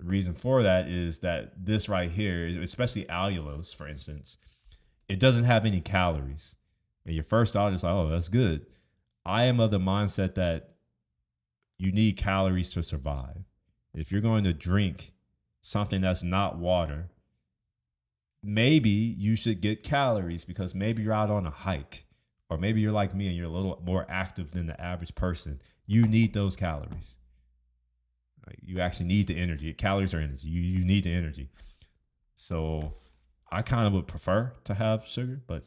C: The reason for that is that this right here, especially allulose, for instance, it doesn't have any calories. And your first thought is like, oh, that's good. I am of the mindset that you need calories to survive. If you're going to drink something that's not water, maybe you should get calories because maybe you're out on a hike, or maybe you're like me and you're a little more active than the average person. You need those calories. You actually need the energy. Calories are energy. You need the energy. So I kind of would prefer to have sugar, but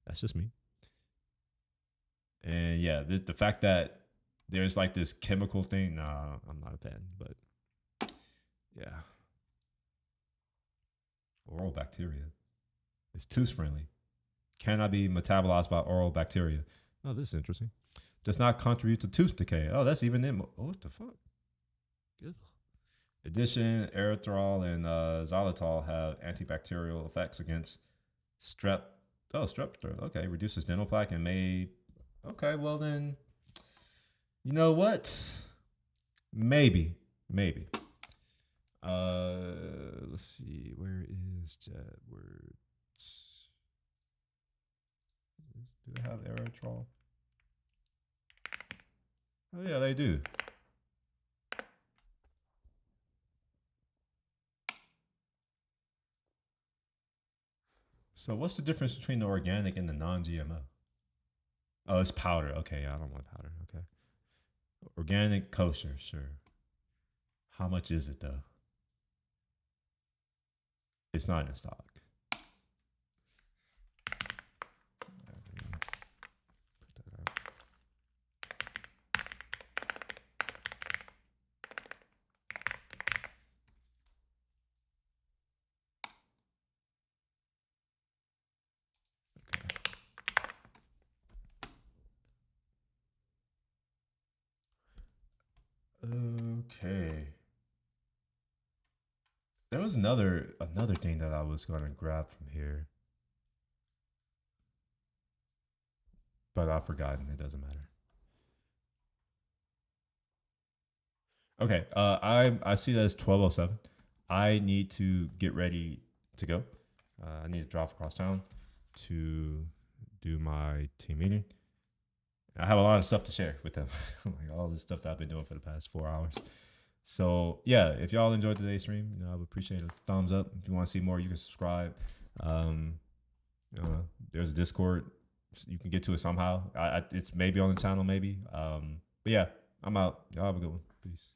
C: that's just me. And yeah, the fact that there's like this chemical thing, nah, I'm not a fan, but yeah. Oral bacteria. It's tooth friendly. Cannot be metabolized by oral bacteria. Oh, this is interesting. Does not contribute to tooth decay. Oh, that's even in. What the fuck? Good. Addition, erythritol and xylitol have antibacterial effects against strep. Oh, strep throat. Okay, reduces dental plaque and may. Okay, well then, you know what? Maybe. Let's see. Where is Jadwords? Do they have erythritol? Oh yeah, they do. So what's the difference between the organic and the non-GMO? Oh, it's powder. Okay, yeah, I don't want powder. Okay. Organic kosher, sure. How much is it though? It's not in stock. Okay. There was another thing that I was gonna grab from here, but I've forgotten. It doesn't matter. Okay. I see that it's 12:07. I need to get ready to go. I need to drive across town to do my team meeting. I have a lot of stuff to share with them, like all the stuff that I've been doing for the past 4 hours. So yeah, if y'all enjoyed today's stream, I would appreciate a thumbs up. If you want to see more, you can subscribe. There's a Discord. You can get to it somehow. It's maybe on the channel, maybe. But yeah, I'm out. Y'all have a good one. Peace.